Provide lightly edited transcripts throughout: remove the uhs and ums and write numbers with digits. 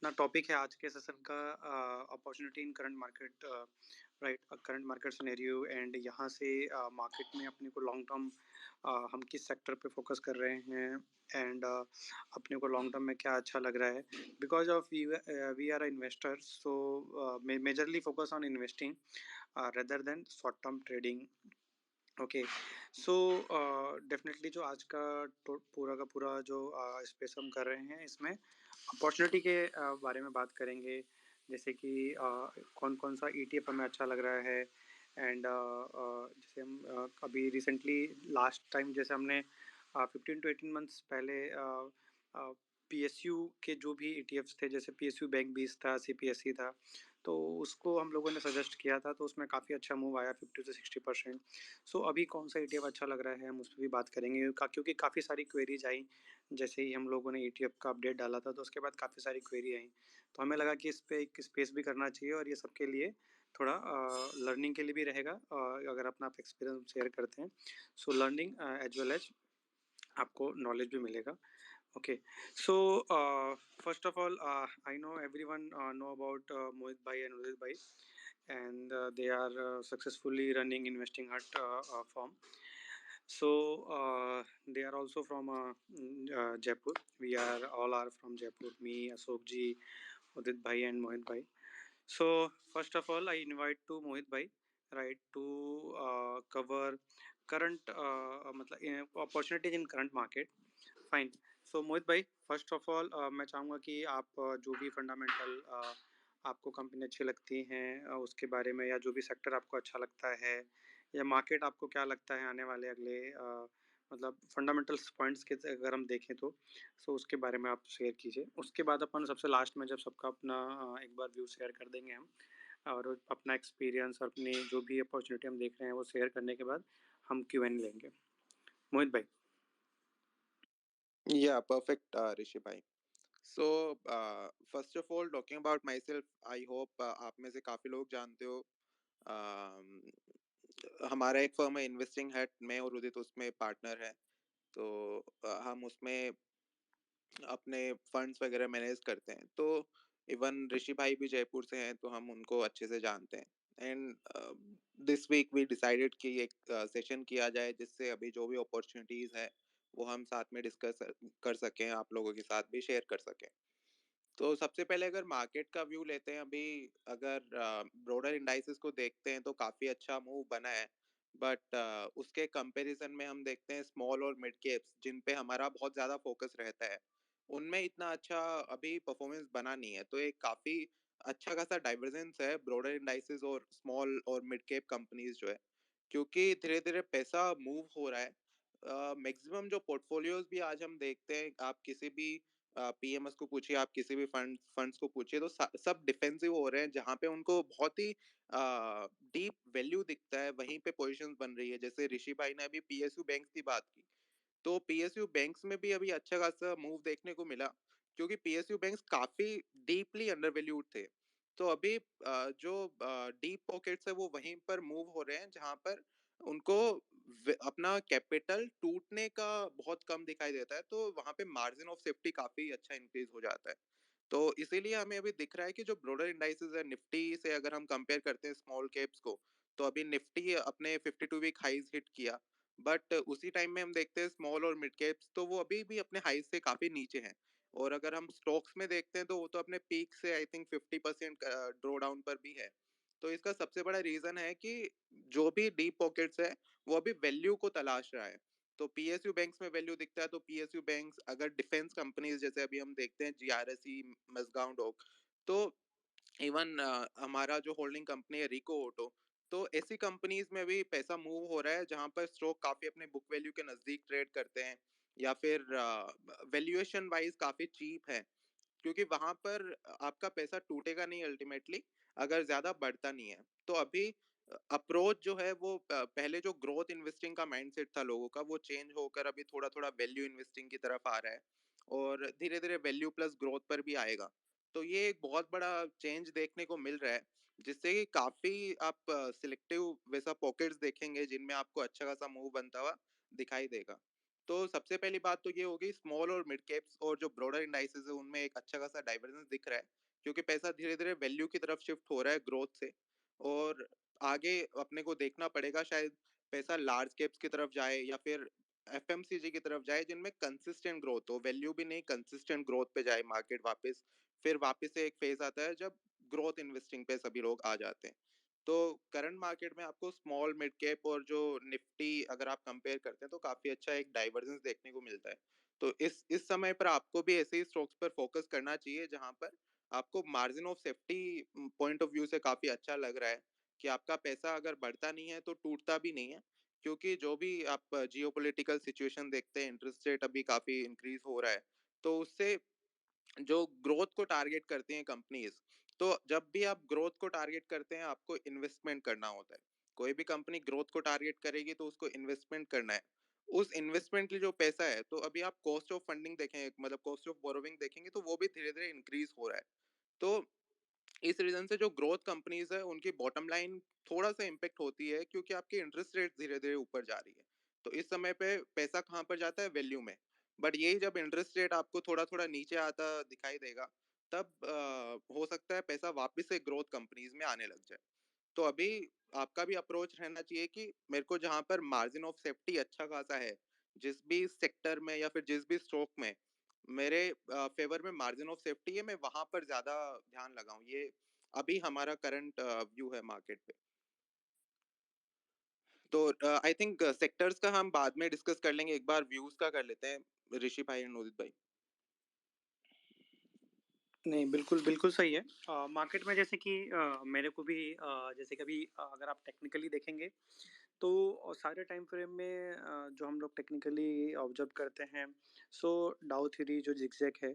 अपना टॉपिक है आज के सेशन का opportunity in current market, right, current market scenario and यहाँ से मार्केट में अपने को लॉन्ग टर्म हम किस सेक्टर पे फोकस कर रहे हैं एंड अपने को लॉन्ग टर्म में क्या अच्छा लग रहा है because of we are investors so majorly focus on investing rather than short term trading. Okay, so definitely जो आज का पूरा का पूरा जो स्पेस हम कर रहे हैं इसमें अपॉर्चुनिटी के बारे में बात करेंगे, जैसे कि कौन कौन सा ईटीएफ हमें अच्छा लग रहा है एंड जैसे हम अभी रिसेंटली लास्ट टाइम जैसे हमने 15 to 18 मंथ्स पहले पीएसयू के जो भी ईटीएफ्स थे, जैसे पीएसयू बैंक 20 था, सीपीएससी था, तो उसको हम लोगों ने सजेस्ट किया था, तो उसमें काफ़ी अच्छा मूव आया 50 से 60%। सो अभी कौन सा ईटीएफ अच्छा लग रहा है हम उस पर भी बात करेंगे क्योंकि काफ़ी सारी क्वेरीज आई जैसे ही हम लोगों ने ईटीएफ का अपडेट डाला था, तो उसके बाद काफ़ी सारी क्वेरी आई, तो हमें लगा कि इस पे एक स्पेस भी करना चाहिए और ये सबके लिए थोड़ा लर्निंग के लिए भी रहेगा, अगर अपना आप एक्सपीरियंस शेयर करते हैं, so learning as well as आपको नॉलेज भी मिलेगा। Okay, so first of all I know everyone know about Mohit भाई एंड उदित भाई and they are successfully running investing at firm. So they are also from Jaipur. We are all are from Jaipur. Me, Ashok ji, Udit bhai, and Mohit bhai. So first of all, I invite to Mohit bhai, right, to cover current मतलब opportunities in current market. Fine. So Mohit भाई, first of all मैं चाहूँगा कि आप जो भी fundamental आपको company अच्छी लगती हैं उसके बारे में, या जो भी सेक्टर आपको अच्छा लगता है, या मार्केट आपको क्या लगता है आने वाले अगले मतलब फंडामेंटल्स पॉइंट्स के अगर हम देखें तो, सो उसके बारे में आप शेयर कीजिए। उसके बाद अपन सबसे लास्ट में जब सबका अपना एक बार व्यू शेयर कर देंगे हम, और अपना एक्सपीरियंस और अपनी जो भी अपॉर्चुनिटी हम देख रहे हैं वो शेयर करने के बाद हम क्यूएन लेंगे। मोहित भाई। Yeah, perfect, Rishi bhai. So, first of all, talking about myself, I hope आप में से काफी लोग जानते हो। um, हमारा एक फर्म है इन्वेस्टिंग हैट, मैं और उदित उसमें पार्टनर है। तो हम उसमें अपने फंड्स वगैरह मैनेज करते हैं। तो इवन ऋषि भाई भी जयपुर से हैं, तो हम उनको अच्छे से जानते हैं। And this week we decided कि एक सेशन किया जाए जिससे अभी जो भी अपॉर्चुनिटीज है वो हम साथ में डिस्कस कर सकें, आप लोगों के साथ भी शेयर कर सकें। तो सबसे पहले अगर मार्केट का व्यू लेते हैं, अभी अगर ब्रोडर इंडाइसेस को देखते हैं तो काफी अच्छा मूव बना है। बट उसके कंपैरिजन में हम देखते हैं स्मॉल और मिड कैप्स जिन पे हमारा बहुत ज्यादा फोकस रहता है, उनमें इतना अच्छा अभी परफॉर्मेंस बना नहीं है। तो एक काफी अच्छा खासा डाइवर्जेंस है ब्रोडर इंडाइसेस और स्मॉल और मिड कैप कंपनीज जो है, क्योंकि धीरे धीरे पैसा मूव हो रहा है। मैक्सिमम जो पोर्टफोलियोज भी आज हम देखते हैं, आप किसी भी पीएमएस को पूछिए, आप किसी भी फंड्स को पूछिए, तो सब डिफेंसिव हो रहे हैं। जहां पे उनको बहुत ही डीप वैल्यू दिखता है वहीं पे पोजीशंस बन रही है। जैसे ऋषि भाई ने अभी पीएसयू बैंक्स की बात की, तो पीएसयू बैंक्स में भी अभी अच्छा खासा मूव देखने को मिला, क्योंकि पीएसयू बैंक्स काफी डीपली अंडरवैल्यूड थे। तो अभी जो डीप पॉकेट्स है वो वहीं पर मूव हो रहे हैं जहां पर उनको अपना कैपिटल टूटने का बहुत कम दिखाई देता है, तो वहां पे मार्जिन ऑफ सेफ्टी काफी अच्छा इंक्रीज हो जाता है। तो इसीलिए हमें अभी दिख रहा है कि जो ब्रोडर इंडाइसेस है निफ्टी से अगर हम कंपेयर करते हैं स्मॉल कैप्स को, तो अभी निफ्टी अपने 52 वीक हाईज हिट किया। बट उसी टाइम में हम देखते हैं स्मॉल और मिड कैप्स, तो वो अभी भी अपने हाईज से काफी नीचे हैं। और अगर हम स्टॉक्स में देखते हैं तो वो तो अपने पीक से आई थिंक 50% ड्रॉ डाउन पर भी है। तो इसका सबसे बड़ा रीजन है कि जो भी डीप पॉकेट्स है वो अभी वैल्यू को तलाश रहा है। तो पीएसयू बैंक्स में वैल्यू दिखता है, तो पीएसयू बैंक्स अगर डिफेंस कंपनीज जैसे अभी हम देखते हैं जीआरएसई, मसगांव डॉक, तो इवन हमारा जो होल्डिंग कंपनी है रिको ऑटो, तो ऐसी कंपनीज में भी पैसा मूव हो रहा है जहां पर स्टॉक काफी अपने बुक वैल्यू के नजदीक ट्रेड करते हैं, या फिर वैल्यूएशन वाइज काफी चीप है, क्योंकि वहां पर आपका पैसा टूटेगा नहीं अल्टीमेटली, अगर ज्यादा बढ़ता नहीं है। तो अभी अप्रोच जो है वो पहले जो ग्रोथ इन्वेस्टिंग का माइंडसेट था लोगों का, वो चेंज होकर अभी थोड़ा थोड़ा वैल्यू इन्वेस्टिंग की तरफ आ रहा है, और धीरे धीरे वैल्यू प्लस ग्रोथ पर भी आएगा। तो ये एक बहुत बड़ा चेंज देखने को मिल रहा है, जिससे कि काफी आप सिलेक्टिव वैसा पॉकेट्स देखेंगे जिनमें आपको अच्छा खासा मूव बनता हुआ दिखाई देगा। तो सबसे पहली बात तो ये हो गई, स्मॉल और मिड कैप्स और जो ब्रॉडर इंडाइसेस है उनमें एक अच्छा खासा डाइवर्जेंस दिख रहा है, क्योंकि पैसा धीरे-धीरे वैल्यू की तरफ शिफ्ट हो रहा है ग्रोथ से। और आगे अपने को देखना पड़ेगा, शायद पैसा लार्ज कैप्स की तरफ जाए या फिर एफएमसीजी की तरफ जाए, जिनमें कंसिस्टेंट ग्रोथ हो, वैल्यू भी नहीं, कंसिस्टेंट ग्रोथ पे जाए मार्केट वापस। फिर वापस से एक फेज आता है जब ग्रोथ इन्वेस्टिंग पे सभी लोग आ जाते हैं। तो करंट मार्केट में आपको स्मॉल मिड कैप और जो निफ्टी अगर आप कंपेयर करते हैं तो काफी अच्छा एक डाइवर्जेंस देखने को मिलता है। तो इस समय पर आपको भी ऐसे ही स्टॉक्स पर फोकस करना चाहिए जहां पर आपको margin of safety point of view से काफी अच्छा लग रहा है कि आपका पैसा अगर बढ़ता नहीं है तो टूटता भी नहीं है। क्योंकि जो भी आप जियोपॉलिटिकल सिचुएशन देखते हैं, इंटरेस्ट रेट अभी काफी इंक्रीज हो रहा है, तो उससे जो ग्रोथ को टारगेट करती हैं कंपनीज, तो जब भी आप ग्रोथ को टारगेट करते हैं आपको इन्वेस्टमेंट करना होता है। कोई भी कंपनी ग्रोथ को टारगेट करेगी तो उसको इन्वेस्टमेंट करना है। उस इन्वेस्टमेंट के लिए जो पैसा है, तो अभी आप कॉस्ट ऑफ फंडिंग देखें, मतलब कॉस्ट ऑफ बोरोविंग देखेंगे, तो वो भी धीरे धीरे इंक्रीज हो रहा है। तो इस रीजन से जो ग्रोथ कंपनीज है उनकी बॉटम लाइन थोड़ा सा इम्पेक्ट होती है, क्योंकि आपकी इंटरेस्ट रेट धीरे धीरे ऊपर जा रही है। तो इस समय पे पैसा कहाँ पर जाता है? वैल्यू में। बट यही जब इंटरेस्ट रेट आपको थोड़ा थोड़ा नीचे आता दिखाई देगा, तब हो सकता है पैसा वापस से ग्रोथ कंपनीज में आने लग जाए। तो अभी आपका भी अप्रोच रहना चाहिए कि मेरे को जहां पर मार्जिन ऑफ सेफ्टी अच्छा खासा है, जिस भी सेक्टर में या फिर जिस भी स्टॉक में मेरे फेवर में मार्जिन ऑफ सेफ्टी है, मैं वहां पर ज्यादा ध्यान लगाऊं। ये अभी हमारा करंट व्यू है मार्केट पे। तो आई थिंक सेक्टर्स का हम बाद में डिस्कस कर लेंगे, एक बार व्यूज का कर लेते हैं, ऋषि भाई एंड नोदित भाई। नहीं, बिल्कुल, बिल्कुल सही है। मार्केट में जैसे कि मेरे को भी जैसे कि अभी अगर आप टेक्निकली देखेंगे तो सारे टाइम फ्रेम में जो हम लोग टेक्निकली ऑब्जर्व करते हैं, सो डाउ थ्योरी जो जिगजैग है,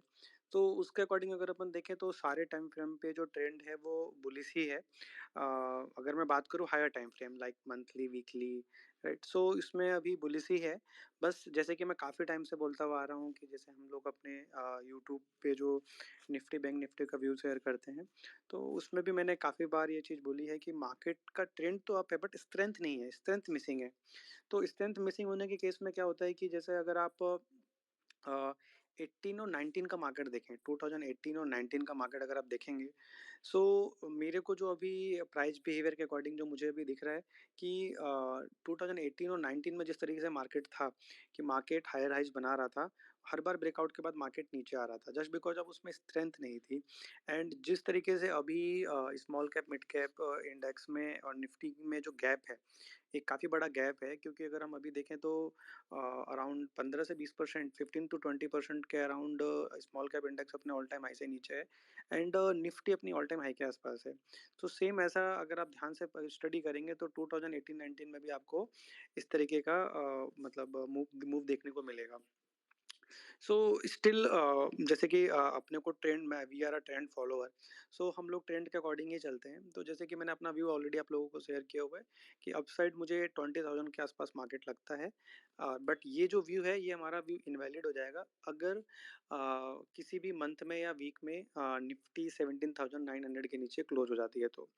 तो उसके अकॉर्डिंग अगर अपन देखें तो सारे टाइम फ्रेम पे जो ट्रेंड है वो बुलिश ही है। अगर मैं बात करूँ higher time frame like monthly, weekly, right? So इसमें अभी बुलिश ही है। बस जैसे कि मैं काफ़ी टाइम से बोलता हुआ आ रहा हूँ कि जैसे हम लोग अपने यूट्यूब पे जो निफ्टी बैंक निफ्टी का व्यू शेयर करते हैं, तो उसमें भी मैंने काफ़ी बार ये चीज़ बोली है कि मार्केट का ट्रेंड तो अप है बट स्ट्रेंथ नहीं है, स्ट्रेंथ मिसिंग है। तो स्ट्रेंथ मिसिंग होने के केस में क्या होता है कि जैसे अगर आप 18 और 19 का मार्केट देखें, 2018 और 19 का मार्केट अगर आप देखेंगे, सो मेरे को जो अभी प्राइस बिहेवियर के अकॉर्डिंग जो मुझे अभी दिख रहा है कि 2018 और 19 में जिस तरीके से मार्केट था कि मार्केट हायर हाइज बना रहा था, हर बार ब्रेकआउट के बाद मार्केट नीचे आ रहा था जस्ट बिकॉज अब उसमें स्ट्रेंथ नहीं थी। एंड जिस तरीके से अभी small cap mid cap index में और निफ्टी में जो गैप है, एक काफ़ी बड़ा गैप है, क्योंकि अगर हम अभी देखें तो अराउंड 15 से 20%, 15 to 20% के अराउंड स्मॉल कैप इंडेक्स अपने ऑल टाइम हाई से नीचे है एंड निफ्टी अपनी ऑल टाइम हाई के आसपास है। तो सेम ऐसा अगर आप ध्यान से स्टडी करेंगे तो 2018-19 में भी आपको इस तरीके का मतलब मूव मूव देखने को मिलेगा। सो स्टिल जैसे कि अपने को ट्रेंड में we are a trend follower, so हम लोग ट्रेंड के अकॉर्डिंग ही चलते हैं। तो जैसे कि मैंने अपना व्यू ऑलरेडी आप लोगों को शेयर किया हुआ है कि अपसाइड मुझे 20,000 के आसपास मार्केट लगता है, बट ये जो व्यू है ये हमारा व्यू इनवैलिड हो जाएगा अगर किसी भी मंथ में या वीक में निफ्टी 17,900 के नीचे क्लोज हो जाती है तो।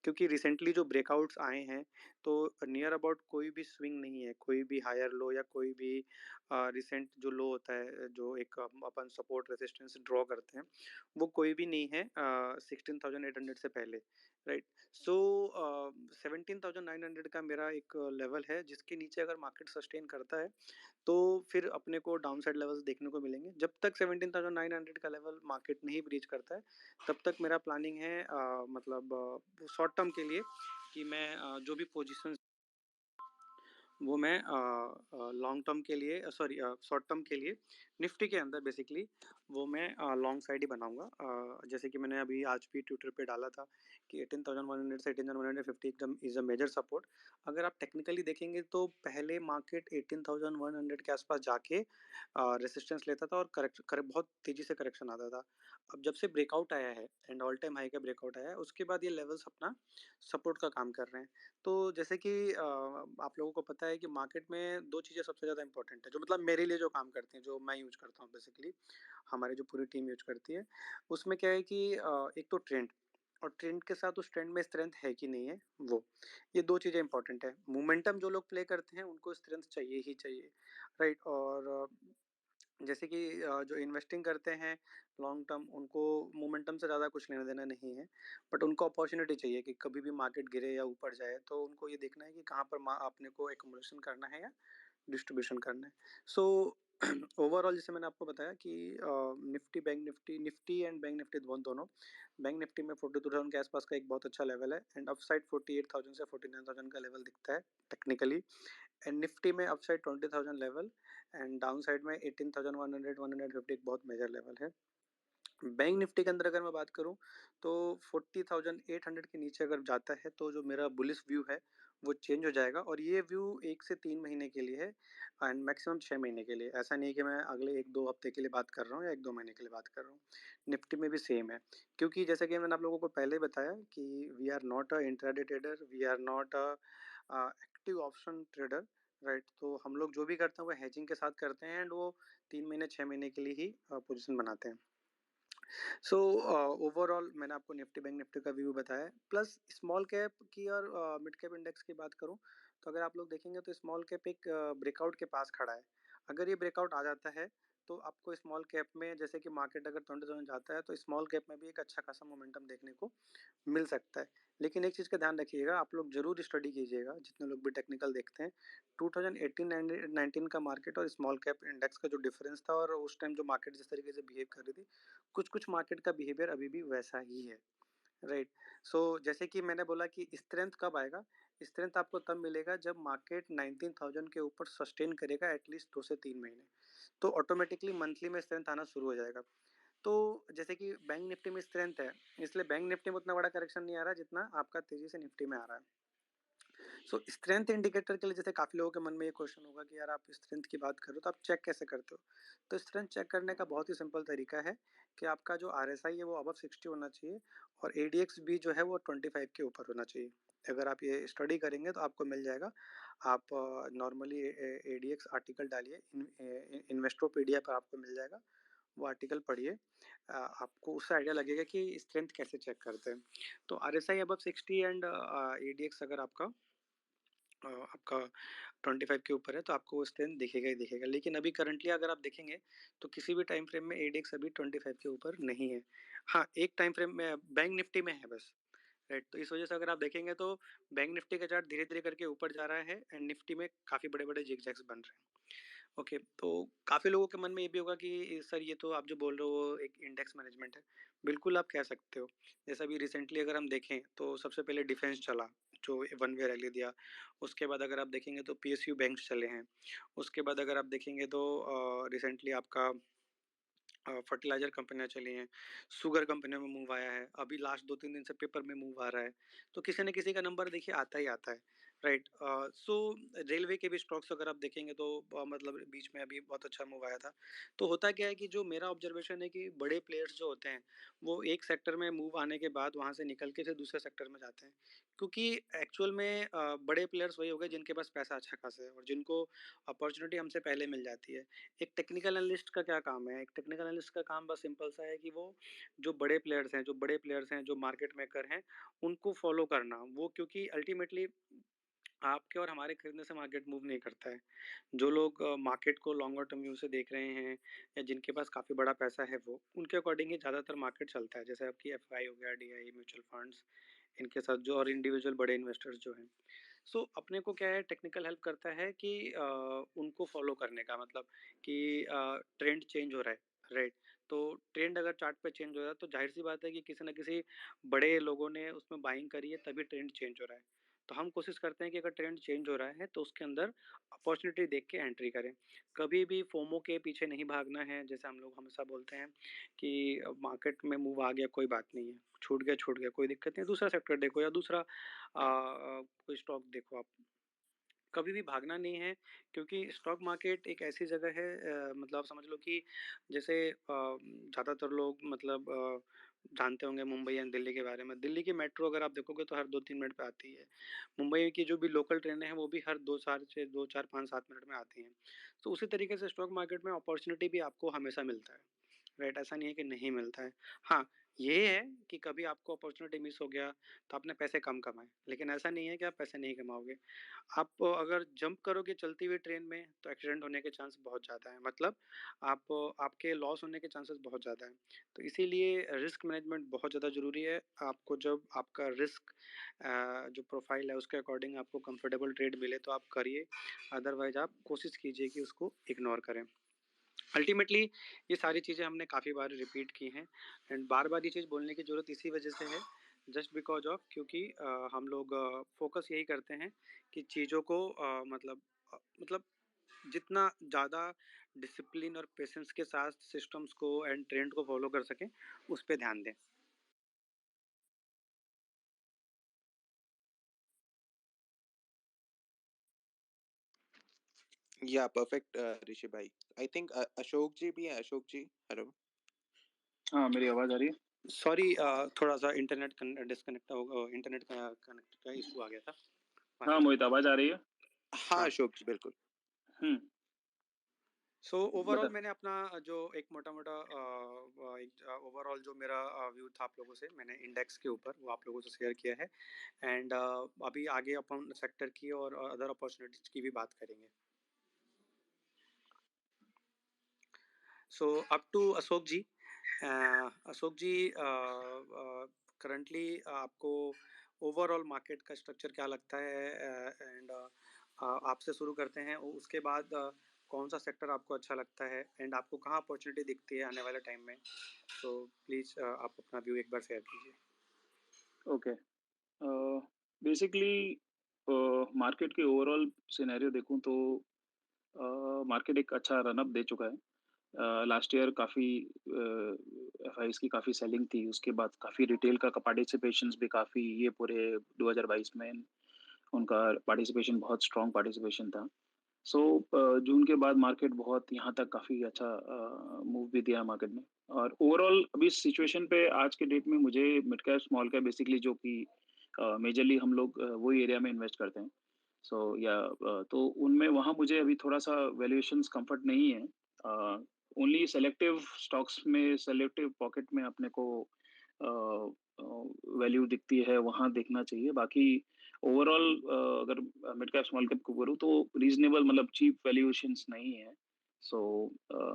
क्योंकि रिसेंटली जो ब्रेकआउट्स आए हैं तो नियर अबाउट कोई भी स्विंग नहीं है, कोई भी हायर लो या कोई भी रिसेंट जो लो होता है, जो एक अपन सपोर्ट रेजिस्टेंस ड्रॉ करते हैं, वो कोई भी नहीं है 16,800 से पहले, राइट? सो 17,900 का मेरा एक लेवल है जिसके नीचे अगर मार्केट सस्टेन करता है तो फिर अपने को डाउन साइड लेवल्स देखने को मिलेंगे। जब तक 17,900 का लेवल मार्केट नहीं ब्रीच करता है तब तक मेरा प्लानिंग है मतलब शॉर्ट टर्म के लिए कि मैं जो भी पोजीशन वो मैं लॉन्ग टर्म के लिए सॉरी शॉर्ट टर्म के लिए निफ्टी के अंदर बेसिकली वो मैं लॉन्ग साइड ही बनाऊंगा। जैसे कि मैंने अभी आज भी ट्विटर पे डाला था कि 18,100 से 18,150 एकदम इज़ अ मेजर सपोर्ट। अगर आप टेक्निकली देखेंगे तो पहले मार्केट 18,100 के आसपास जाके रेसिस्टेंस लेता था और करेक्ट बहुत तेज़ी से करेक्शन आता था। अब जब से ब्रेकआउट आया है एंड ऑल टाइम हाई का ब्रेकआउट आया है उसके बाद ये लेवल्स अपना सपोर्ट का काम कर रहे हैं। तो जैसे कि आप लोगों को पता है कि मार्केट में 2 चीज़ें सबसे ज़्यादा इम्पोर्टेंट है, जो मतलब मेरे लिए जो काम करती हैं, जो मैं यूज़ करता हूँ बेसिकली, हमारी जो पूरी टीम यूज़ करती है। उसमें क्या है कि एक तो ट्रेंड, और ट्रेंड के साथ उस ट्रेंड में स्ट्रेंथ है कि नहीं है वो। ये 2 चीज़ें इम्पोर्टेंट है। मोमेंटम जो लोग प्ले करते हैं उनको स्ट्रेंथ चाहिए ही चाहिए, राइट? और जैसे कि जो इन्वेस्टिंग करते हैं लॉन्ग टर्म उनको मोमेंटम से ज़्यादा कुछ लेना-देना नहीं है। बट उनको अपॉर्च्युनिटी चाहिए कि कभी भी मार्केट गिरे या ऊपर जाए तो उनको ये देखना है कि कहाँ पर मा अपने को एक्युमुलेशन करना है या डिस्ट्रीब्यूशन करना है। सो ओवरऑल जैसे मैंने आपको बताया कि Nifty, bank Nifty Nifty and bank Nifty दोनों। बैंक निफ्टी में 42,000 के आसपास का एक बहुत अच्छा लेवल है एंड अपसाइड 48,000 से 49,000 का लेवल दिखता है टेक्निकली। एंड निफ्टी में upside 20,000 level and down side में 18,100 150 एक बहुत मेजर लेवल है। बैंक निफ्टी के अंदर अगर मैं बात करूं तो 40,800 के नीचे अगर जाता है तो जो मेरा बुलिश व्यू है वो चेंज हो जाएगा और ये व्यू 1 से 3 महीने के लिए है एंड मैक्सिमम 6 महीने के लिए। ऐसा नहीं कि मैं अगले 1-2 हफ्ते के लिए बात कर रहा हूँ या 1-2 महीने के लिए बात कर रहा हूँ। निफ्टी में भी सेम है, क्योंकि जैसे कि मैंने आप लोगों को पहले बताया कि we are not a intraday trader, we are not a active option trader, right? तो हम लोग जो भी करते हैं वो हेजिंग के साथ करते हैं एंड वो 3 महीने 6 महीने के लिए ही पोजिशन बनाते हैं। सो ओवरऑल मैंने आपको निफ्टी बैंक निफ्टी का व्यू बताया है। प्लस स्मॉल कैप की और मिड कैप इंडेक्स की बात करूं तो अगर आप लोग देखेंगे तो स्मॉल कैप एक ब्रेकआउट के पास खड़ा है। अगर ये ब्रेकआउट आ जाता है तो आपको स्मॉल कैप में जैसे कि मार्केट अगर 20,000 जाता है तो स्मॉल कैप में भी एक अच्छा खासा मोमेंटम देखने को मिल सकता है। लेकिन एक चीज़ का ध्यान रखिएगा, आप लोग ज़रूर स्टडी कीजिएगा, जितने लोग भी टेक्निकल देखते हैं। 2018-19 का मार्केट और स्मॉल कैप इंडेक्स का जो डिफरेंस था और उस टाइम जो मार्केट जिस तरीके से बिहेव कर रही थी, कुछ-कुछ मार्केट का बिहेवियर अभी भी वैसा ही है, राइट? सो जैसे कि मैंने बोला कि स्ट्रेंथ कब आएगा? स्ट्रेंथ आपको तब मिलेगा जब मार्केट 19,000 के ऊपर सस्टेन करेगा एटलीस्ट 2 से 3 महीने। तो ऑटोमैटिकली मंथली में स्ट्रेंथ आना शुरू हो जाएगा। तो जैसे कि बैंक निफ्टी में स्ट्रेंथ है, इसलिए बैंक निफ्टी में उतना बड़ा करेक्शन नहीं आ रहा है जितना आपका तेज़ी से निफ्टी में आ रहा है। सो स्ट्रेंथ इंडिकेटर के लिए जैसे काफ़ी लोगों के मन में ये क्वेश्चन होगा कि यार आप स्ट्रेंथ की बात करो तो आप चेक कैसे करते हो? तो स्ट्रेंथ चेक करने का बहुत ही सिंपल तरीका है कि आपका जो आरएसआई है वो अबव 60 होना चाहिए और एडीएक्स भी जो है वो 25 के ऊपर होना चाहिए। अगर आप ये स्टडी करेंगे तो आपको मिल जाएगा। आप नॉर्मली एडीएक्स आर्टिकल डालिए, इन्वेस्टोपीडिया पर आपको मिल जाएगा। वो आर्टिकल पढ़िए, आपको उससे आइडिया लगेगा कि स्ट्रेंथ कैसे चेक करते हैं। तो आरएसआई अबव 60 एंड एडीएक्स अगर आपका 25 के ऊपर है तो आपको वो स्ट्रेंथ दिखेगा ही दिखेगा। लेकिन अभी करंटली अगर आप देखेंगे तो किसी भी टाइम फ्रेम में एडीएक्स अभी 25 के ऊपर नहीं है। हाँ, एक टाइम फ्रेम में बैंक निफ्टी में है बस, राइट? तो इस वजह से अगर आप देखेंगे तो बैंक निफ्टी का चार्ट धीरे-धीरे करके ऊपर जा रहा है एंड निफ्टी में काफ़ी बड़े-बड़े ज़िगज़ैग्स बन रहे हैं। ओके, तो काफ़ी लोगों के मन में ये भी होगा कि सर ये तो आप जो बोल रहे हो वो एक इंडेक्स मैनेजमेंट है। बिल्कुल आप कह सकते हो। जैसे अभी रिसेंटली अगर हम देखें तो सबसे पहले डिफेंस चला, जो वन वे रैली दिया। उसके बाद अगर आप देखेंगे तो पीएसयू बैंक्स चले हैं। उसके बाद अगर आप देखेंगे तो रिसेंटली आपका फर्टिलाइज़र कंपनियाँ चली हैं, शुगर कंपनियों में मूव आया है, अभी लास्ट 2-3 दिन से पेपर में मूव आ रहा है। तो किसी न किसी का नंबर देखिए आता ही आता है, राइट? सो रेलवे के भी स्टॉक्स अगर आप देखेंगे तो मतलब बीच में अभी बहुत अच्छा मूव आया था। तो होता क्या है कि जो मेरा ऑब्जर्वेशन है कि बड़े प्लेयर्स जो होते हैं, वो एक सेक्टर में मूव आने के बाद वहाँ से निकल के फिर दूसरे सेक्टर में जाते हैं। क्योंकि एक्चुअल में बड़े प्लेयर्स वही हो गए जिनके पास पैसा अच्छा खासा है और जिनको अपॉर्च्युनिटी हमसे पहले मिल जाती है। एक टेक्निकल एनालिस्ट का क्या काम है? एक टेक्निकल एनालिस्ट का काम बस सिंपल सा है कि वो जो बड़े प्लेयर्स हैं, जो मार्केट मेकर हैं, उनको फ़ॉलो करना। वो क्योंकि अल्टीमेटली आपके और हमारे खरीदने से मार्केट मूव नहीं करता है। जो लोग मार्केट को लॉन्गर टर्म व्यू से देख रहे हैं या जिनके पास काफ़ी बड़ा पैसा है वो, उनके अकॉर्डिंग ही ज़्यादातर मार्केट चलता है। जैसे आपकी एफआई हो गया, डीआई, म्यूचुअल फंड्स, इनके साथ जो और इंडिविजुअल बड़े इन्वेस्टर्स जो हैं। सो अपने को क्या है टेक्निकल हेल्प करता है कि उनको फॉलो करने का मतलब कि ट्रेंड चेंज हो रहा है, राइट? तो ट्रेंड अगर चार्ट पे चेंज हो रहा है तो जाहिर सी बात है कि किसी ना किसी बड़े लोगों ने उसमें बाइंग करी है तभी ट्रेंड चेंज हो रहा है। तो हम कोशिश करते हैं कि अगर ट्रेंड चेंज हो रहा है तो उसके अंदर अपॉर्चुनिटी देख के एंट्री करें। कभी भी फोमो के पीछे नहीं भागना है, जैसे हम लोग हमेशा बोलते हैं कि मार्केट में मूव आ गया कोई बात नहीं है, छूट गया कोई दिक्कत नहीं, दूसरा सेक्टर देखो या दूसरा कोई स्टॉक देखो आप। कभी भी भागना नहीं है, क्योंकि स्टॉक मार्केट एक ऐसी जगह है, मतलब आप समझ लो कि जैसे ज़्यादातर लोग मतलब जानते होंगे मुंबई एंड दिल्ली के बारे में। दिल्ली की मेट्रो अगर आप देखोगे तो हर 2-3 मिनट पे आती है। मुंबई की जो भी लोकल ट्रेनें हैं वो भी हर 2 4 5 7 मिनट में आती हैं। तो उसी तरीके से स्टॉक मार्केट में अपॉर्च्युनिटी भी आपको हमेशा मिलता है, राइट? ऐसा नहीं है कि नहीं मिलता है। हाँ, ये है कि कभी आपको अपॉर्चुनिटी मिस हो गया, तो आपने पैसे कम कमाए, लेकिन ऐसा नहीं है कि आप पैसे नहीं कमाओगे। आप अगर जंप करोगे चलती हुई ट्रेन में, तो एक्सीडेंट होने के चांस बहुत ज़्यादा हैं, मतलब आप आपके लॉस होने के चांसेस बहुत ज़्यादा हैं। तो इसीलिए रिस्क मैनेजमेंट बहुत ज़्यादा ज़रूरी है। आपको जब आपका रिस्क जो प्रोफ़ाइल है, उसके अकॉर्डिंग आपको कंफर्टेबल ट्रेड मिले, तो आप करिए, अदरवाइज़ आप कोशिश कीजिए कि उसको इग्नोर करें। अल्टीमेटली ये सारी चीज़ें हमने काफ़ी बार रिपीट की हैं, एंड बार-बार ये चीज़ बोलने की ज़रूरत इसी वजह से है, जस्ट बिकॉज़ ऑफ, क्योंकि हम लोग फ़ोकस यही करते हैं कि चीज़ों को मतलब जितना ज़्यादा डिसिप्लिन और पेशेंस के साथ सिस्टम्स को एंड ट्रेंड को फ़ॉलो कर सकें, उस पे ध्यान दें। या परफेक्ट ऋषि भाई। आई थिंक अशोक जी भी हैं। अशोक जी, हेलो। हाँ, मेरी आवाज़ आ रही है? सॉरी, थोड़ा-सा इंटरनेट डिस्कनेक्ट हो इंटरनेट का कनेक्ट का इश्यू आ गया था। हाँ, माफ़ी मोहित चाहता हूँ। आवाज़ आ रही है? हाँ, हाँ। अशोक जी, बिल्कुल। हुँ, सो ओवरऑल बता। मैंने अपना जो एक मोटा-मोटा एक ओवरऑल जो मेरा व्यू था आप लोगों से, मैंने इंडेक्स के ऊपर वो आप लोगों से शेयर किया है, एंड अभी आगे अपन सेक्टर की और अदर अपॉर्चुनिटीज़ की भी बात करेंगे। So up to Ashok ji. Ashok ji, currently आपको ओवरऑल मार्केट का स्ट्रक्चर क्या लगता है? एंड आपसे शुरू करते हैं, उसके बाद कौन सा सेक्टर आपको अच्छा लगता है, एंड आपको कहाँ अपॉर्चुनिटी दिखती है आने वाले टाइम में? सो प्लीज़ आप अपना व्यू एक बार शेयर कीजिए। ओके। बेसिकली मार्केट के ओवरऑल सिनेरियो देखूँ तो मार्केट एक अच्छा रन अप दे चुका है। लास्ट ईयर काफ़ी एफआईज़ की काफ़ी सेलिंग थी, उसके बाद काफ़ी रिटेल का पार्टिसिपेशंस भी काफ़ी ये पूरे 2022 में उनका पार्टिसिपेशन बहुत स्ट्रॉन्ग पार्टिसिपेशन था। सो जून के बाद मार्केट बहुत यहाँ तक काफ़ी अच्छा मूव भी दिया मार्केट ने। और ओवरऑल अभी सिचुएशन पे आज के डेट में मुझे mid cap, small cap basically जो कि मेजरली हम लोग वही एरिया में इन्वेस्ट करते हैं। सो या तो उनमें वहाँ मुझे अभी थोड़ा-सा वैल्यूएशंस कम्फर्ट नहीं है। ओनली सेलेक्टिव स्टॉक्स में, सेलेक्टिव पॉकेट में अपने को अ वैल्यू दिखती है, वहाँ देखना चाहिए। बाकी ओवरऑल अगर मिड कैप, स्मॉल कैप को करूँ तो रीज़नेबल मतलब चीप वैल्यूएशंस नहीं है। So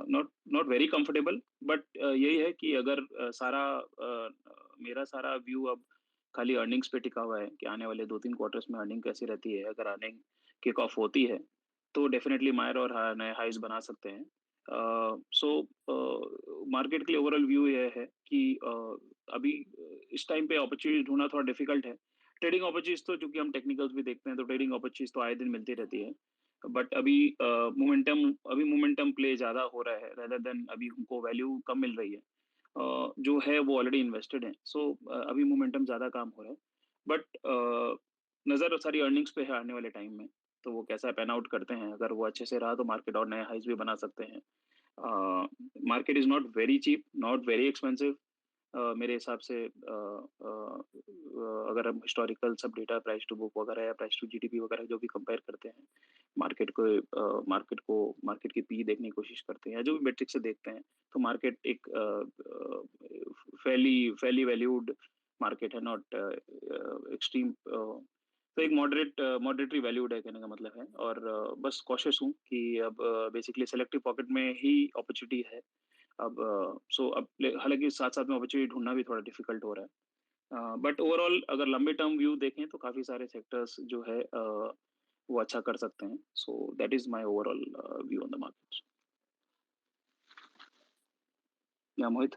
not not very comfortable but यही है कि अगर मेरा सारा व्यू अब खाली अर्निंग्स पे टिका हुआ है कि आने वाले 2-3 क्वार्टर्स में अर्निंग कैसी रहती है। अगर अर्निंग किक ऑफ होती है, तो डेफिनिटली मायर और नए हाइज़ बना सकते हैं। सो मार्केट के लिए ओवरऑल व्यू ये है कि अभी इस टाइम पे अपॉर्च्युनिटी ढूँढना थोड़ा डिफिकल्ट है। ट्रेडिंग अपॉर्च्युनिटीज़ तो चूँकि हम टेक्निकल्स भी देखते हैं, तो ट्रेडिंग अपॉर्च्युनिटीज़ तो आए दिन मिलती रहती है। बट मोमेंटम प्ले ज़्यादा हो रहा है रेदर देन अभी हमको वैल्यू कम मिल रही है। जो है वो ऑलरेडी इन्वेस्टेड है। सो अभी मोमेंटम ज़्यादा काम हो रहा है। बट नज़र सारी अर्निंग्स पे है आने वाले टाइम में, तो वो कैसा पैन आउट करते हैं। अगर वो अच्छे से रहा तो मार्केट और नए हाइज़ भी बना सकते हैं। Market is not very cheap, not very expensive. मेरे हिसाब से अगर हम हिस्टोरिकल सब डेटा प्राइस टू बुक वगैरह या प्राइस टू जीडीपी वगैरह जो भी कंपेयर करते हैं, मार्केट की पी देखने की कोशिश करते हैं या जो भी मेट्रिक से देखते हैं, तो मार्केट एक फैली वैल्यूड मार्केट है, नॉट एक्सट्रीम। तो एक मॉडरेटरी वैल्यूड है कहने का मतलब है। और बस कॉशियस हूँ कि अब बेसिकली सेलेक्टिव पॉकेट में ही अपॉर्चुनिटी है। अब हालाँकि साथ-साथ में अपॉर्च्युनिटी ढूँढना भी थोड़ा डिफ़िकल्ट हो रहा है। बट ओवरऑल अगर लंबे टर्म व्यू देखें तो काफ़ी सारे सेक्टर्स जो है वो अच्छा कर सकते हैं। So that is my overall view on the markets. या मोहित?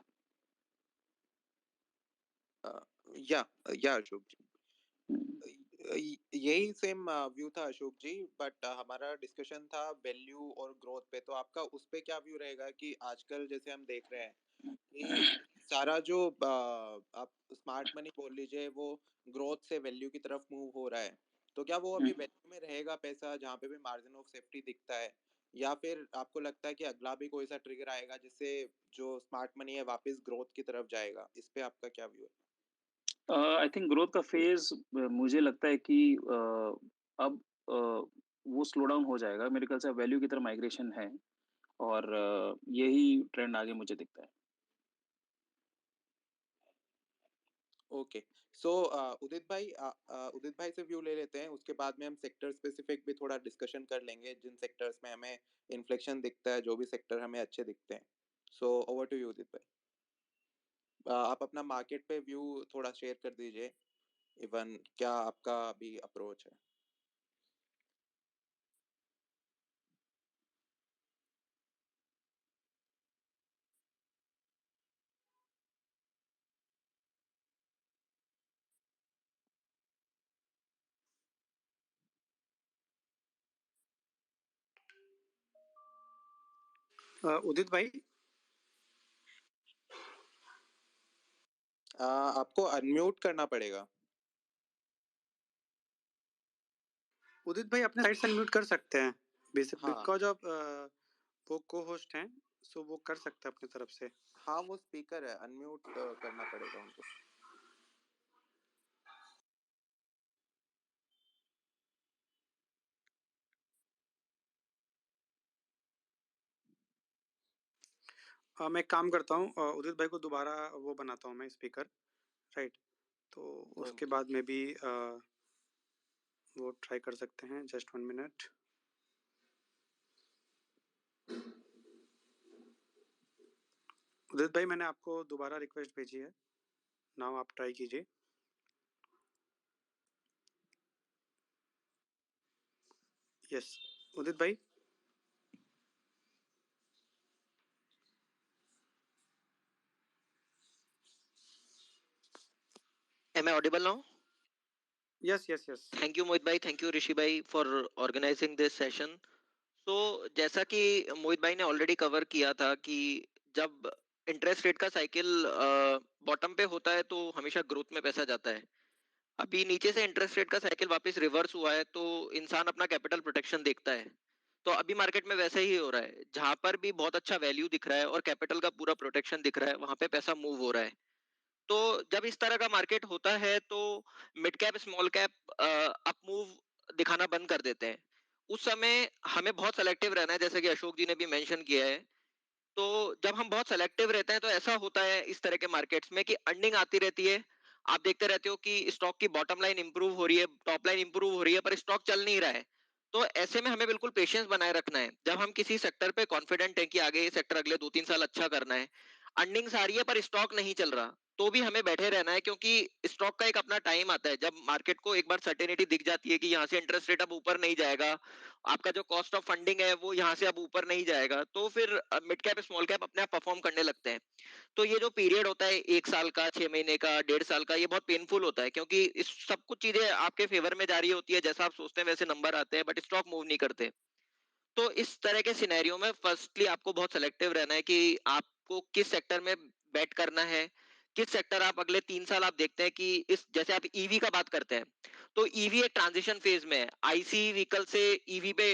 अ, या या अशोक जी। हुँ, यही सेम व्यू था अशोक जी, बट हमारा डिस्कशन था वैल्यू और ग्रोथ पे। तो आपका उस पे क्या व्यू रहेगा कि आजकल जैसे हम देख रहे हैं कि सारा जो आप स्मार्ट मनी बोल लीजिए, वो ग्रोथ से वैल्यू की तरफ मूव हो रहा है। तो क्या वो हुँ। अभी वैल्यू में रहेगा पैसा जहाँ पे भी मार्जिन ऑफ सेफ्टी दिखता है? या फिर आपको लगता है कि अगला भी कोई सा ट्रिगर आएगा जिससे जो स्मार्ट मनी है वापस ग्रोथ की तरफ जाएगा? इस पे आपका क्या व्यू है? आई थिंक ग्रोथ का फ़ेज़ मुझे लगता है कि अब वो स्लो डाउन हो जाएगा। मेरे ख्याल से अब वैल्यू की तरफ माइग्रेशन है और यही ट्रेंड आगे मुझे दिखता है। ओके। सो उदित भाई से व्यू ले लेते हैं, उसके बाद में हम सेक्टर स्पेसिफिक भी थोड़ा डिस्कशन कर लेंगे, जिन सेक्टर्स में हमें इन्फ्लेक्शन दिखता है, जो भी सेक्टर हमें अच्छे दिखते हैं। सो ओवर टू यू उदित भाई। आप अपना मार्केट पे व्यू थोड़ा शेयर कर दीजिए। इवन क्या आपका अभी अप्रोच है? उदित भाई, आपको अनम्यूट करना पड़ेगा। उदित भाई अपने साइड से अनम्यूट कर सकते हैं, हाँ, बिकॉज ऑफ वो को होस्ट हैं, सो वो कर सकते हैं अपनी तरफ से। हाँ, वो स्पीकर है, अनम्यूट करना पड़ेगा उनको। मैं एक काम करता हूँ, उदित भाई को दोबारा वो बनाता हूँ मैं स्पीकर, राइट? तो उसके ओके। बाद में भी वो ट्राई कर सकते हैं। Just 1 minute. उदित भाई, मैंने आपको दोबारा रिक्वेस्ट भेजी है, नाउ आप ट्राई कीजिए। यस, उदित भाई। Am I audible now? Yes yes yes. Thank you, Mohit bhai. Thank you, Rishi bhai, for organizing this session. तो जैसा कि मोहित भाई ने ऑलरेडी कवर किया था कि जब इंटरेस्ट रेट का साइकिल बॉटम पे होता है तो हमेशा ग्रोथ में पैसा जाता है। अभी नीचे से इंटरेस्ट रेट का साइकिल वापस रिवर्स हुआ है तो इंसान अपना कैपिटल प्रोटेक्शन देखता है। तो अभी मार्केट में वैसे ही हो रहा है, जहां पर भी बहुत अच्छा वैल्यू दिख रहा है और कैपिटल का पूरा प्रोटेक्शन दिख रहा है, वहां पे पैसा मूव हो रहा है। तो जब इस तरह का मार्केट होता है तो mid cap small cap up move दिखाना बंद कर देते हैं। उस समय हमें बहुत सेलेक्टिव रहना है, जैसे कि अशोक जी ने भी मेंशन किया है। तो जब हम बहुत सेलेक्टिव रहते हैं तो ऐसा होता है इस तरह के मार्केट्स में कि अर्निंग आती रहती है। आप देखते रहते हो कि स्टॉक की बॉटम लाइन इंप्रूव हो रही है, टॉप लाइन इंप्रूव हो रही है, पर स्टॉक चल नहीं रहा है। तो ऐसे में हमें बिल्कुल पेशेंस बनाए रखना है। जब हम किसी सेक्टर पे कॉन्फिडेंट है कि आगे ये सेक्टर अगले 2-3 साल अच्छा करना है, अर्निंग्स आ रही है पर स्टॉक नहीं चल रहा, तो भी हमें बैठे रहना है, क्योंकि स्टॉक का एक अपना टाइम आता है जब मार्केट को एक बार सर्टेनिटी दिख जाती है कि यहाँ से इंटरेस्ट रेट अब ऊपर नहीं जाएगा, आपका जो कॉस्ट ऑफ फंडिंग है वो यहाँ से अब ऊपर नहीं जाएगा, तो फिर मिड कैप स्मॉल कैप अपने आप परफॉर्म करने लगते हैं। तो ये जो पीरियड होता है 1 साल का, 6 महीने का, 1.5 साल का, ये बहुत पेनफुल होता है, क्योंकि इस सब कुछ चीजें आपके फेवर में जा रही होती है, जैसा आप सोचते हैं वैसे नंबर आते हैं, बट स्टॉक मूव नहीं करते। तो इस तरह के सिनेरियो में फर्स्टली आपको बहुत सेलेक्टिव रहना है कि आपको किस सेक्टर में बेट करना है। किस सेक्टर आप अगले 3 साल आप देखते हैं कि इस, जैसे आप ईवी का बात करते हैं, तो ईवी एक ट्रांजिशन फेज में है, आईसी व्हीकल से ईवी पे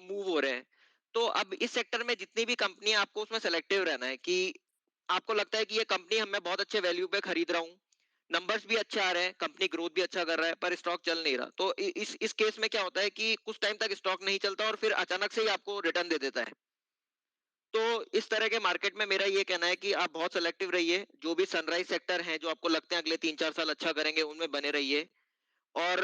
मूव हो रहे हैं। तो अब इस सेक्टर में जितनी भी कंपनी, आपको उसमें सेलेक्टिव रहना है कि आपको लगता है कि ये कंपनी मैं बहुत अच्छे वैल्यू पे खरीद रहा हूँ, नंबर्स भी अच्छे आ रहे हैं, कंपनी ग्रोथ भी अच्छा कर रहा है, पर स्टॉक चल नहीं रहा। तो इस केस में क्या होता है कि कुछ टाइम तक स्टॉक नहीं चलता और फिर अचानक से ही आपको रिटर्न दे देता है। तो इस तरह के मार्केट में मेरा ये कहना है कि आप बहुत सेलेक्टिव रहिए, जो भी सनराइज सेक्टर हैं जो आपको लगते हैं अगले 3-4 साल अच्छा करेंगे, उनमें बने रहिए। और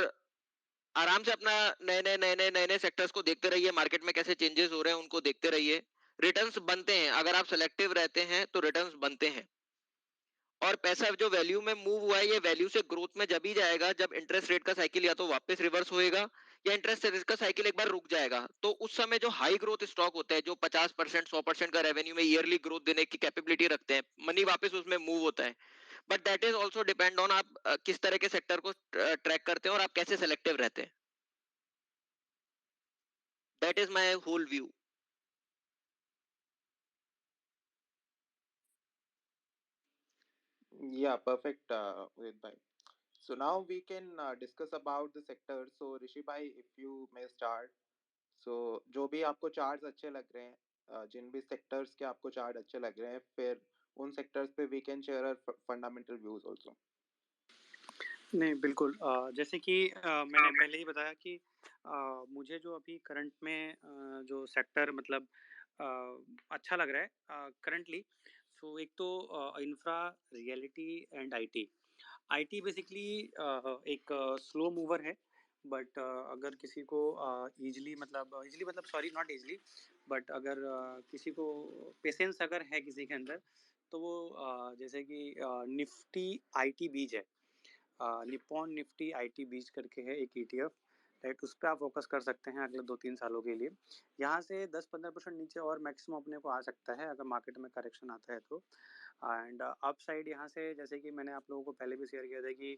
आराम से अपना नए नए सेक्टर्स को देखते रहिए, मार्केट में कैसे चेंजेस हो रहे हैं उनको देखते रहिए। रिटर्न्स बनते हैं, अगर आप सेलेक्टिव रहते हैं तो रिटर्न्स बनते हैं। और पैसा जो वैल्यू में मूव हुआ है, ये वैल्यू से ग्रोथ में जब ही जाएगा जब इंटरेस्ट रेट का साइकिल या तो वापस रिवर्स होएगा, या इंटरेस्ट रेट का साइकिल एक बार रुक जाएगा। तो उस समय जो हाई ग्रोथ स्टॉक होते हैं, जो 50%, 100% का रेवेन्यू में ईयरली ग्रोथ देने की कैपेबिलिटी रखते हैं, मनी वापस उसमें मूव होता है। But that is also depend on आप किस तरह के सेक्टर को ट्रैक करते हैं और आप कैसे सेलेक्टिव रहते हैं। That is my whole view. Yeah, perfect, Udit bhai. So now we can discuss about the sector. So Rishi bhai, if you may start. So जो भी आपको चार्ट्स अच्छे लग रहे हैं, जिन भी सेक्टर्स के आपको चार्ट अच्छे लग रहे हैं, फिर उन सेक्टर्स पे we can share our fundamental views also. नहीं, बिल्कुल, जैसे कि मैंने पहले ही बताया कि मुझे जो अभी करंट में जो सेक्टर मतलब अच्छा लग रहा है करंटली, सो एक तो infra, reality and IT. IT basically एक स्लो मूवर है, बट अगर किसी को ईज़िली मतलब सॉरी नॉट ईज़िली, बट अगर किसी को पेशेंस अगर है किसी के अंदर, तो वो जैसे कि निफ्टी आईटी बीज है। निप्पॉन निफ्टी आईटी बीज करके है एक ईटीएफ, राइट? उस पे आप फ़ोकस कर सकते हैं अगले 2-3 सालों के लिए। यहाँ से 10-15% नीचे और मैक्सिमम अपने को आ सकता है अगर मार्केट में करेक्शन आता है तो। एंड अपसाइड यहाँ से जैसे कि मैंने आप लोगों को पहले भी शेयर किया था कि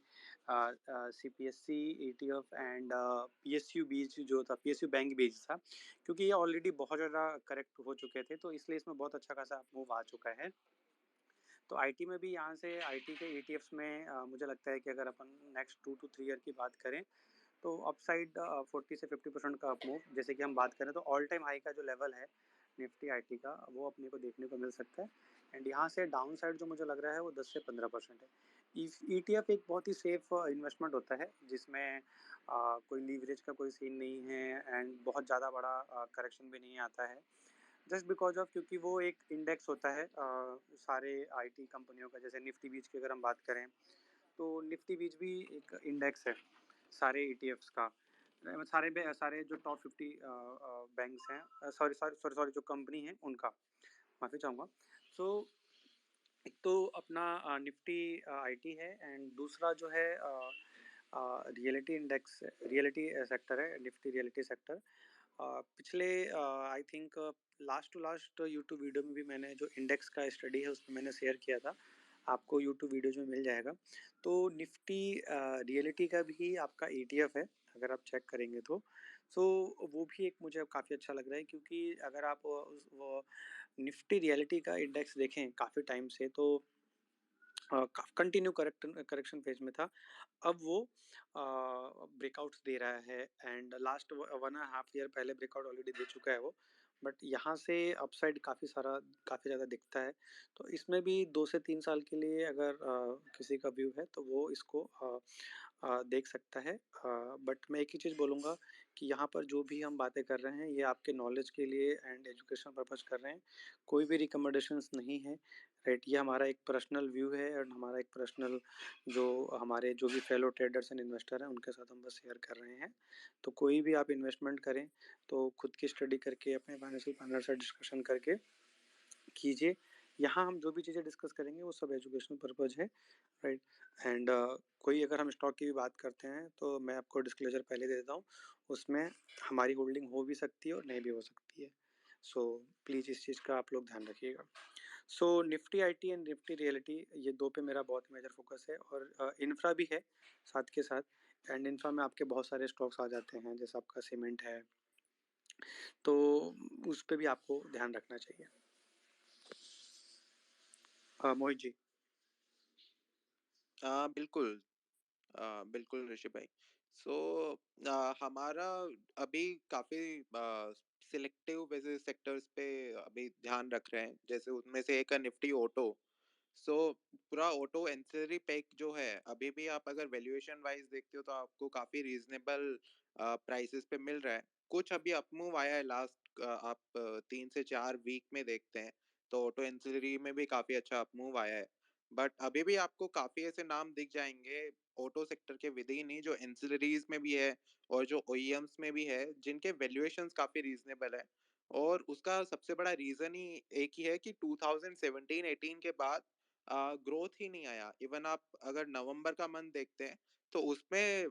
सीपीएससी ईटीएफ एंड पीएसयू बीज जो था, पीएसयू बैंक बीज था, क्योंकि ये ऑलरेडी बहुत ज़्यादा करेक्ट हो चुके थे, तो इसलिए इसमें बहुत अच्छा खासा मूव आ चुका है। तो आईटी में भी यहाँ से आईटी के ईटीएफ्स में मुझे लगता है कि अगर अपन नेक्स्ट 2 टू 3 ईयर की बात करें, तो अपसाइड 40 से 50% का अप मूव, जैसे कि हम बात करें तो ऑल टाइम हाई का जो लेवल है निफ्टी आईटी का, वो अपने को देखने को मिल सकता है। एंड यहाँ से डाउन साइड जो मुझे लग रहा है वो 10 से 15% है। ईटीएफ एक बहुत ही सेफ इन्वेस्टमेंट होता है, जिसमें कोई लीवरेज का कोई सीन नहीं है एंड बहुत ज़्यादा बड़ा करेक्शन भी नहीं आता है, जस्ट बिकॉज ऑफ क्योंकि वो एक इंडेक्स होता है सारे आईटी कंपनियों का। जैसे निफ्टी बीज की अगर हम बात करें, तो निफ्टी बीज भी एक इंडेक्स है सारे ईटीएफ्स का। सारे जो टॉप 50 बैंक्स हैं, सॉरी सॉरी सॉरी सॉरी जो कंपनी है उनका, माफ़ी चाहूँगा। सो एक तो अपना निफ्टी आईटी है, एंड दूसरा जो है रियलिटी इंडेक्स, रियलिटी सेक्टर है, निफ्टी रियलिटी सेक्टर। पिछले I think last to last YouTube video में भी मैंने जो इंडेक्स का स्टडी है उसमें मैंने शेयर किया था, आपको यूट्यूब वीडियोज में मिल जाएगा। तो निफ्टी रियलिटी का भी आपका ईटीएफ है, अगर आप चेक करेंगे तो। सो वो भी एक मुझे काफ़ी अच्छा लग रहा है, क्योंकि अगर आप वो निफ्टी रियलिटी का इंडेक्स देखें काफ़ी टाइम से, तो कंटिन्यू करेक्शन फेज में था। अब वो ब्रेकआउट्स दे रहा है, एंड लास्ट 1.5 ईयर पहले ब्रेकआउट ऑलरेडी दे चुका है वो। बट यहाँ से अपसाइड काफ़ी ज़्यादा दिखता है। तो इसमें भी 2 से 3 साल के लिए अगर किसी का व्यू है तो वो इसको देख सकता है। बट मैं एक ही चीज़ बोलूँगा कि यहाँ पर जो भी हम बातें कर रहे हैं ये आपके नॉलेज के लिए एंड एजुकेशन पर्पज़ कर रहे हैं। कोई भी रिकमेंडेशंस नहीं है, राइट? ये हमारा एक पर्सनल व्यू है एंड हमारा एक पर्सनल जो हमारे जो भी फेलो ट्रेडर्स एंड इन्वेस्टर हैं उनके साथ हम बस शेयर कर रहे हैं। तो कोई भी आप इन्वेस्टमेंट करें तो खुद की स्टडी करके, अपने फाइनेंशियल प्लानर से डिस्कशन करके कीजिए। यहाँ हम जो भी चीज़ें डिस्कस करेंगे वो सब एजुकेशनल पर्पज़ है, राइट? एंड कोई अगर हम स्टॉक की भी बात करते हैं तो मैं आपको डिस्क्लोजर पहले दे देता हूँ, उसमें हमारी होल्डिंग हो भी सकती है और नहीं भी हो सकती है। सो प्लीज़ इस चीज़ का आप लोग ध्यान रखिएगा। So Nifty IT and Nifty reality, ये 2 पे मेरा बहुत मेजर फ़ोकस है, और इंफ्रा भी है साथ के साथ। एंड इंफ्रा में आपके बहुत सारे स्टॉक्स आ जाते हैं, जैसे आपका सीमेंट है, तो उस पे भी आपको ध्यान रखना चाहिए। मोहित जी। बिल्कुल। बिल्कुल ऋषि भाई। सो हमारा अभी काफ़ी सिलेक्टिव वैसे सेक्टर्स पे अभी ध्यान रख रहे हैं, जैसे उनमें से एक है निफ्टी ऑटो। सो पूरा ऑटो एंसिलरी पैक जो है, अभी भी आप अगर वैल्यूएशन वाइज देखते हो तो आपको काफ़ी रीजनेबल प्राइसेस पे मिल रहा है। कुछ अभी अपमूव आया है लास्ट, आप 3 से 4 वीक में देखते हैं तो ऑटो एंसिलरी में भी काफ़ी अच्छा अपमूव आया है। बट अभी भी आपको काफ़ी ऐसे नाम दिख जाएंगे ऑटो सेक्टर के विद इन ही, जो एंसिलरीज में भी है और जो ओईएम्स में भी है, जिनके वैल्यूएशंस काफ़ी रीजनेबल है। और उसका सबसे बड़ा रीज़न ही एक ही है कि 2017-18 के बाद ग्रोथ ही नहीं आया। इवन आप अगर नवंबर का मंथ देखते हैं तो उसमें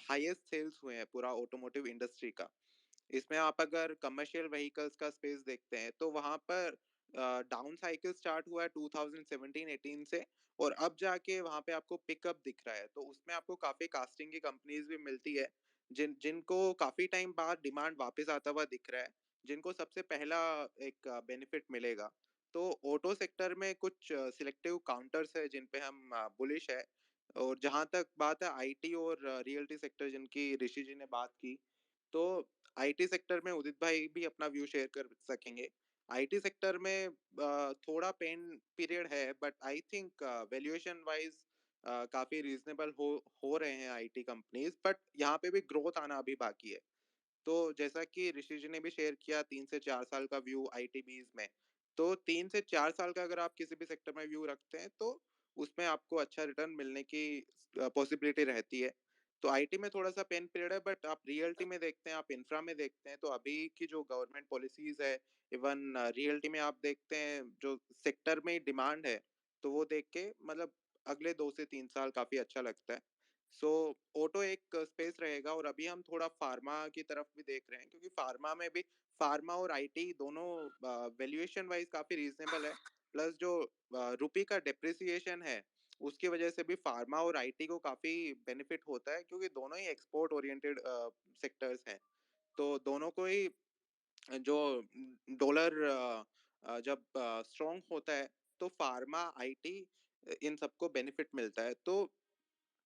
हाईएस्ट सेल्स हुए हैं पूरा ऑटोमोटिव इंडस्ट्री का। इसमें आप अगर कमर्शियल व्हीकल्स का स्पेस देखते हैं तो वहां पर डाउन साइकिल स्टार्ट हुआ है 2017-18 से, और अब जाके वहां पे आपको पिकअप दिख रहा है। तो उसमें आपको काफी कास्टिंग की कंपनीज भी मिलती है, जिनको काफी टाइम बाद डिमांड वापस आता हुआ दिख रहा है, जिनको सबसे पहला एक बेनिफिट मिलेगा। तो ऑटो सेक्टर में कुछ सिलेक्टिव काउंटर्स है जिन पे हम बुलिश है। और जहां तक बात है आईटी और रियल्टी सेक्टर जिनकी ऋषि जी ने बात की, तो आईटी सेक्टर में उदित भाई भी अपना व्यू शेयर कर सकेंगे। आईटी सेक्टर में थोड़ा पेन पीरियड है, but I think valuation wise काफी रीजनेबल हो रहे हैं आईटी कंपनीज, बट यहाँ पे भी ग्रोथ आना अभी बाकी है। तो जैसा कि ऋषि जी ने भी शेयर किया 3 से 4 साल का व्यू आईटीबीज में, तो 3 से 4 साल का अगर आप किसी भी सेक्टर में व्यू रखते हैं तो उसमें आपको अच्छा रिटर्न मिलने की पॉसिबिलिटी रहती है। तो आईटी में थोड़ा-सा पेन पीरियड है, बट आप रियल्टी में देखते हैं, आप इंफ्रा में देखते हैं, तो अभी की जो गवर्नमेंट पॉलिसीज़ है, इवन रियल्टी में आप देखते हैं जो सेक्टर में डिमांड है, तो वो देख के मतलब अगले 2 से 3 साल काफ़ी अच्छा लगता है। सो ऑटो एक स्पेस रहेगा, और अभी हम थोड़ा फार्मा की तरफ भी देख रहे हैं, क्योंकि फार्मा में भी फार्मा और आईटी दोनों वैल्यूएशन वाइज काफ़ी रीज़नेबल है। प्लस जो रुपये का डेप्रिसिएशन है, उसकी वजह से भी फार्मा और आईटी को काफ़ी बेनिफिट होता है, क्योंकि दोनों ही एक्सपोर्ट ओरिएंटेड सेक्टर्स हैं। तो दोनों को ही जो डॉलर जब स्ट्रॉन्ग होता है, तो फार्मा, आईटी इन सबको बेनिफिट मिलता है। तो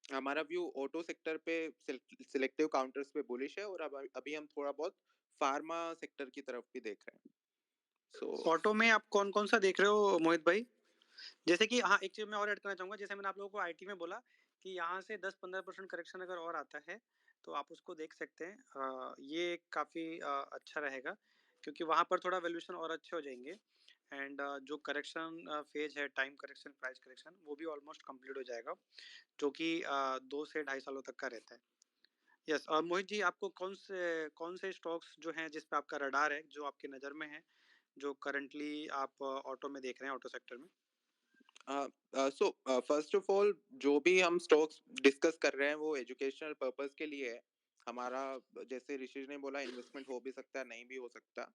हमारा व्यू ऑटो सेक्टर पे सिलेक्टिव काउंटर्स पे बुलिश है, और अब अभी हम थोड़ा बहुत फार्मा सेक्टर की तरफ भी देख रहे हैं। सो ऑटो में आप कौन-कौन सा देख रहे हो मोहित भाई? जैसे कि हाँ, एक चीज़ मैं और ऐड करना चाहूँगा, जैसे मैंने आप लोगों को आईटी में बोला कि यहाँ से 10-15% करेक्शन अगर और आता है, तो आप उसको देख सकते हैं। ये काफ़ी अच्छा रहेगा, क्योंकि वहाँ पर थोड़ा वैल्यूएशन और अच्छे हो जाएँगे। एंड जो करेक्शन फ़ेज़ है, टाइम करेक्शन, प्राइस करेक्शन, वो भी ऑलमोस्ट कंप्लीट हो जाएगा, जो कि 2 से ढाई सालों तक का रहता है। यस, और मोहित जी, आपको कौन से स्टॉक्स जो हैं जिस पे आपका रडार है, जो आपकी नज़र में है, जो करंटली आप ऑटो में देख रहे हैं, ऑटो सेक्टर में? सो फर्स्ट ऑफ ऑल, जो भी हम स्टॉक्स डिस्कस कर रहे हैं वो एजुकेशनल पर्पस के लिए है हमारा। जैसे ऋषि ने बोला, इन्वेस्टमेंट हो भी सकता है, नहीं भी हो सकता।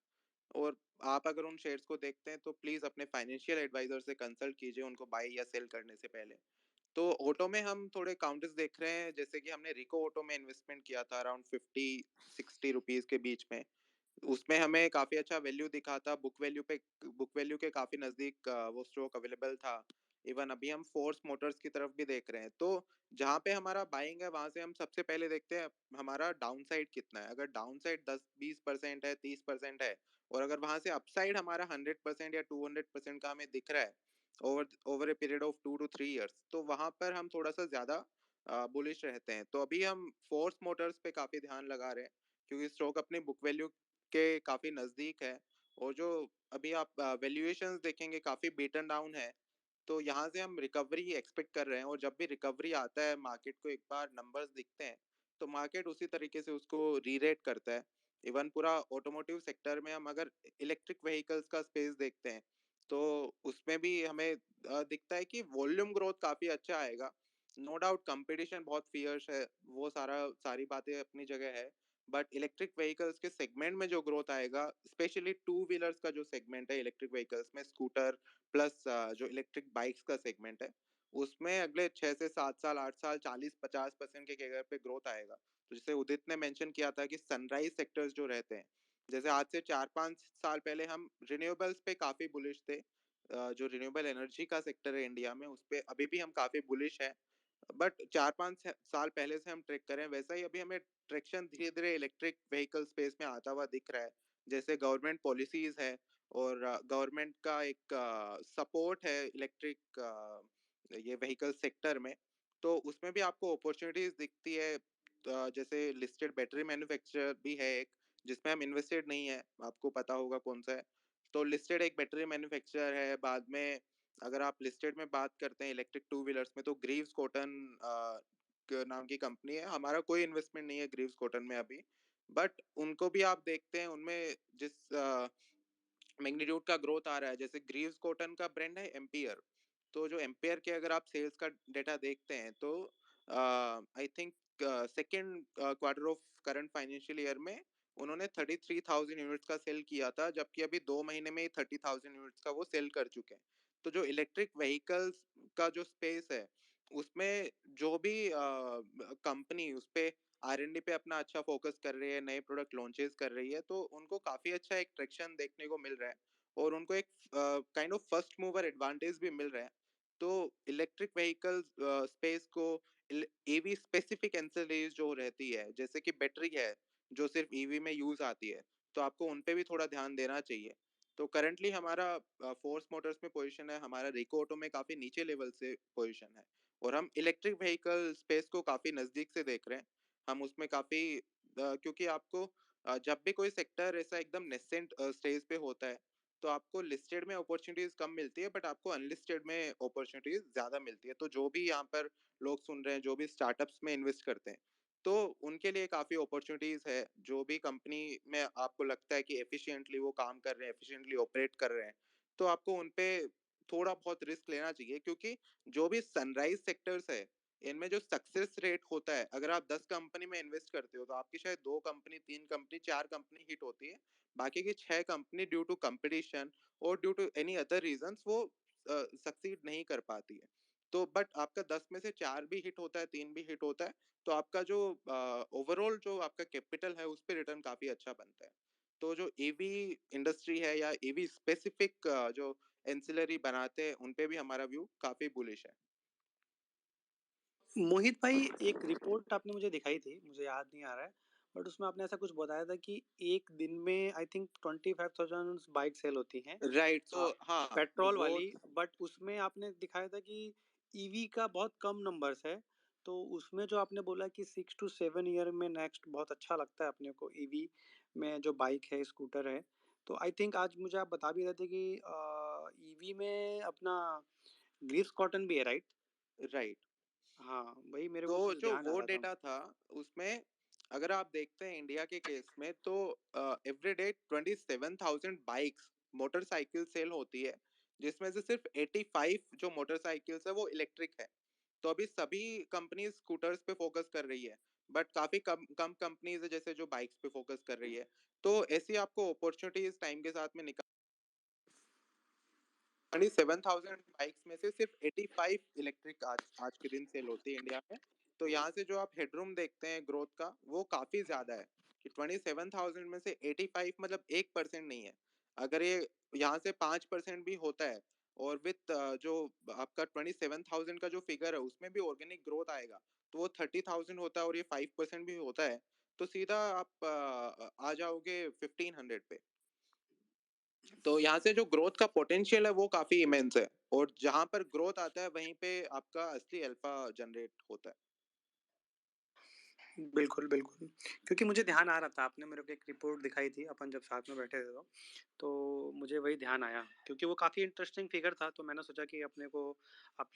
और आप अगर उन शेयर्स को देखते हैं, तो प्लीज अपने फाइनेंशियल एडवाइजर से कंसल्ट कीजिए उनको बाय या सेल करने से पहले। तो ऑटो में हम थोड़े काउंटर्स देख रहे हैं, जैसे कि हमने रिको ऑटो में इन्वेस्टमेंट किया था अराउंड 50-60 रुपीज के बीच में। उसमें हमें काफ़ी अच्छा वैल्यू दिखा था, बुक वैल्यू के काफ़ी नज़दीक वो स्टॉक अवेलेबल था। इवन अभी हम फोर्स मोटर्स की तरफ भी देख रहे हैं। तो जहाँ पे हमारा बाइंग है, वहाँ से हम सबसे पहले देखते हैं हमारा डाउन साइड कितना है। अगर डाउन साइड 10-20% है, 30% है, और अगर वहाँ से अपसाइड हमारा 100% या 200% का हमें दिख रहा है over over a period of 2 to 3 years, तो वहाँ पर हम थोड़ा सा ज़्यादा बुलिश रहते हैं। तो अभी हम फोर्स मोटर्स पे काफ़ी ध्यान लगा रहे हैं, क्योंकि स्टॉक अपनी बुक वैल्यू के काफ़ी नज़दीक है, और जो अभी आप वैल्यूएशंस देखेंगे काफ़ी बीटन डाउन है। तो यहाँ से हम रिकवरी एक्सपेक्ट कर रहे हैं, और जब भी रिकवरी आता है, मार्केट को एक बार नंबर्स दिखते हैं, तो मार्केट उसी तरीके से उसको रीरेट करता है। इवन पूरा ऑटोमोटिव सेक्टर में हम अगर इलेक्ट्रिक व्हीकल्स का स्पेस देखते हैं, तो उसमें भी हमें दिखता है कि वॉल्यूम ग्रोथ काफ़ी अच्छा आएगा। नो डाउट कंपटीशन बहुत फियर्स है, वो सारी बातें अपनी जगह है। बट इलेक्ट्रिक व्हीकल्स के सेगमेंट में जो ग्रोथ आएगा, स्पेशली टू व्हीलर्स का जो सेगमेंट है इलेक्ट्रिक व्हीकल्स में, स्कूटर प्लस जो इलेक्ट्रिक बाइक्स का सेगमेंट है, उसमें अगले 6 से 7 साल, 8 साल 40-50% के केगर पे ग्रोथ आएगा। तो जैसे उदित ने मेंशन किया था कि सनराइज सेक्टर्स जो रहते हैं, जैसे आज से 4-5 साल पहले हम रिन्यूएबल्स पे काफी बुलिश थे। जो रिन्यूएबल एनर्जी का सेक्टर है इंडिया में, उस पे अभी भी हम काफी बुलिश हैं। बट 4-5 साल पहले से हम ट्रेक करें, वैसा ही अभी हमें ट्रैक्शन धीरे धीरे इलेक्ट्रिक व्हीकल स्पेस में आता हुआ दिख रहा है। जैसे गवर्नमेंट पॉलिसीज है, और गवर्नमेंट का एक सपोर्ट है इलेक्ट्रिक ये व्हीकल सेक्टर में, तो उसमें भी आपको अपॉर्चुनिटीज दिखती है। जैसे लिस्टेड बैटरी मैन्युफैक्चरर भी है एक, जिसमें हम इन्वेस्टेड नहीं है, आपको पता होगा कौन सा है। तो लिस्टेड एक बैटरी मैन्युफैक्चरर है। बाद में अगर आप लिस्टेड में बात करते हैं इलेक्ट्रिक टू व्हीलर्स में, तो ग्रीव्स कॉटन नाम की कंपनी है। हमारा कोई इन्वेस्टमेंट नहीं है ग्रीव्स कॉटन में अभी, बट उनको भी आप देखते हैं, उनमें जिस मैग्नीट्यूड का ग्रोथ आ रहा है, जैसे ग्रीव्स कॉटन का ब्रांड है एम्पियर। तो जो एम्पियर के अगर आप सेल्स का डेटा देखते हैं, तो I think second quarter of current financial year में उन्होंने 33,000 यूनिट्स का सेल किया था, जबकि अभी 2 महीने में ही 30,000 यूनिट्स का वो सेल कर चुके हैं। तो जो इलेक्ट्रिक व्हीकल्स का जो स्पेस है, उसमें जो भी कंपनी उस पे R&D पे अपना अच्छा फोकस कर रही है, नए प्रोडक्ट लॉन्चेस कर रही है, तो उनको काफी अच्छा एक ट्रैक्शन देखने को मिल रहा है, और उनको एक kind of first mover advantage भी मिल रहा है। तो इलेक्ट्रिक व्हीकल स्पेस को ईवी स्पेसिफिक एंसिलरीज जो रहती है, जैसे कि बैटरी है जो सिर्फ ईवी में यूज आती है, तो आपको उन पे भी थोड़ा ध्यान देना चाहिए। तो करंटली हमारा फोर्स मोटर्स में पोजीशन है, हमारा रिको ऑटो में काफी नीचे लेवल से पोजीशन है, और हम इलेक्ट्रिक व्हीकल स्पेस को काफी नजदीक से देख रहे हैं। हम उसमें काफी क्योंकि आपको जब भी कोई सेक्टर ऐसा एकदम नेसेंट स्टेज पे होता है, तो आपको लिस्टेड में अपॉर्चुनिटीज कम मिलती है, बट आपको अनलिस्टेड में अपॉर्चुनिटीज ज्यादा मिलती है। तो जो भी यहाँ पर लोग सुन रहे हैं, जो भी स्टार्टअप्स में इन्वेस्ट करते हैं, तो उनके लिए काफी अपॉर्चुनिटीज है। जो भी कंपनी में आपको लगता है कि एफिशिएंटली वो काम कर रहे हैं, एफिशिएंटली ऑपरेट कर रहे हैं, तो आपको उनपे थोड़ा बहुत रिस्क लेना चाहिए, क्योंकि जो भी सनराइज सेक्टर्स है, इनमें जो सक्सेस रेट होता है, अगर आप 10 कंपनी में इन्वेस्ट करते हो तो आपकी शायद 2 कंपनी, 3 कंपनी, 4 कंपनी हिट होती है। बाकी की 6 कंपनी ड्यू टू कंपटीशन और due to any other reasons वो सक्सीड नहीं कर पाती है। तो बट आपका 10 में से 4 भी हिट होता है, 3 भी हिट होता है, तो आपका जो ओवरऑल जो आपका कैपिटल है उस पे रिटर्न काफी अच्छा बनता है। तो जो ईवी इंडस्ट्री है या ईवी स्पेसिफिक जो एंसिलरी बनाते हैं, उन पे भी हमारा व्यू काफी बुलिश है। मोहित भाई, एक रिपोर्ट आपने मुझे दिखाई थी, मुझे याद नहीं आ रहा है, बट उसमें आपने ऐसा कुछ बताया था कि एक दिन में आई थिंक 25,000 बाइक सेल होती हैं, राइट, तो हाँ, पेट्रोल वो वाली। बट उसमें आपने दिखाया था कि ईवी का बहुत कम नंबर्स है। तो उसमें जो आपने बोला कि 6 to 7 ईयर में नेक्स्ट बहुत अच्छा लगता है अपने को ईवी में जो बाइक है, स्कूटर है। तो आई थिंक आज मुझे आप बता भी रहे थे कि ईवी में अपना ग्रीव्स कॉटन भी है, राइट? राइट। हाँ, वही मेरे को तो कुछ जो ध्यान आ वो रहा था। डेटा था, उसमें अगर आप देखते हैं इंडिया के केस में, तो every day 27,000 bikes, motorcycle sale होती है, जिसमें से सिर्फ 85 जो मोटरसाइकिल्स है वो इलेक्ट्रिक है। तो अभी सभी कंपनी स्कूटर्स पे फोकस कर रही है, बट काफी कम कम कंपनीज है जैसे जो बाइक्स पे फोकस कर रही है। तो ऐसी आपको अपॉर्चुनिटीज टाइम के साथ में निकाल 27,000 बाइक्स में से सिर्फ 85 इलेक्ट्रिक आज आज के दिन सेल होती है इंडिया में। तो यहाँ से जो आप हेडरूम देखते हैं ग्रोथ का, वो काफी ज्यादा है कि 27,000 में से 85 मतलब 1% नहीं है। अगर ये यहाँ से 5% भी होता है, और विथ जो आपका 27,000 का जो फिगर है उसमें भी ऑर्गेनिक ग्रोथ आएगा, तो वो 30,000 होता है, और ये 5% भी होता है, तो सीधा आप आ जाओगे 1500 पे। तो यहाँ से जो ग्रोथ का पोटेंशियल है वो काफी इमेंस है, और जहां पर ग्रोथ आता है वहीं पे आपका असली अल्फा जनरेट होता है। बिल्कुल, बिल्कुल। क्योंकि मुझे ध्यान आ रहा था, आपने मेरे को एक रिपोर्ट दिखाई थी, अपन जब साथ में बैठे थे तो मुझे वही ध्यान आया, क्योंकि वो काफ़ी इंटरेस्टिंग फिगर था, तो मैंने सोचा कि अपने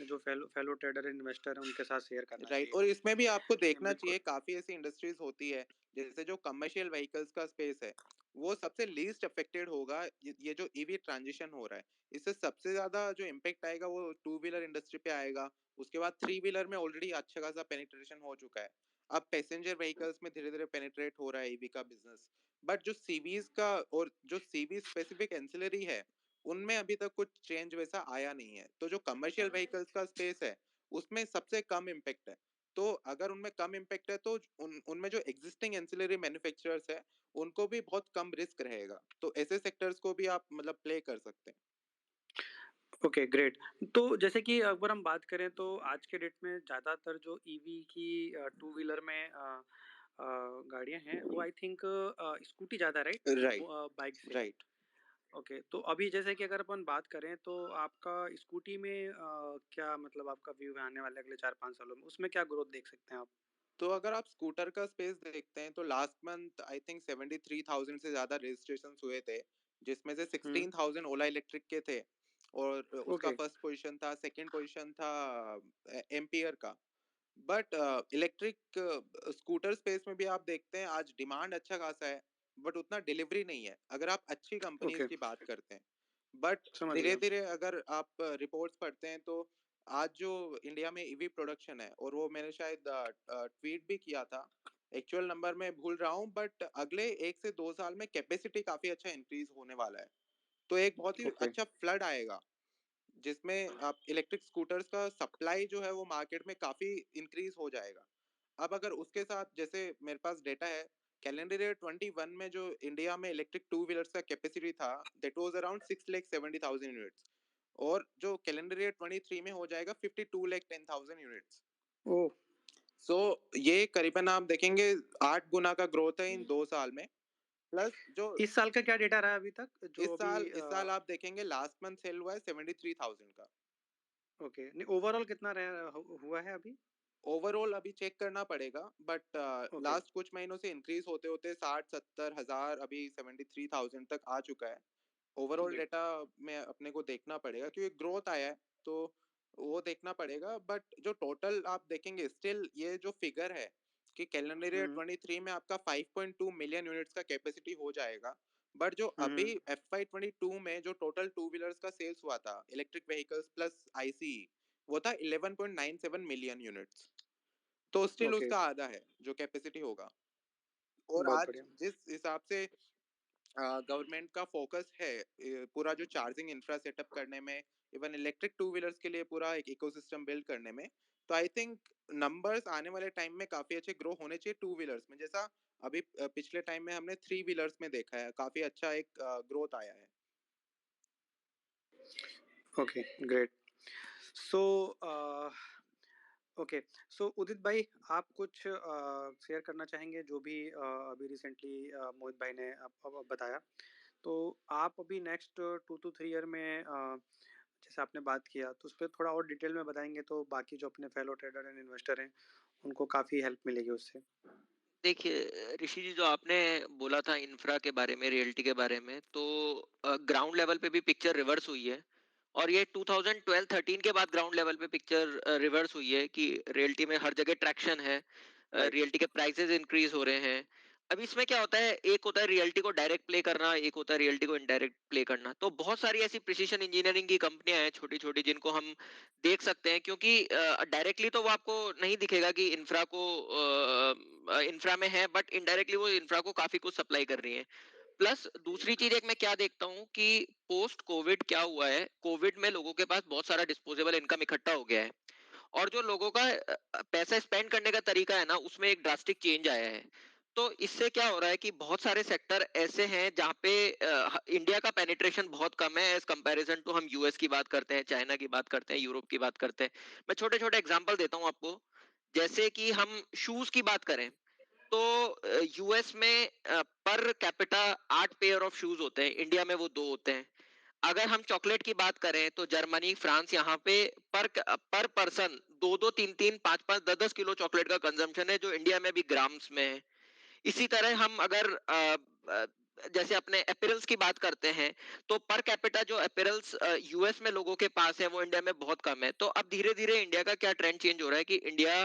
जो फेलो ट्रेडर इन्वेस्टर हैं, उनके साथ शेयर करना राइट, चाहिए। और इसमें भी आपको नहीं, देखना बिल्कुल। चाहिए, काफी ऐसी इंडस्ट्रीज होती है, जैसे जो कमर्शियल व्हीकल्स का स्पेस है, वो सबसे लीस्ट अफेक्टेड होगा। ये जो ईवी ट्रांजिशन हो रहा है, इससे सबसे ज्यादा जो इम्पेक्ट आएगा वो टू व्हीलर इंडस्ट्री पे आएगा। उसके बाद थ्री व्हीलर में ऑलरेडी अच्छा खासा पेनिट्रेशन हो चुका है। अब पैसेंजर व्हीकल्स में धीरे धीरे पेनिट्रेट हो रहा है ईवी का बिजनेस। बट जो सीवीज का और जो सीवी स्पेसिफिक एंसिलरी है, उनमें अभी तक कुछ चेंज वैसा आया नहीं है। तो जो कमर्शियल व्हीकल्स का स्पेस है, उसमें सबसे कम इम्पेक्ट है। तो अगर उनमें कम इम्पेक्ट है, तो उनमें जो एग्जिस्टिंग एंसिलरी मैन्युफैक्चरर्स है, उनको भी बहुत कम रिस्क रहेगा। तो ऐसे सेक्टर्स को भी आप मतलब प्ले कर सकते हैं। Okay, great. तो जैसे कि अगर हम बात करें तो आज के डेट में ज़्यादातर जो ईवी की टू व्हीलर में गाड़ियाँ हैं, वो आई थिंक स्कूटी ज़्यादा, राइट? राइट, बाइक से। राइट। ओके, तो अभी जैसे कि अगर अपन बात करें तो आपका स्कूटी में क्या मतलब आपका व्यू है आने वाले अगले 4-5 सालों में? उसमें क्या ग्रोथ देख सकते हैं आप? तो अगर आप स्कूटर का स्पेस देखते हैं, तो लास्ट मंथ आई थिंक 73,000 से ज्यादा रजिस्ट्रेशन हुए थे, जिसमें से हुँ, 16,000 ओला इलेक्ट्रिक के थे। और उसका ओके, फर्स्ट पोजीशन था, सेकंड पोजीशन था एम्पियर का। बट इलेक्ट्रिक स्कूटर स्पेस में भी आप देखते हैं आज डिमांड अच्छा खासा है, बट उतना डिलीवरी नहीं है, अगर आप अच्छी कंपनीज ओके, की बात करते हैं। बट समझ धीरे गया। धीरे अगर आप रिपोर्ट्स पढ़ते हैं, तो आज जो इंडिया में ईवी प्रोडक्शन है, और वो मैंने शायद ट्वीट भी किया था, एक्चुअल नंबर मैं भूल रहा हूँ, बट अगले 1 से 2 साल में कैपेसिटी काफी अच्छा इंक्रीज होने वाला है। तो एक बहुत ही ओके, अच्छा फ्लड आएगा, जिसमें आप इलेक्ट्रिक स्कूटर्स का सप्लाई जो है वो मार्केट में काफी इंक्रीज हो जाएगा। अब अगर उसके साथ, जैसे मेरे पास डेटा है, कैलेंडर ईयर 21 में जो इंडिया में इलेक्ट्रिक टू व्हीलर्स का कैपेसिटी था, दैट वाज अराउंड 6,70,000 यूनिट्स, और जो कैलेंडर ईयर 23 में हो जाएगा 52,10,000 यूनिट्स। ओह! सो ये करीबन आप देखेंगे 8 गुना का ग्रोथ है इन 2 साल में। प्लस जो इस साल का क्या डेटा रहा है अभी तक? जो अभी इस साल आप देखेंगे लास्ट मंथ सेल हुआ है 73,000 का। ओके, नहीं ओवरऑल कितना रहा हुआ है अभी? ओवरऑल अभी चेक करना पड़ेगा, बट ओके, लास्ट कुछ महीनों से इंक्रीज होते होते 60-70 हजार, अभी 73,000 तक आ चुका है। Overall great. डेटा में अपने को देखना पड़ेगा क्योंकि ग्रोथ आया है, तो वो देखना पड़ेगा। बट जो टोटल आप देखेंगे स्टिल ये जो फिगर है कि कैलेंडर ईयर हुँ, 23 में आपका 5.2 मिलियन यूनिट्स का कैपेसिटी हो जाएगा। बट जो हुँ, अभी हुँ, FY22 में जो टोटल टू व्हीलर्स का सेल्स हुआ था इलेक्ट्रिक व्हीकल्स प्लस ICE, वो था 11.97 मिलियन यूनिट्स। तो स्टिल ओके, उसका आधा है जो कैपेसिटी होगा। और बहुत आज बढ़िया। जिस हिसाब से गवर्नमेंट का फोकस है पूरा जो चार्जिंग इंफ्रा सेटअप करने में, इवन इलेक्ट्रिक टू व्हीलर्स के लिए पूरा एक इकोसिस्टम बिल्ड करने में, तो आई थिंक नंबर्स आने वाले टाइम में काफी अच्छे ग्रो होने चाहिए टू व्हीलर्स में, जैसा अभी पिछले टाइम में हमने थ्री व्हीलर्स में देखा है काफी अच्छा एक ग्रोथ आया है। Okay, great. So uh, okay, so Udit भाई, आप कुछ शेयर करना चाहेंगे जो भी अभी रिसेंटली मोहित भाई ने अब बताया? तो आप अभी नेक्स्ट 2 टू 3 ईयर में जैसे आपने बात किया, तो उसपे थोड़ा और डिटेल में बताएँगे तो बाकी जो अपने फेलो ट्रेडर एंड इन्वेस्टर हैं, उनको काफ़ी हेल्प मिलेगी उससे। देखिए ऋषि जी, जो आपने बोला था इंफ्रा के बारे में, रियल्टी के बारे में, तो ग्राउंड लेवल पे भी पिक्चर रिवर्स हुई है। और ये 2012-13 के बाद ग्राउंड लेवल पे पिक्चर रिवर्स हुई है कि रियल्टी में हर जगह ट्रैक्शन है, राइट, रियल्टी के प्राइसेस इंक्रीज हो रहे हैं। अब इसमें क्या होता है, एक होता है रियल्टी को डायरेक्ट प्ले करना, एक होता है रियल्टी को इनडायरेक्ट प्ले करना। तो बहुत सारी ऐसी प्रिसिशन इंजीनियरिंग की कंपनियां हैं छोटी छोटी, जिनको हम देख सकते हैं, क्योंकि डायरेक्टली तो वो आपको नहीं दिखेगा कि इंफ्रा को इंफ्रा में है, बट इनडायरेक्टली वो इंफ्रा को काफी कुछ सप्लाई कर रही है। प्लस दूसरी चीज एक मैं क्या देखता हूँ कि पोस्ट कोविड क्या हुआ है, कोविड में लोगों के पास बहुत सारा डिस्पोजेबल इनकम इकट्ठा हो गया है, और जो लोगों का पैसा स्पेंड करने का तरीका है ना, उसमें एक ड्रास्टिक चेंज आया है। तो इससे क्या हो रहा है कि बहुत सारे सेक्टर ऐसे हैं जहाँ पे इंडिया का पेनिट्रेशन बहुत कम है एज कंपैरिजन टू, हम यूएस की बात करते हैं, चाइना की बात करते हैं, यूरोप की बात करते हैं। मैं छोटे छोटे एग्जांपल देता हूँ आपको। जैसे कि हम शूज की बात करें, तो यूएस में per capita 8 pair of shoes होते हैं, इंडिया में वो 2 होते हैं। अगर हम चॉकलेट की बात करें तो जर्मनी, फ्रांस, यहाँ पे पर पर्सन 2-2, 3-3, 5-5, 10-10 किलो चॉकलेट का कंजम्पशन है, जो इंडिया में भी ग्राम्स में है। इसी तरह हम अगर जैसे अपने अपैरल्स की बात करते हैं, तो पर कैपिटा जो अपैरल्स यूएस में लोगों के पास है, वो इंडिया में बहुत कम है। तो अब धीरे धीरे इंडिया का क्या ट्रेंड चेंज हो रहा है कि इंडिया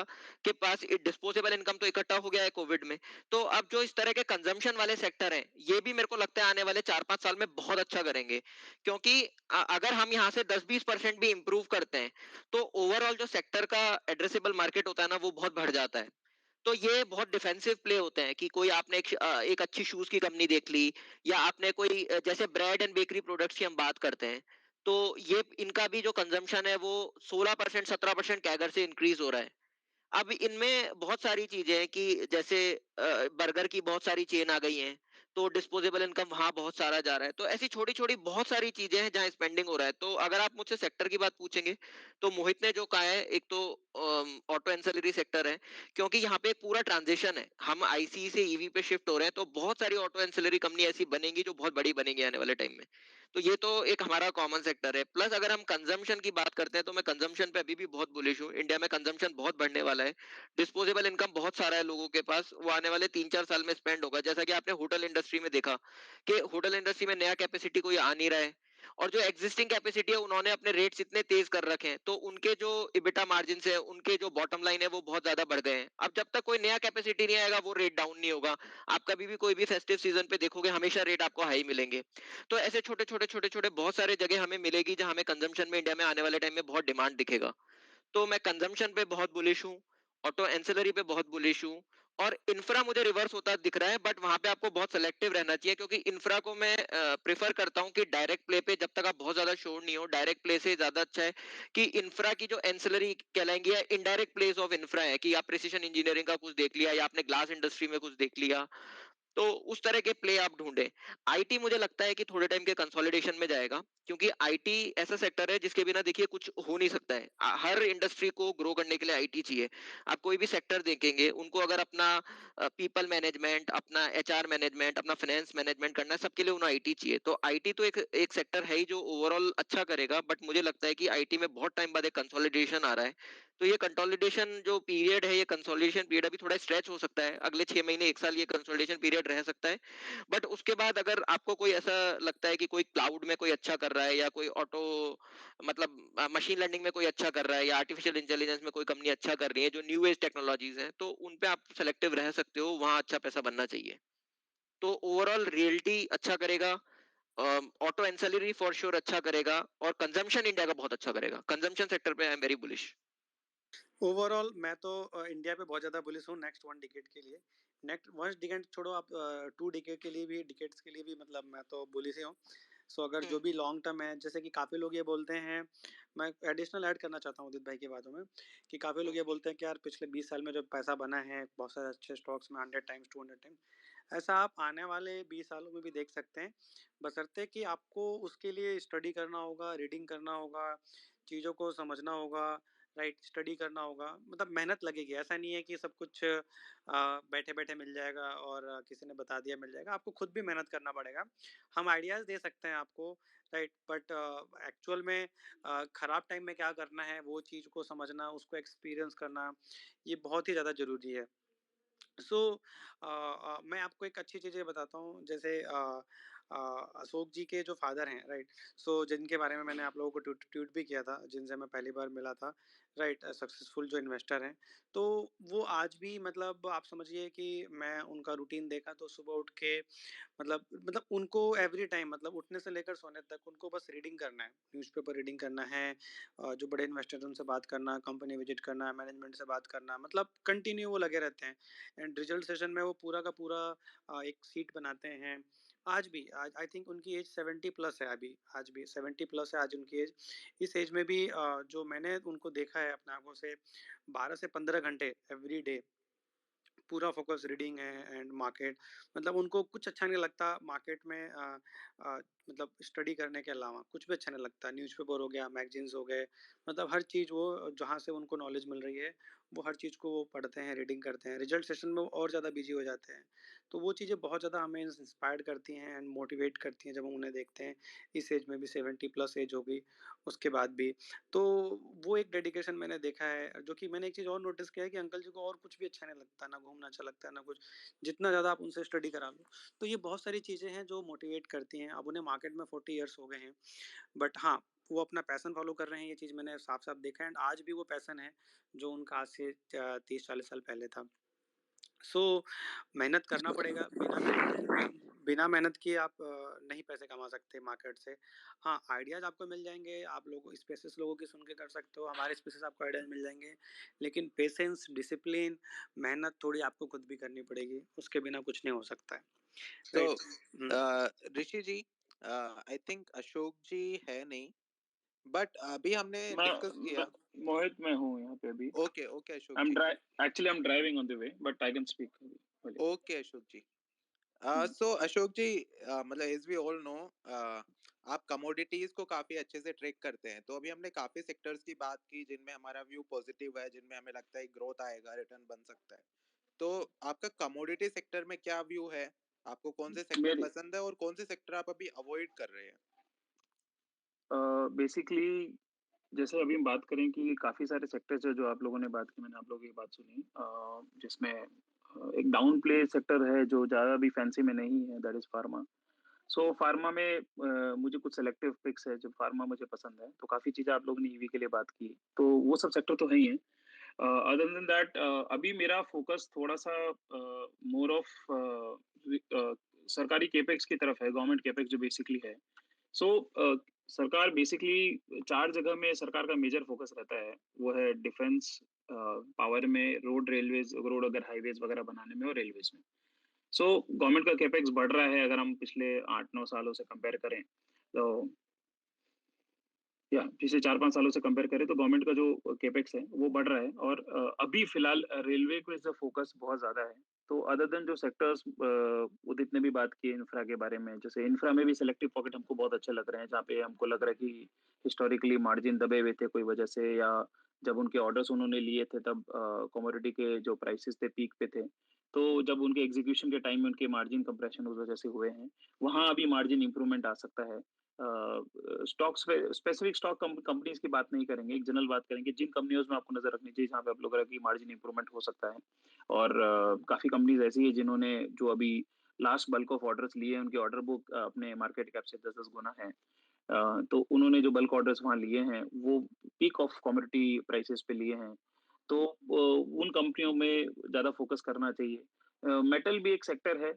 के पास डिस्पोजेबल इनकम तो इकट्ठा हो गया है कोविड में। तो अब जो इस तरह के कंजम्पशन वाले सेक्टर हैं, ये भी मेरे को लगता है आने वाले 4-5 साल में बहुत अच्छा करेंगे, क्योंकि अगर हम यहाँ से 10-20% भी इंप्रूव करते हैं, तो ओवरऑल जो सेक्टर का एड्रेसेबल मार्केट होता है ना, वो बहुत बढ़ जाता है। तो ये बहुत डिफेंसिव प्ले होते हैं कि कोई आपने एक अच्छी शूज की कंपनी देख ली, या आपने कोई जैसे ब्रेड एंड बेकरी प्रोडक्ट्स की हम बात करते हैं, तो ये इनका भी जो कंजम्पशन है वो 16%, 17% कैगर से इंक्रीज हो रहा है। अब इनमें बहुत सारी चीजें हैं कि जैसे बर्गर की बहुत सारी चेन आ गई हैं, तो डिस्पोजेबल इनकम वहां बहुत सारा जा रहा है। तो ऐसी छोटी छोटी बहुत सारी चीजें हैं जहां स्पेंडिंग हो रहा है। तो अगर आप मुझसे सेक्टर की बात पूछेंगे, तो मोहित ने जो कहा है, एक तो ऑटो एंसिलरी सेक्टर है, क्योंकि यहाँ पे एक पूरा ट्रांजिशन है, हम आईसी से ईवी पे शिफ्ट हो रहे हैं, तो बहुत सारी ऑटो एंसिलरी कंपनी ऐसी बनेंगी जो बहुत बड़ी बनेंगी आने वाले टाइम में। तो ये तो एक हमारा कॉमन सेक्टर है। प्लस अगर हम कंजम्पशन की बात करते हैं, तो मैं कंजम्पशन पे अभी भी बहुत बुलिश हूँ। इंडिया में कंजम्पशन बहुत बढ़ने वाला है, डिस्पोजेबल इनकम बहुत सारा है लोगों के पास, वो आने वाले 3-4 साल में स्पेंड होगा। जैसा कि आपने होटल इंडस्ट्री में देखा कि होटल इंडस्ट्री में नया कैपेसिटी कोई आ नहीं रहा है, और जो एग्जिस्टिंग कैपेसिटी है उन्होंने अपने रेट्स इतने तेज कर रखे हैं, तो उनके जो इबिटा मार्जिन है, उनके जो बॉटम लाइन है, वो बहुत ज्यादा बढ़ गए हैं। अब जब तक कोई नया कैपेसिटी नहीं आएगा, वो रेट डाउन नहीं होगा। आप कभी भी कोई भी फेस्टिव सीजन पे देखोगे, हमेशा रेट आपको हाई मिलेंगे। तो ऐसे छोटे छोटे छोटे छोटे बहुत सारे जगह हमें मिलेगी जहां हमें कंजम्पशन में इंडिया में आने वाले टाइम में बहुत डिमांड दिखेगा। तो मैं कंजम्पशन पे बहुत बुलिश हूँ, ऑटो एंसिलरी पे बहुत बुलिश हूँ, और इंफ्रा मुझे रिवर्स होता दिख रहा है, बट वहां पे आपको बहुत सेलेक्टिव रहना चाहिए, क्योंकि इंफ्रा को मैं प्रेफर करता हूँ कि डायरेक्ट प्ले पे, जब तक आप बहुत ज्यादा श्योर नहीं हो, डायरेक्ट प्ले से ज्यादा अच्छा है कि इंफ्रा की जो एंसिलरी कहलाएंगी या इनडायरेक्ट प्लेस ऑफ इंफ्रा है, कि आप प्रिसिशन इंजीनियरिंग का कुछ देख लिया, या आपने ग्लास इंडस्ट्री में कुछ देख लिया, तो उस तरह के प्ले आप ढूंढें। आईटी मुझे लगता है कि थोड़े टाइम के कंसोलिडेशन में जाएगा, क्योंकि आईटी ऐसा सेक्टर है जिसके बिना देखिए कुछ हो नहीं सकता है। हर इंडस्ट्री को ग्रो करने के लिए आईटी चाहिए। आप कोई भी सेक्टर देखेंगे, उनको अगर अपना पीपल मैनेजमेंट, अपना एचआर मैनेजमेंट, अपना फाइनेंस मैनेजमेंट करना है, सबके लिए उन्हें आईटी चाहिए। तो आईटी तो एक एक सेक्टर है ही जो ओवरऑल अच्छा करेगा, बट मुझे लगता है कि आईटी में बहुत टाइम बाद एक कंसोलिडेशन आ रहा है, तो ये कंसोलिडेशन जो पीरियड है, ये कंसोलिडेशन पीरियड अभी थोड़ा स्ट्रेच हो सकता है, अगले 6 महीने 1 साल ये कंसोलिडेशन पीरियड रह सकता है। बट उसके बाद अगर आपको कोई ऐसा लगता है कि कोई क्लाउड में कोई अच्छा कर रहा है, या कोई ऑटो मतलब मशीन लर्निंग में कोई अच्छा कर रहा है, या आर्टिफिशियल इंटेलिजेंस में कोई कंपनी अच्छा कर रही है, जो न्यू एज टेक्नोलॉजीज है, तो उन पे आप सेलेक्टिव रह सकते हो, वहां अच्छा पैसा बनना चाहिए। तो ओवरऑल रियल्टी अच्छा करेगा, ऑटो एंसेलरी फॉर श्योर अच्छा करेगा, और कंजम्पशन इंडिया का बहुत अच्छा करेगा। कंजम्पशन सेक्टर पे I am very bullish. Overall मैं तो इंडिया पे बहुत ज़्यादा बुलिश हूँ नेक्स्ट 1 डिकेड के लिए। नेक्स्ट 1 डिकेड छोड़ो आप, 2 डिकेड के लिए भी, डिकेड्स के लिए भी मतलब मैं तो बुलिश ही हूँ। सो अगर जो भी लॉन्ग टर्म है, जैसे कि काफ़ी लोग ये बोलते हैं, मैं एडिशनल ऐड करना चाहता हूँ उदित भाई की बातों में, कि काफ़ी लोग ये बोलते हैं कि यार पिछले 20 साल में जो पैसा बना है बहुत सारे अच्छे स्टॉक्स में 100 टाइम्स 200 टाइम्स, ऐसा आप आने वाले 20 सालों में भी देख सकते हैं, बशर्ते कि आपको उसके लिए स्टडी करना होगा, रीडिंग करना होगा, चीज़ों को समझना होगा, राइट, स्टडी करना होगा, मतलब मेहनत लगेगी। ऐसा नहीं है कि सब कुछ बैठे बैठे मिल जाएगा और किसी ने बता दिया मिल जाएगा, आपको खुद भी मेहनत करना पड़ेगा। हम आइडियाज़ दे सकते हैं आपको, राइट, बट एक्चुअल में ख़राब टाइम में क्या करना है, वो चीज़ को समझना, उसको एक्सपीरियंस करना, ये बहुत ही ज़्यादा ज़रूरी है। सो मैं आपको एक अच्छी चीज़ ये बताता हूँ, जैसे अशोक जी के जो फादर हैं, राइट, सो जिनके बारे में मैंने आप लोगों को ट्वीट ट्वीट भी किया था, जिनसे मैं पहली बार मिला था, राइट, सक्सेसफुल जो इन्वेस्टर हैं, तो वो आज भी मतलब आप समझिए कि मैं उनका रूटीन देखा तो सुबह उठ के मतलब उनको एवरी टाइम, मतलब उठने से लेकर सोने तक उनको बस रीडिंग करना है, न्यूज़पेपर रीडिंग करना है, जो बड़े इन्वेस्टर हैं उनसे बात करना, कंपनी विजिट करना, मैनेजमेंट से बात करना, मतलब कंटिन्यू वो लगे रहते हैं। एंड रिजल्ट सेशन में वो पूरा का पूरा एक सीट बनाते हैं। आज भी, आज आई थिंक उनकी एज 70 प्लस है अभी, आज भी 70 प्लस है आज उनकी एज। इस एज में भी जो मैंने उनको देखा है अपने आंखों से, 12 से 15 घंटे एवरी डे पूरा फोकस रीडिंग है एंड मार्केट, मतलब उनको कुछ अच्छा नहीं लगता मार्केट में, मतलब स्टडी करने के अलावा कुछ भी अच्छा नहीं लगता। न्यूज़पेपर हो गया, मैगजीन्स हो गए, मतलब हर चीज़ वो जहाँ से उनको नॉलेज मिल रही है, वो हर चीज़ को वो पढ़ते हैं, रीडिंग करते हैं। रिजल्ट सेशन में वो और ज़्यादा बिजी हो जाते हैं। तो वो चीज़ें बहुत ज़्यादा हमें इंस्पायर्ड करती हैं एंड मोटिवेट करती हैं जब हम उन्हें देखते हैं, इस एज में भी, 70 प्लस एज हो गई उसके बाद भी। तो वो एक डेडिकेशन मैंने देखा है, जो कि मैंने एक चीज़ और नोटिस किया है कि अंकल जी को और कुछ भी अच्छा नहीं लगता, ना घूमना अच्छा लगता है, ना कुछ, जितना ज़्यादा आप उनसे स्टडी करा लो। तो ये बहुत सारी चीज़ें हैं जो मोटिवेट करती हैं। अब उन्हें मार्केट में 40 इयर्स हो गए हैं, बट हाँ, वो अपना पैशन फॉलो कर रहे हैं, ये चीज़ मैंने साफ-साफ देखा है एंड आज भी वो पैशन है, जो उनका आज से 30-40 साल पहले था। सो मेहनत करना पड़ेगा, बिना मेहनत किए आप नहीं पैसे कमा सकते मार्केट से। हाँ, आइडियाज़ आपको मिल जाएँगे, आप लोगों स्पेसिस लोगों की सुन के कर सकते हो, हमारे स्पेसिस आपको आइडियाज़ मिल जाएँगे, लेकिन पेशेंस, डिसिप्लिन, मेहनत थोड़ी आपको खुद भी करनी पड़ेगी, उसके बिना कुछ नहीं हो सकता है, तो राइट? हुँ। ऋषि जी, आई थिंक अशोक जी है नहीं, बट अभी हमने मैं डिस्कस किया। मोहित मैं हूँ यहाँ पे अभी। Okay okay Ashok I am ji. ड्राइ actually I am driving on the way, but I can speak अभी, बोलिए। ओके अशोक जी। सो अशोक जी, मतलब एज वी ऑल नो, आप कमोडिटीज को काफी अच्छे से ट्रेक करते हैं, तो अभी हमने काफी सेक्टर्स की बात की जिनमें हमारा व्यू पॉजिटिव है, जिनमें हमें लगता है ग्रोथ आएगा, रिटर्न बन सकता है। तो आपका कमोडिटी सेक्टर में क्या व्यू है? आपको कौन से सेक्टर मेरी पसंद है और कौन से सेक्टर आप अभी अवॉइड कर रहे हैं? बेसिकली जैसे अभी हम बात करें कि काफ़ी सारे सेक्टर्स है जो आप लोगों ने बात की, मैंने आप लोगों की बात सुनी, जिसमें एक डाउन प्ले सेक्टर है जो ज़्यादा भी फैंसी में नहीं है, that is pharma. So pharma में मुझे कुछ सेलेक्टिव पिक्स है जो फार्मा मुझे पसंद है, तो काफ़ी चीज़ें आप लोगों ने ईवी के लिए बात की, तो वो सब सेक्टर तो है ही है। अदर देन दैट अभी मेरा फोकस थोड़ा-सा मोर ऑफ सरकारी केपेक्स की तरफ है, गवर्नमेंट केपेक्स जो बेसिकली है। सो सरकार बेसिकली 4 जगह में सरकार का मेजर फोकस रहता है। वो है डिफेंस, पावर में, रोड, रेलवेज़, रोड अगर हाइवेज़ वगैरह बनाने में, और रेलवेज़ में। सो गवर्नमेंट का कैपेक्स बढ़ रहा है अगर हम पिछले 8-9 सालों से कंपेयर करें, तो या पिछले 4-5 सालों से कंपेयर करें तो गवर्नमेंट का जो कैपेक्स है वो बढ़ रहा है, और अभी फिलहाल रेलवे को इसका फोकस बहुत ज़्यादा है। तो अदर देन जो सेक्टर्स उदित ने भी बात की इंफ्रा के बारे में, जैसे इंफ्रा में भी सिलेक्टिव पॉकेट हमको बहुत अच्छे लग रहे हैं, जहाँ पे हमको लग रहा है कि हिस्टोरिकली मार्जिन दबे हुए थे कोई वजह से, या जब उनके ऑर्डर्स उन्होंने लिए थे तब कमोडिटी के जो प्राइसेस थे पीक पे थे। तो जब उनके एग्जीक्यूशन के टाइम में उनके मार्जिन कंप्रेशन उस वजह से हुए हैं, वहाँ अभी मार्जिन इंप्रूवमेंट आ सकता है। स्टॉक्स पे स्पेसिफिक स्टॉक कंपनीज की बात नहीं करेंगे, एक जनरल बात करेंगे जिन कंपनियों में आपको नजर रखनी चाहिए जहाँ पे आप लोग की मार्जिन इंप्रूवमेंट हो सकता है। और काफी कंपनीज ऐसी है जिन्होंने जो अभी लास्ट बल्क ऑफ ऑर्डर्स लिए हैं, उनकी ऑर्डर बुक अपने मार्केट कैप से 10-10 गुना है। तो उन्होंने जो बल्क ऑर्डर्स वहाँ लिए हैं वो पीक ऑफ कमोडिटी प्राइसेस पे लिए हैं। तो उन कंपनियों में ज़्यादा फोकस करना चाहिए। मेटल भी एक सेक्टर है,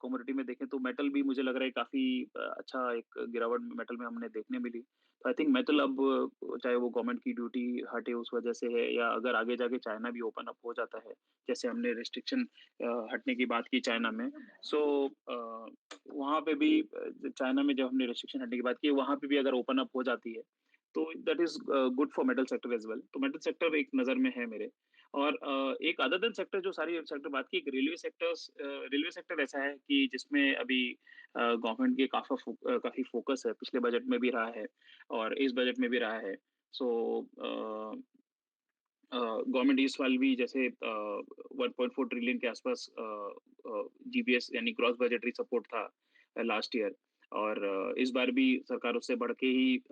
कमोडिटी में देखें तो मेटल भी मुझे लग रहा है काफ़ी अच्छा एक गिरावट मेटल में हमने देखने मिली। तो आई थिंक मेटल अब चाहे वो गवर्नमेंट की ड्यूटी हटे उस वजह से है या अगर आगे जाके चाइना भी ओपन अप हो जाता है, जैसे हमने रिस्ट्रिक्शन हटने की बात की चाइना में। सो वहाँ पे भी चाइना में जब हमने रिस्ट्रिक्शन हटने की बात की, वहाँ पे भी अगर ओपन अप हो जाती है, तो that is good for metal sector as well. तो मेटल सेक्टर एक नज़र में है मेरे। और एक अदर देन सेक्टर जो सारी सेक्टर बात की, एक रेलवे सेक्टर ऐसा है कि जिसमें अभी गवर्नमेंट की काफ़ी फ़ोकस है, पिछले बजट में भी रहा है और इस बजट में भी रहा है। सो गवर्नमेंट इस साल भी जैसे 1.4 ट्रिलियन के आसपास जीबीएस यानी ग्रॉस बजटरी सपोर्ट था लास्ट ईयर। और इस बार भी सरकार उससे बढ़ के ही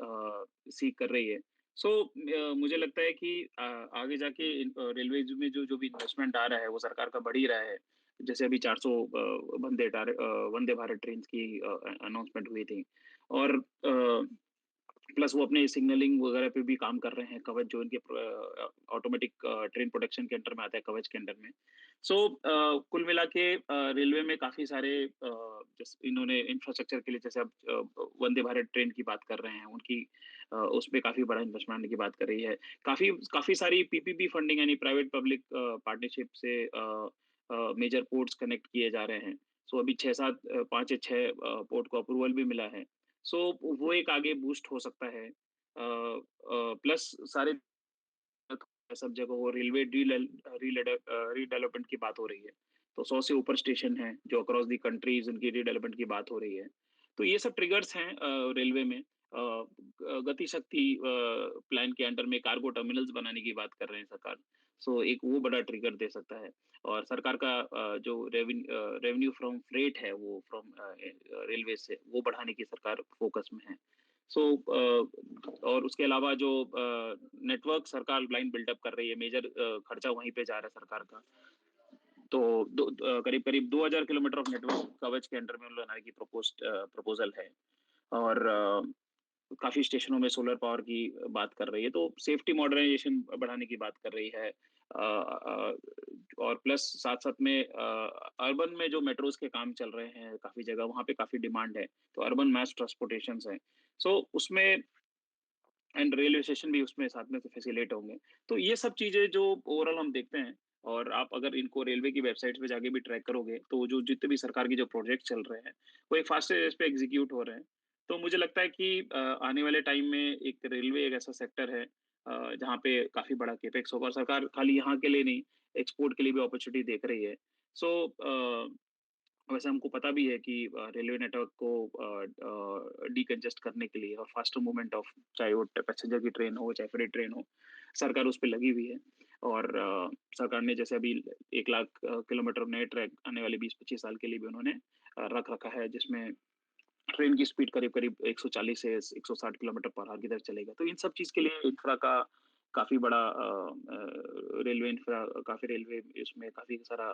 सीख कर रही है। सो मुझे लगता है कि आगे जाके रेलवे में जो जो भी इन्वेस्टमेंट आ रहा है वो सरकार का बढ़ ही रहा है। जैसे अभी 400 वंदे भारत ट्रेन की अनाउंसमेंट हुई थी। और प्लस वो अपने सिग्नलिंग वगैरह पे भी काम कर रहे हैं, कवच जो इनके ऑटोमेटिक ट्रेन प्रोटेक्शन के अंडर में आता है, कवच के अंडर में। सो कुल मिला के रेलवे में काफी सारे जैसे इन्होंने इंफ्रास्ट्रक्चर के लिए, जैसे अब वंदे भारत ट्रेन की बात कर रहे हैं, उनकी उसमें काफी बड़ा इन्वेस्टमेंट की बात कर रही है। काफी काफी सारी पीपीपी फंडिंग यानी प्राइवेट पब्लिक पार्टनरशिप से मेजर पोर्ट्स कनेक्ट किए जा रहे हैं। सो अभी 6-7 5 या 6 पोर्ट को अप्रूवल भी मिला है। सो वो एक आगे बूस्ट हो सकता है। प्लस सारे सब जगह वो रेलवे रीडेवलपमेंट की बात हो रही है। तो 100 से ऊपर स्टेशन हैं जो अक्रॉस द कंट्रीज उनकी रीडेवलपमेंट की बात हो रही है। तो ये सब ट्रिगर्स हैं रेलवे में। गति शक्ति प्लान के अंडर में कार्गो टर्मिनल्स बनाने की बात कर रहे हैं सरकार। सो एक वो बड़ा ट्रिगर दे सकता है। और सरकार का जो रेवेन्यू फ्रॉम फ्रेट है वो फ्रॉम रेलवे से वो बढ़ाने की सरकार फोकस में है। सो और उसके अलावा जो नेटवर्क सरकार लाइन बिल्डअप कर रही है, मेजर खर्चा वहीं पे जा रहा है सरकार का। तो करीब करीब 2000 किलोमीटर ऑफ नेटवर्क कवच के अंडर में उन लोगों ने की प्रपोजल है। और काफी स्टेशनों में सोलर पावर की बात कर रही है, तो सेफ्टी मॉडर्नाइजेशन बढ़ाने की बात कर रही है। और प्लस साथ साथ में अर्बन में जो मेट्रोज के काम चल रहे हैं काफी जगह, वहाँ पे काफी डिमांड है। तो अर्बन मैस ट्रांसपोर्टेशन है। सो उसमें एंड रेलवे स्टेशन भी उसमें साथ में फैसिलिटेट होंगे। तो ये सब चीजें जो ओवरऑल हम देखते हैं, और आप अगर इनको रेलवे की वेबसाइट पे जाके भी ट्रैक करोगे, तो जो जितने भी सरकार की जो प्रोजेक्ट चल रहे हैं वो एक फास्ट पे एग्जीक्यूट हो रहे हैं। तो मुझे लगता है कि आने वाले टाइम में एक रेलवे एक ऐसा सेक्टर है जहाँ पे काफी बड़ा केपेक्स होगा, और सरकार खाली यहाँ के लिए नहीं, एक्सपोर्ट के लिए भी अपॉर्चुनिटी देख रही है। सो वैसे हमको पता भी है कि रेलवे नेटवर्क को डीकंजेस्ट करने के लिए और फास्टर मूवमेंट ऑफ, चाहे वो पैसेंजर की ट्रेन हो चाहे फ्रेट ट्रेन हो, सरकार उस पर लगी हुई है। और सरकार ने जैसे अभी 1 लाख किलोमीटर नए ट्रैक आने वाले 20-25 साल के लिए भी उन्होंने रख रखा है, जिसमें ट्रेन की स्पीड करीब करीब 140 से 160 किलोमीटर पर आवर की तरफ चलेगा। तो इन सब चीज के लिए इंफ्रा का काफी बड़ा रेलवे इंफ्रा, काफी रेलवे इसमें काफी सारा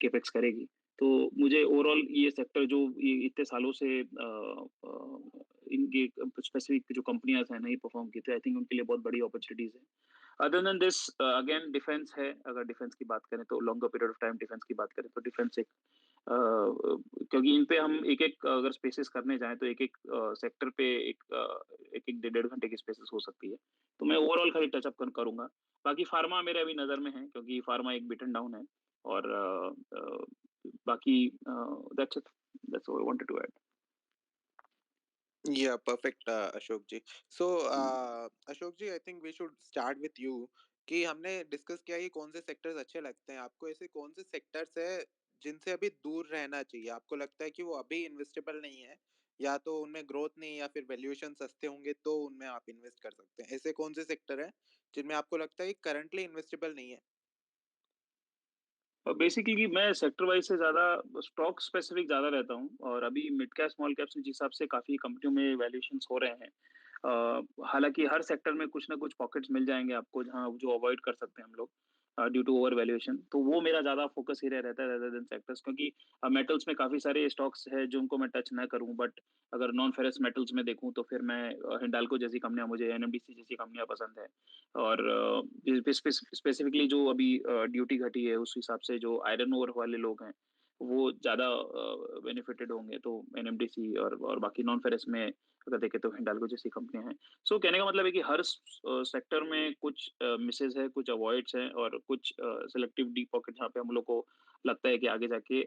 केपेक्स करेगी। तो मुझे ओवरऑल ये सेक्टर जो ये इतने सालों से इनके स्पेसिफिक जो कंपनियां हैं नहीं परफॉर्म की थी, आई थिंक उनके लिए बहुत बड़ी अपॉर्चुनिटीज है। Other than this again defence है। अगर डिफेंस की बात करें तो longer period of time defence की बात करें तो डिफेंस एक क्योंकि इन पे हम एक एक अगर स्पेसिस करने जाएं तो एक एक सेक्टर पे एक एक 1.5 घंटे की स्पेसिस हो सकती है। तो मैं ओवरऑल खाली टचअप करूंगा। बाकी फार्मा मेरे अभी नजर में है क्योंकि फार्मा एक बिटन डाउन है। और बाकी that's it, that's all I wanted to add. Yeah, perfect, Ashok ji. So, Ashok ji, I think we should start with you कि हमने डिस्कस किया कि कौन से सेक्टर्स अच्छे लगते हैं आपको। ऐसे कौन से सेक्टर्स है जिनसे अभी दूर रहना चाहिए? आपको लगता है कि वो अभी इन्वेस्टेबल नहीं है, या तो उनमें ग्रोथ नहीं है, या फिर वैल्यूएशन सस्ते होंगे तो उनमें आप इन्वेस्ट कर सकते हैं। ऐसे कौन से सेक्टर हैं जिनमें आपको लगता है कि करंटली इन्वेस्टेबल नहीं है? बेसिकली मैं सेक्टर वाइज़ से ज़्यादा स्टॉक स्पेसिफिक ज़्यादा रहता हूँ और अभी मिड कैप, स्मॉल कैप्स जिस हिसाब से काफ़ी कंपनियों में वैल्यूएशंस हो रहे हैं। हालाँकि हर सेक्टर में कुछ ना कुछ पॉकेट्स मिल जाएँगे आपको जहाँ जो अवॉइड कर सकते हैं हम लोग ड्यू टू ओवर वैल्यूएशन। तो वो मेरा ज़्यादा फ़ोकस एरिया रहता है रेदर देन सेक्टर्स, क्योंकि मेटल्स में काफ़ी सारे स्टॉक्स हैं जिनको मैं टच ना करूँ, बट अगर नॉन फेरस मेटल्स में देखूँ तो फिर मैं हिंडाल्को जैसी कंपनियाँ, मुझे एनएमडीसी जैसी कंपनियाँ पसंद है। और स्पेसिफिकली जो अभी ड्यूटी घटी है उस हिसाब से जो आयरन ओर वाले लोग हैं वो ज़्यादा बेनिफिटेड होंगे, तो एनएमडीसी और बाकी नॉन फेरस में अगर देखें तो हिंडाल्को जैसी कंपनियां हैं। सो कहने का मतलब है कि हर सेक्टर में कुछ मिसेज है, कुछ अवॉइड्स हैं और कुछ सेलेक्टिव डी पॉकेट जहाँ पे हम लोग को लगता है कि आगे जाके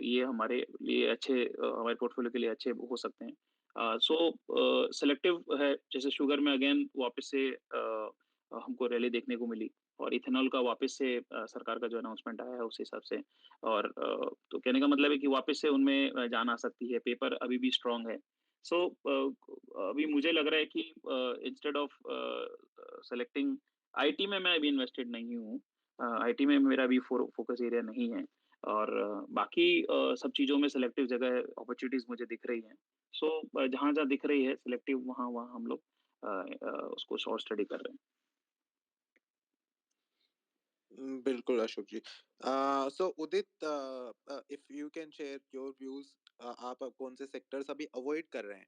ये हमारे लिए अच्छे हमारे पोर्टफोलियो के लिए अच्छे हो सकते हैं। सो सेलेक्टिव है, जैसे शुगर में अगेन वापस से हमको रैली देखने को मिली और इथेनॉल का वापस से सरकार का जो अनाउंसमेंट आया है उस हिसाब से। और तो कहने का मतलब है कि वापस से उनमें जान आ सकती है, पेपर अभी भी स्ट्रांग है। सो अभी मुझे लग रहा है कि इंस्टेड ऑफ सेलेक्टिंग, आईटी में मैं अभी इन्वेस्टेड नहीं हूँ। आईटी में मेरा अभी फोकस एरिया नहीं है और बाकी सब चीज़ों में सेलेक्टिव जगह अपॉर्चुनिटीज मुझे दिख रही हैं। सो जहाँ जहाँ दिख रही है सेलेक्टिव, वहाँ वहाँ हम लोग उसको शॉर्ट स्टडी कर रहे हैं। बिल्कुल Ashok ji. So Udit, if you can share your views, आप कौन से सेक्टर्स अभी अवॉइड कर रहे हैं?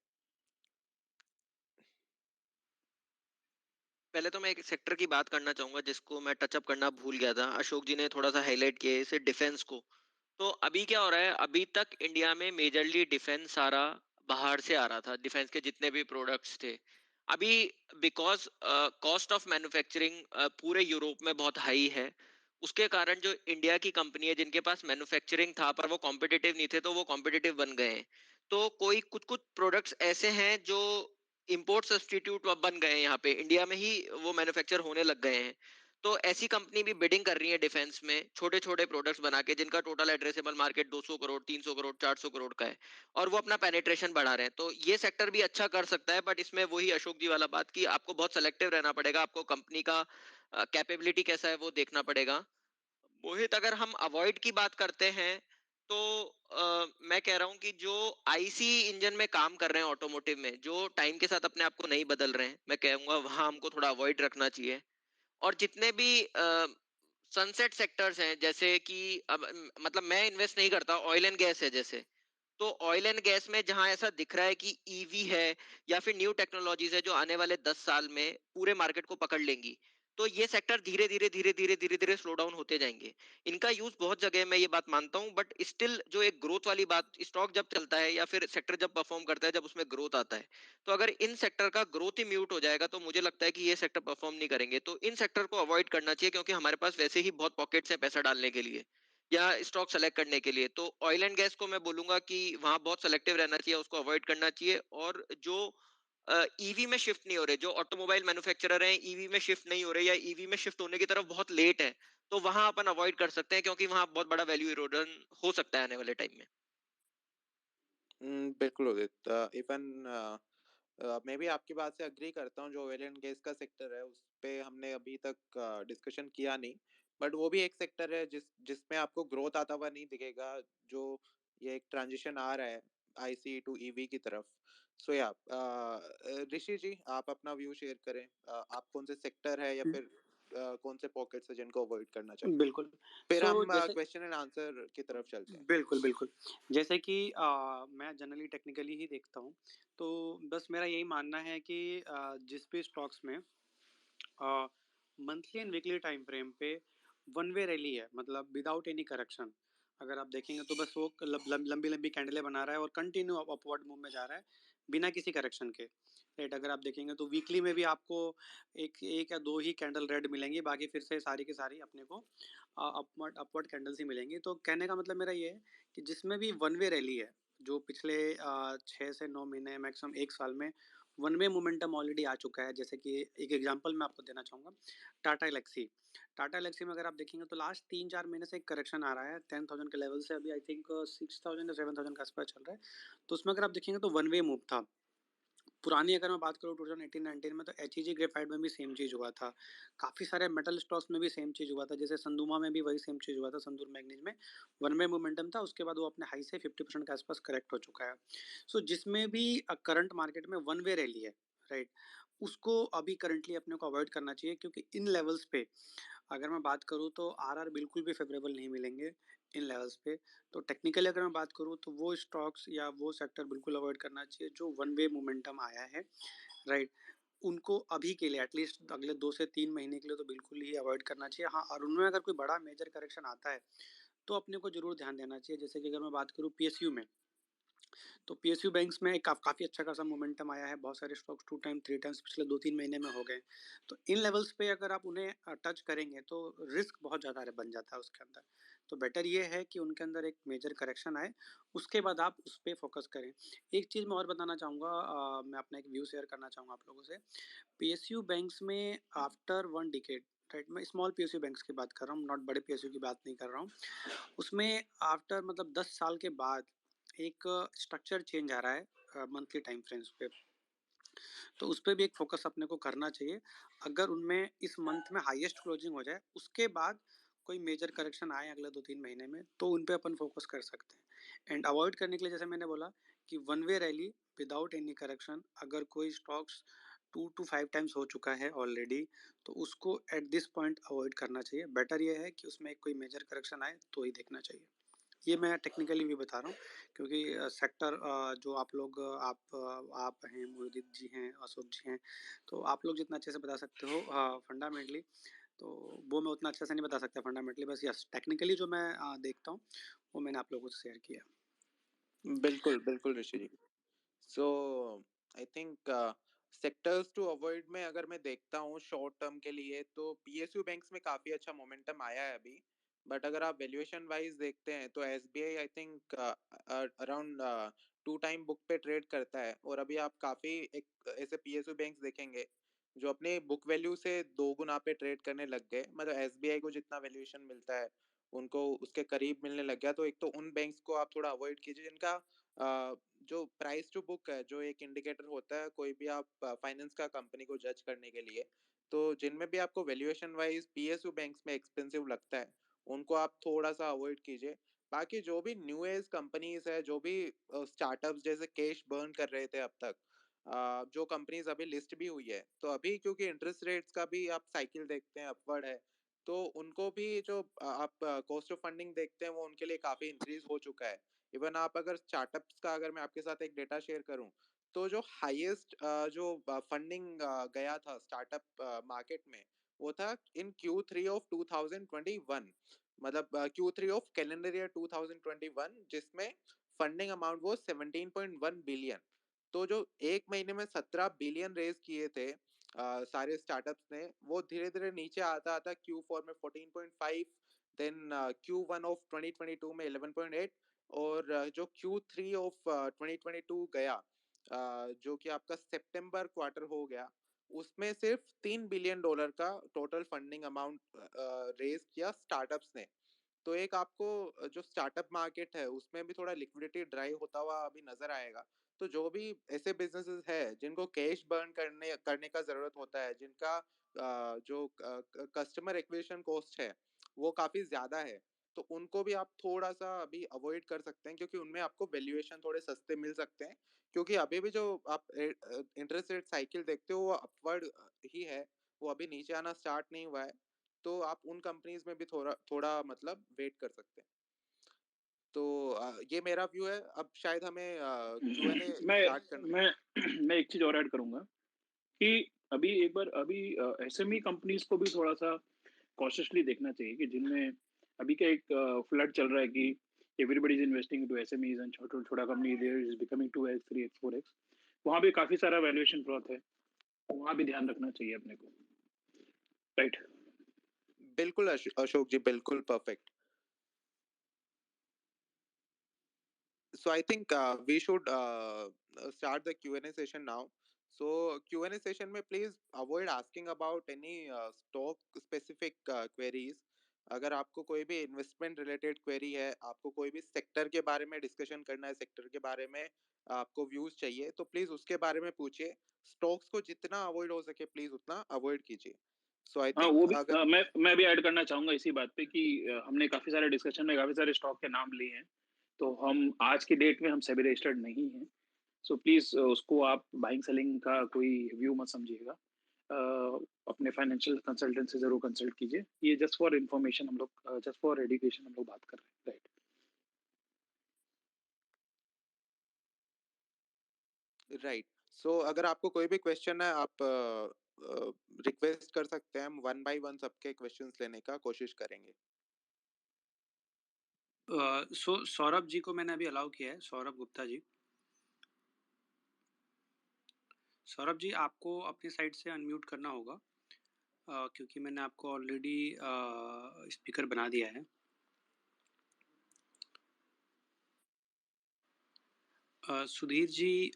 पहले तो मैं एक सेक्टर की बात करना चाहूंगा जिसको मैं टचअप करना भूल गया था, अशोक जी ने थोड़ा सा हाईलाइट किया है इसे, डिफेंस को। तो अभी क्या हो रहा है, अभी तक इंडिया में मेजरली डिफेंस सारा बाहर से आ रहा था, डिफेंस के जितने भी प्रोडक्ट्स थे। अभी बिकॉज कॉस्ट ऑफ मैन्युफैक्चरिंग पूरे यूरोप में बहुत हाई है, उसके कारण जो इंडिया की कंपनी है जिनके पास मैन्युफैक्चरिंग था पर वो कॉम्पिटिटिव नहीं थे, तो वो कॉम्पिटिटिव बन गए हैं। तो कोई कुछ कुछ प्रोडक्ट्स ऐसे हैं जो इंपोर्ट सब्स्टिट्यूट बन गए हैं, यहाँ पे इंडिया में ही वो मैन्युफैक्चर होने लग गए हैं। तो ऐसी कंपनी भी बिडिंग कर रही है डिफेंस में, छोटे छोटे प्रोडक्ट्स बना के जिनका total addressable market 200 crore, 300 crore, 400 crore का है, और वो अपना पेनिट्रेशन बढ़ा रहे हैं। तो ये सेक्टर भी अच्छा कर सकता है, बट इसमें वही अशोक जी वाला बात कि आपको बहुत सेलेक्टिव रहना पड़ेगा, आपको कंपनी का कैपेबिलिटी कैसा है वो देखना पड़ेगा। मोहित, अगर हम अवॉइड की बात करते हैं तो मैं कह रहा हूं कि जो आईसी इंजन में काम कर रहे हैं ऑटोमोटिव में, जो टाइम के साथ अपने आप को नहीं बदल रहे हैं, मैं कहूंगा वहां हमको थोड़ा अवॉइड रखना चाहिए। और जितने भी सनसेट सेक्टर्स हैं, जैसे कि अब मतलब मैं इन्वेस्ट नहीं करता, ऑयल एंड गैस है जैसे, तो ऑयल एंड गैस में जहां ऐसा दिख रहा है कि ईवी है या फिर न्यू टेक्नोलॉजीज है जो आने वाले 10 साल में पूरे मार्केट को पकड़ लेंगी, तो ये सेक्टर धीरे धीरे धीरे धीरे धीरे धीरे स्लो डाउन होते जाएंगे। इनका यूज बहुत जगह है, मैं ये बात मानता हूँ, बट स्टिल जो एक ग्रोथ वाली बात, स्टॉक जब चलता है या फिर सेक्टर जब परफॉर्म करता है, जब उसमें ग्रोथ आता है, तो अगर इन सेक्टर का ग्रोथ ही म्यूट हो जाएगा तो मुझे लगता है कि ये सेक्टर परफॉर्म नहीं करेंगे। तो इन सेक्टर को अवॉइड करना चाहिए, क्योंकि हमारे पास वैसे ही बहुत पॉकेट्स हैं पैसा डालने के लिए या स्टॉक सेलेक्ट करने के लिए। तो ऑयल एंड गैस को मैं बोलूंगा कि वहां बहुत सेलेक्टिव रहना चाहिए, उसको अवॉइड करना चाहिए। और जो ईवी में शिफ्ट नहीं हो रहे, जो ऑटोमोबाइल मैन्युफैक्चरर हैं ईवी में शिफ्ट नहीं हो रहे या ईवी में शिफ्ट होने की तरफ बहुत लेट है, तो वहां अपन अवॉइड कर सकते हैं, क्योंकि वहां बहुत बड़ा वैल्यू इरोजन हो सकता है आने वाले टाइम में। बिल्कुल उदित। इवन मैं भी आपकी बात से अग्री करता हूँ। जो ऑयल एंड गैस का सेक्टर है उस पे हमने अभी तक डिस्कशन किया नहीं, बट वो भी एक सेक्टर है जिसमें आपको ग्रोथ आता हुआ नहीं दिखेगा। जो ये एक ट्रांजिशन आ रहा है आईसी टू ईवी की तरफ। सो या ऋषि जी, आप अपना व्यू शेयर करें। आप कौन से सेक्टर है या फिर कौन से पॉकेट्स है जिनको अवॉइड करना चाहेंगे? बिल्कुल। फिर सो हम जैसे क्वेश्चन एंड आंसर की तरफ चलते हैं। बिल्कुल, बिल्कुल। जैसे कि मैं जनरली टेक्निकली ही देखता हूँ, तो बस मेरा यही मानना है कि जिस भी स्टॉक्स में monthly and weekly time frame पे वन वे रैली है, मतलब विदाउट एनी करेक्शन। अगर आप देखेंगे तो बस वो लंबी लंबी कैंडलें बना रहा है और कंटिन्यू अपवर्ड मूव में जा रहा है बिना किसी करेक्शन के, राइट। अगर आप देखेंगे तो वीकली में भी आपको एक एक या दो ही कैंडल रेड मिलेंगी, बाकी फिर से सारी की सारी अपने को अपवर्ड अपवर्ड कैंडल्स ही मिलेंगी। तो कहने का मतलब मेरा ये है कि जिसमें भी वन वे रैली है, जो पिछले 6 से 9 महीने मैक्सिमम 1 साल में वन वे मोमेंटम ऑलरेडी आ चुका है। जैसे कि एक एग्जांपल मैं आपको देना चाहूँगा, टाटा एलेक्सी। टाटा एलेक्सी में अगर आप देखेंगे तो लास्ट 3-4 महीने से एक करेक्शन आ रहा है 10,000 के लेवल से, अभी आई थिंक 6,000 या 7,000 के आसपास चल रहा है। तो उसमें अगर आप देखेंगे तो वन वे मूव था, पुरानी अगर मैं बात करूँ 2018-19 में, तो एचईजी ग्रेफाइट में भी सेम चीज़ हुआ था। काफ़ी सारे मेटल स्टॉक्स में भी सेम चीज़ हुआ था, जैसे संदूमा में भी वही सेम चीज़ हुआ था, संदूर मैग्नीज में वन वे मोमेंटम था, उसके बाद वो अपने हाई से 50% के आसपास करेक्ट हो चुका है। सो जिसमें भी करंट मार्केट में वन वे रैली है, राइट, उसको अभी करंटली अपने को अवॉइड करना चाहिए, क्योंकि इन लेवल्स पे अगर मैं बात करूँ तो आरआर बिल्कुल भी फेवरेबल नहीं मिलेंगे इन लेवल्स पे। तो टेक्निकली अगर मैं बात करूँ तो वो स्टॉक्स या वो सेक्टर बिल्कुल अवॉइड करना चाहिए जो वन वे मोमेंटम आया है, राइट। उनको अभी के लिए एटलीस्ट अगले 2 से 3 महीने के लिए तो बिल्कुल ही अवॉइड करना चाहिए। हाँ, और उनमें अगर कोई बड़ा मेजर करेक्शन आता है, तो अपने को ज़रूर ध्यान देना चाहिए। जैसे कि अगर मैं बात करूँ पीएसयू में, तो पीएसयू बैंक्स में काफ़ी अच्छा खासा मोमेंटम आया है, बहुत सारे स्टॉक्स 2 टाइम 3 टाइम्स पिछले 2-3 महीने में हो गए। तो इन लेवल्स पे अगर आप उन्हें टच करेंगे तो रिस्क बहुत ज़्यादा बन जाता है उसके अंदर। तो बेटर ये है कि उनके अंदर एक मेजर करेक्शन आए, उसके बाद आप उस पे फ़ोकस करें। एक चीज़ मैं और बताना चाहूँगा, मैं अपना एक व्यू शेयर करना चाहूँगा आप लोगों से। पीएसयू बैंक्स में आफ्टर 1 डिकेड, राइट, मैं स्मॉल पीएसयू बैंक्स की बात कर रहा हूँ, नॉट बड़े पीएसयू की बात नहीं कर रहा हूँ। उसमें आफ्टर मतलब 10 साल के बाद एक स्ट्रक्चर चेंज आ रहा है मंथली टाइम फ्रेम्स पे। तो उस पे भी एक फोकस अपने को करना चाहिए। अगर उनमें इस मंथ में हाईएस्ट क्लोजिंग हो जाए, उसके बाद कोई मेजर करेक्शन आए अगले 2-3 महीने में, तो उन पे अपन फोकस कर सकते हैं। एंड अवॉइड करने के लिए जैसे मैंने बोला कि one way rally without any correction, अगर कोई स्टॉक्स 2 टू 5 टाइम्स हो चुका है ऑलरेडी, तो उसको एट दिस पॉइंट अवॉइड करना चाहिए। बेटर ये है कि उसमें कोई मेजर करेक्शन आए तो ही देखना चाहिए। ये मैं टेक्निकली भी बता रहा हूँ, क्योंकि सेक्टर जो आप लोग आप हैं, मोहित जी हैं, अशोक जी हैं, तो आप लोग जितना अच्छे से बता सकते हो फंडामेंटली, तो वो मैं उतना अच्छे से नहीं बता सकता फंडामेंटली। बस यस, टेक्निकली जो मैं देखता हूँ वो मैंने आप लोगों से शेयर किया। बिल्कुल बिल्कुल Rishi ji. So I think sectors to avoid में अगर मैं देखता हूँ शॉर्ट टर्म के लिए, तो पीएसयू बैंक्स में काफी अच्छा मोमेंटम आया है अभी। बट अगर आप वैल्यूएशन वाइज देखते हैं तो SBI I think around 2 time book पे ट्रेड करता है, और अभी आप काफी एक ऐसे पीएसयू बैंक्स देखेंगे जो अपने बुक वैल्यू से 2 गुना पे ट्रेड करने लग गए। मतलब एसबीआई को जितना वैल्यूएशन मिलता है उनको उसके करीब मिलने लग गया। तो एक तो उन बैंक्स को आप थोड़ा अवॉइड कीजिए जिनका जो प्राइस टू बुक है, जो एक इंडिकेटर होता है कोई भी आप फाइनेंस का कंपनी को जज करने के लिए, तो जिनमें भी आपको वैल्यूएशन वाइज पीएसयू बैंक्स में एक्सपेंसिव लगता है, उनको आप थोड़ा सा अवॉइड कीजिए। बाकी जो भी न्यू एज कंपनीज है, जो भी स्टार्टअप्स जैसे कैश बर्न कर रहे थे अब तक, जो कंपनीज अभी लिस्ट भी हुई है, तो अभी क्योंकि इंटरेस्ट रेट्स का भी आप साइकिल देखते हैं अपवर्ड है, तो उनको भी जो आप कॉस्ट ऑफ फंडिंग देखते हैं वो उनके लिए काफी इंक्रीज हो चुका है। इवन आप अगर स्टार्टअप्स का अगर मैं आपके साथ एक डेटा शेयर करूं, तो जो हाईएस्ट जो फंडिंग गया था स्टार्टअप मार्केट में, वो था इन Q3 ऑफ 2021। मतलब Q3 ऑफ कैलेंडर ईयर 2021, जिसमें फंडिंग अमाउंट वो 17.1 बिलियन। तो जो एक महीने में 17 बिलियन रेज किए थे सारे स्टार्टअप्स ने, वो धीरे धीरे नीचे आता आता Q4 में 14.5, देन Q1 ऑफ 2022 में 11.8, और जो Q3 ऑफ 2022 गया, जो कि आपका सितंबर क्वार्टर हो गया, उसमें सिर्फ $3 बिलियन का टोटल फंडिंग अमाउंट रेज किया स्टार्टअप्स ने। तो एक आपको जो स्टार्टअप मार्केट है उसमें भी थोड़ा लिक्विडिटी ड्राइव होता हुआ अभी नजर आएगा। तो जो भी ऐसे बिजनेसेस है जिनको कैश बर्न करने करने का जरूरत होता है, जिनका जो कस्टमर एक्विजिशन कॉस्ट है वो काफी ज्यादा है, तो उनको भी आप थोड़ा सा अभी अवॉइड कर सकते हैं, क्योंकि उनमें आपको वैल्यूएशन थोड़े सस्ते मिल सकते हैं। क्योंकि अभी भी जो आप इंटरेस्ट रेट साइकिल देखते हो वो अपवर्ड ही है, वो अभी नीचे आना स्टार्ट नहीं हुआ है। तो आप उन कंपनीज में भी थोड़ा थोड़ा मतलब वेट कर सकते हैं। तो ये मेरा व्यू है। अब शायद हमें Q&A मैं स्टार्ट करना। मैं मैं एक चीज़ और ऐड करूँगा कि अभी एक बार अभी एसएमई कंपनीज़ को भी थोड़ा-सा कॉशियसली देखना चाहिए कि जिनमें अभी क्या एक फ्लड चल रहा है कि everybody is investing into SMEs and छोटा company there is becoming 2x 3x 4x। वहाँ भी काफ़ी सारा वैल्यूएशन ग्रोथ है, वहाँ भी ध्यान रखना चाहिए अपने को, राइट? बिल्कुल अशोक जी, बिल्कुल perfect. So I think we should start the Q&A session now. So Q&A session में please avoid asking about any stock specific queries. अगर आपको कोई भी इन्वेस्टमेंट रिलेटेड क्वेरी है, आपको कोई भी सेक्टर के बारे में डिस्कशन करना है, सेक्टर के बारे में आपको व्यूज चाहिए, तो प्लीज उसके बारे में पूछिए। स्टॉक्स को जितना अवॉइड हो सके प्लीज उतना अवॉइड कीजिए। सो आई हाँ, थिंक वो भी अगर मैं भी ऐड करना चाहूंगा इसी बात पे कि हमने काफी सारे डिस्कशन में काफी सारे स्टॉक के नाम लिए हैं, तो हम आज की डेट में हम सेबी रजिस्टर्ड नहीं हैं। सो प्लीज उसको आप बाइंग सेलिंग का कोई व्यू मत समझिएगा। अपने फाइनेंशियल कंसल्टेंट से जरूर कंसल्ट कीजिए। ये जस्ट फॉर इन्फॉर्मेशन हम लोग, जस्ट फॉर एजुकेशन हम लोग बात कर रहे हैं, राइट? राइट। सो अगर आपको कोई भी क्वेश्चन है, आप रिक्वेस्ट कर सकते हैं, हम वन बाय वन सबके क्वेश्चंस लेने का कोशिश करेंगे। सौरभ जी को मैंने अभी अलाउ किया है, सौरभ गुप्ता जी। सौरभ जी, आपको अपनी साइड से अनम्यूट करना होगा, क्योंकि मैंने आपको ऑलरेडी स्पीकर बना दिया है। सुधीर जी,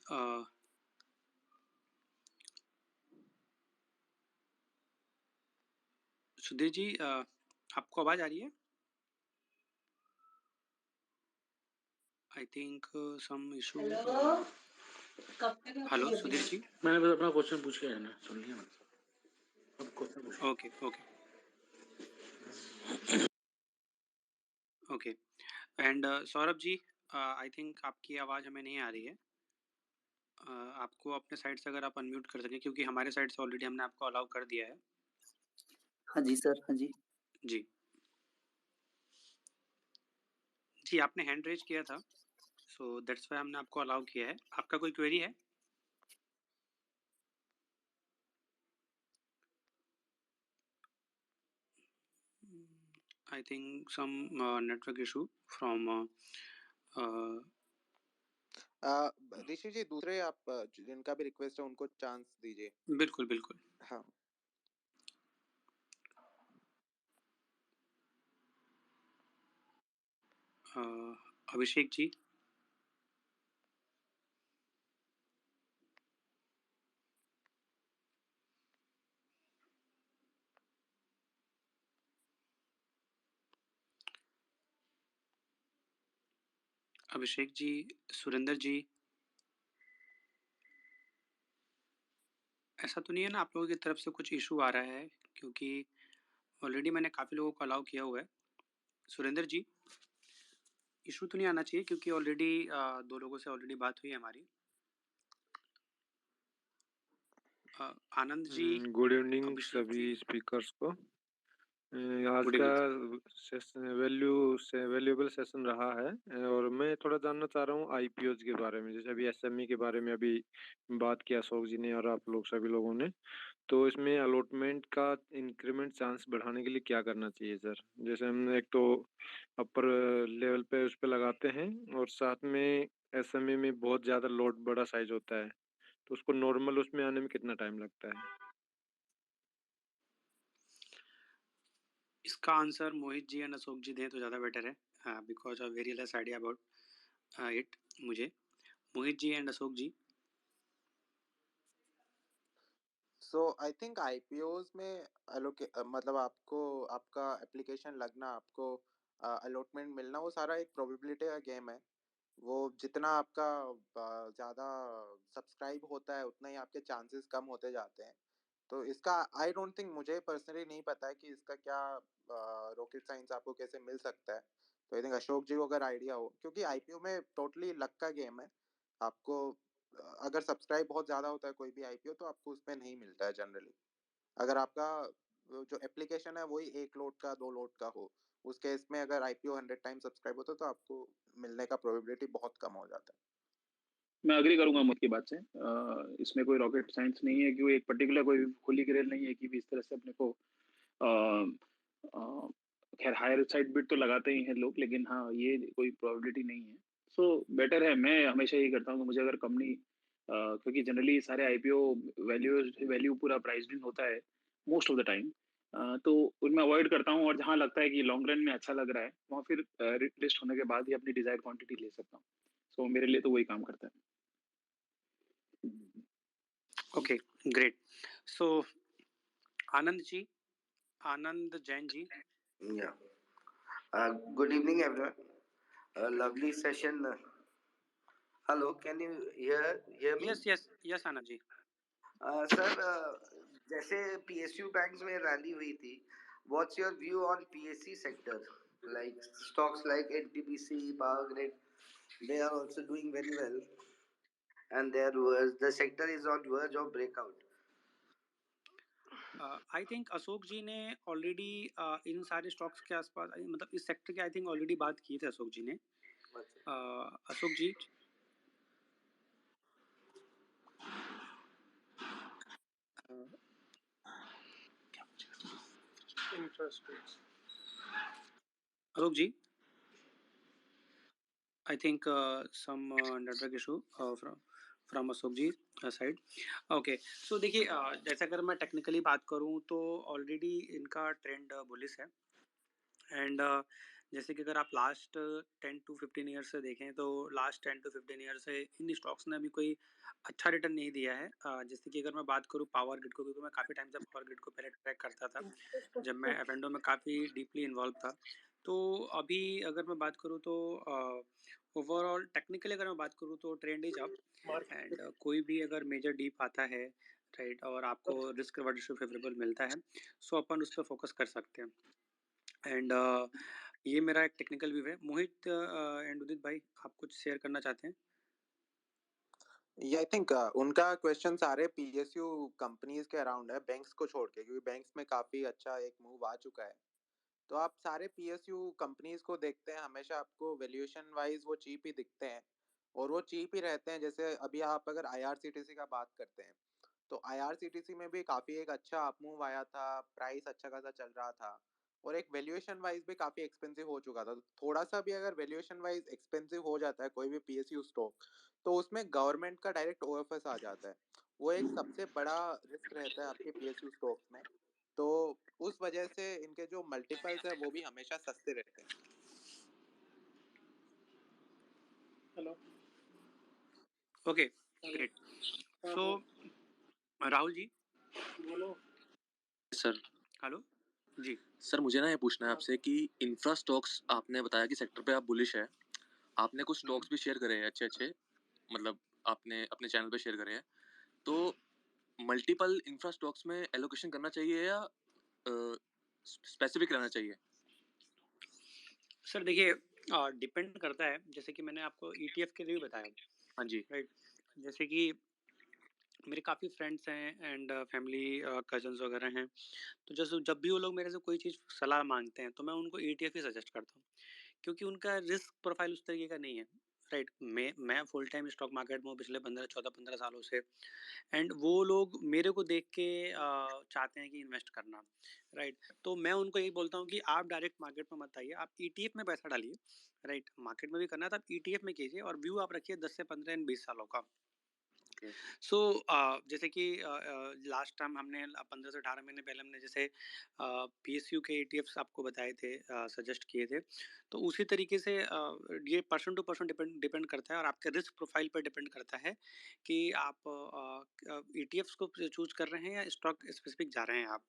सुधीर जी, आपको आवाज आ रही है? I think some issue. Hello Sudhir ji. मैंने बस अपना क्वेश्चन पूछ के है ना, सुन लिया मैंने। अब क्वेश्चन पूछ। Okay okay okay. And Saurabh ji, I think आपकी आवाज़ हमें नहीं आ रही है। आपको अपने साइड से अगर आप अनम्यूट कर सकें, क्योंकि हमारे साइड से ऑलरेडी हमने आपको अलाउ कर दिया है। हाँ जी सर, हाँ जी। जी जी, आपने हैंड रेज किया था, सो दैट्स वाई हमने आपको अलाउ किया है। आपका कोई क्वेरी है? I think some network issue from Rishi ji, दूसरे आप जिनका भी रिक्वेस्ट है उनको चांस दीजिए। बिल्कुल बिल्कुल। हाँ। अभिषेक जी। अभिषेक जी, सुरेंद्र जी, ऐसा तो नहीं है ना आप लोगों की तरफ से कुछ इशू आ रहा है? क्योंकि ऑलरेडी मैंने काफ़ी लोगों को अलाउ किया हुआ है। सुरेंद्र जी, इशू तो नहीं आना चाहिए, क्योंकि ऑलरेडी 2 लोगों से ऑलरेडी बात हुई है हमारी। आनंद जी, गुड इवनिंग अभिषेक सभी जी। स्पीकर्स को। आज गुड का इवनिंग। सेशन वैल्यूएबल सेशन रहा है, और मैं थोड़ा जानना चाह रहा हूँ आईपीओज के बारे में। जैसे अभी एसएमई के बारे में अभी बात किया अशोक जी ने और आप लोग सभी लोगों ने, तो इसमें अलॉटमेंट का इंक्रीमेंट चांस बढ़ाने के लिए क्या करना चाहिए सर? जैसे हम एक तो अपर लेवल पे उस पे लगाते हैं, और साथ में एसएमई में बहुत ज़्यादा लॉट बड़ा साइज होता है, तो उसको नॉर्मल उसमें आने में कितना टाइम लगता है? इसका आंसर मोहित जी एंड अशोक जी दें तो ज़्यादा बेटर है, because of very less idea about it मुझे। Mohit ji and Ashok ji. So I think IPOs में मतलब आपको आपका एप्लीकेशन लगना, आपको अलॉटमेंट मिलना, वो सारा एक प्रोबेबिलिटी का गेम है। वो जितना आपका ज़्यादा सब्सक्राइब होता है उतना ही आपके चांसेस कम होते जाते हैं। तो इसका आई डोंट थिंक, मुझे पर्सनली नहीं पता है कि इसका क्या रॉकेट साइंस आपको कैसे मिल सकता है। तो आई थिंक अशोक जी को अगर आइडिया हो, क्योंकि आईपीओ में टोटली लक का गेम है। आपको अगर सब्सक्राइब बहुत ज़्यादा होता है कोई भी आईपीओ, तो आपको उसमें नहीं मिलता है जनरली। अगर आपका जो एप्लीकेशन है वही 1 लोड का 2 लोड का हो, उस केस में अगर आईपीओ 100 टाइम सब्सक्राइब होता है तो आपको मिलने का प्रोबेबिलिटी बहुत कम हो जाता है। मैं अग्री करूंगा मुझ की बात से। इसमें कोई रॉकेट साइंस नहीं है कि एक पर्टिकुलर कोई होली ग्रेल नहीं है कि भी इस तरह से अपने को खैर हायर साइड बिट तो लगाते ही हैं लोग, लेकिन हाँ ये कोई प्रोबेबिलिटी नहीं है। सो बेटर है, मैं हमेशा यही करता हूँ कि मुझे अगर कंपनी, क्योंकि जनरली सारे आईपीओ वैल्यू वैल्यू पूरा प्राइस्ड इन होता है मोस्ट ऑफ द टाइम, तो उनमें अवॉइड करता हूँ, और जहाँ लगता है कि लॉन्ग रन में अच्छा लग रहा है वहाँ फिर लिस्ट होने के बाद ही अपनी डिजायर्ड क्वांटिटी ले सकता हूँ। सो मेरे लिए तो वही काम करता है। Okay, great. So Anand ji, Anand Jain ji. या Good evening, everyone. Lovely session. Hello, can you hear me? Yes Anand ji. Sir, जैसे PSU बैंक्स में रैली हुई थी, what's your view on PSC sector? Like stocks like NTPC, Power Grid, they are also doing very well, and the sector is on verge of breakout. I think Ashok ji ने already इन सारे stocks के आसपास मतलब इस sector की I think already बात की थी अशोक जी ने। Ashok ji Ashok ji I think some network issue from Ashok ji side. Okay, so देखिए जैसे अगर मैं टेक्निकली बात करूं तो ऑलरेडी इनका ट्रेंड बुलिश है। एंड जैसे कि अगर आप लास्ट 10 to 15 ईयर्स से देखें तो लास्ट 10 to 15 ईयर से इन स्टॉक्स ने अभी कोई अच्छा रिटर्न नहीं दिया है। जैसे कि अगर मैं बात करूँ पावर ग्रिड को, क्योंकि मैं काफ़ी टाइम से पावर ग्रिड को पहले ट्रैक करता था जब मैं एफ में काफ़ी डीपली इन्वॉल्व था। तो अभी अगर मैं बात करूँ तो ओवरऑल टेक्निकली अगर मैं बात करूँ तो ट्रेंड इज अप। एंड कोई भी अगर मेजर डीप आता है राइट और आपको रिस्क रिवॉर्ड रेशियो फेवरेबल मिलता है सो अपन उस पर फोकस कर सकते हैं। एंड ये मेरा एक टेक्निकल व्यू है। मोहित एंड उदित भाई आप कुछ शेयर करना चाहते हैं? ये आई थिंक उनका क्वेश्चन सारे पीएसयू कंपनीज के अराउंड है, बैंक्स को छोड़ के, क्योंकि बैंक्स में काफी अच्छा एक मूव आ चुका है। तो आप सारे पीएसयू कंपनीज को देखते हैं, हमेशा आपको वैल्यूएशन वाइज वो चीप ही दिखते हैं और वो चीप ही रहते हैं। जैसे अभी आप अगर आईआरसीटीसी का बात करते हैं तो आईआरसीटीसी में भी काफी एक अच्छा अप मूव आया था, प्राइस अच्छा खासा चल रहा था और एक वैल्यूएशन वाइज भी काफी एक्सपेंसिव हो चुका था। तो थोड़ा सा भी अगर वैल्यूएशन वाइज एक्सपेंसिव हो जाता है कोई भी पीएसयू स्टॉक, तो उसमें गवर्नमेंट का डायरेक्ट ओएफएस आ जाता है। वो एक सबसे बड़ा रिस्क रहता है आपके पीएसयू स्टॉक्स में। तो उस वजह से इनके जो मल्टीपल्स है वो भी हमेशा सस्ते रहते हैं। Hello, okay great. So Rahul ji बोलो। सर हेलो जी। सर मुझे ना ये पूछना है आपसे कि इंफ्रा स्टॉक्स, आपने बताया कि सेक्टर पे आप बुलिश है, आपने कुछ स्टॉक्स भी शेयर करे हैं अच्छे अच्छे, मतलब आपने अपने चैनल पे शेयर करे हैं। तो मल्टीपल इंफ्रा स्टॉक्स में एलोकेशन करना चाहिए या स्पेसिफिक रहना चाहिए? सर देखिए डिपेंड करता है, जैसे कि मैंने आपको ईटीएफ के लिए भी बताया। हाँ जी। राइट, जैसे कि मेरे काफ़ी फ्रेंड्स हैं एंड फैमिली कजन्स वगैरह हैं। तो जैसे जब भी वो लोग मेरे से कोई चीज़ सलाह मांगते हैं तो मैं उनको ईटीएफ ही सजेस्ट करता हूँ, क्योंकि उनका रिस्क प्रोफाइल उस तरीके का नहीं है। राइट, मैं फुल टाइम स्टॉक मार्केट में हूँ पिछले 15 सालों से। एंड वो लोग मेरे को देख के चाहते हैं कि इन्वेस्ट करना। राइट, तो मैं उनको यही बोलता हूँ कि आप डायरेक्ट मार्केट में मत आइए, आप ईटीएफ में पैसा डालिए। राइट, मार्केट में भी करना है तो आप ईटीएफ में कीजिए और व्यू आप रखिए 10 से 15 एंड 20 सालों का। सो जैसे कि लास्ट टाइम हमने 15 से 18 महीने पहले हमने जैसे पीएसयू के ईटीएफ्स आपको बताए थे, सजेस्ट किए थे। तो उसी तरीके से ये पर्सन टू पर्सन डिपेंड करता है और आपके रिस्क प्रोफाइल पर डिपेंड करता है कि आप ईटीएफ्स को चूज कर रहे हैं या स्टॉक स्पेसिफिक जा रहे हैं आप।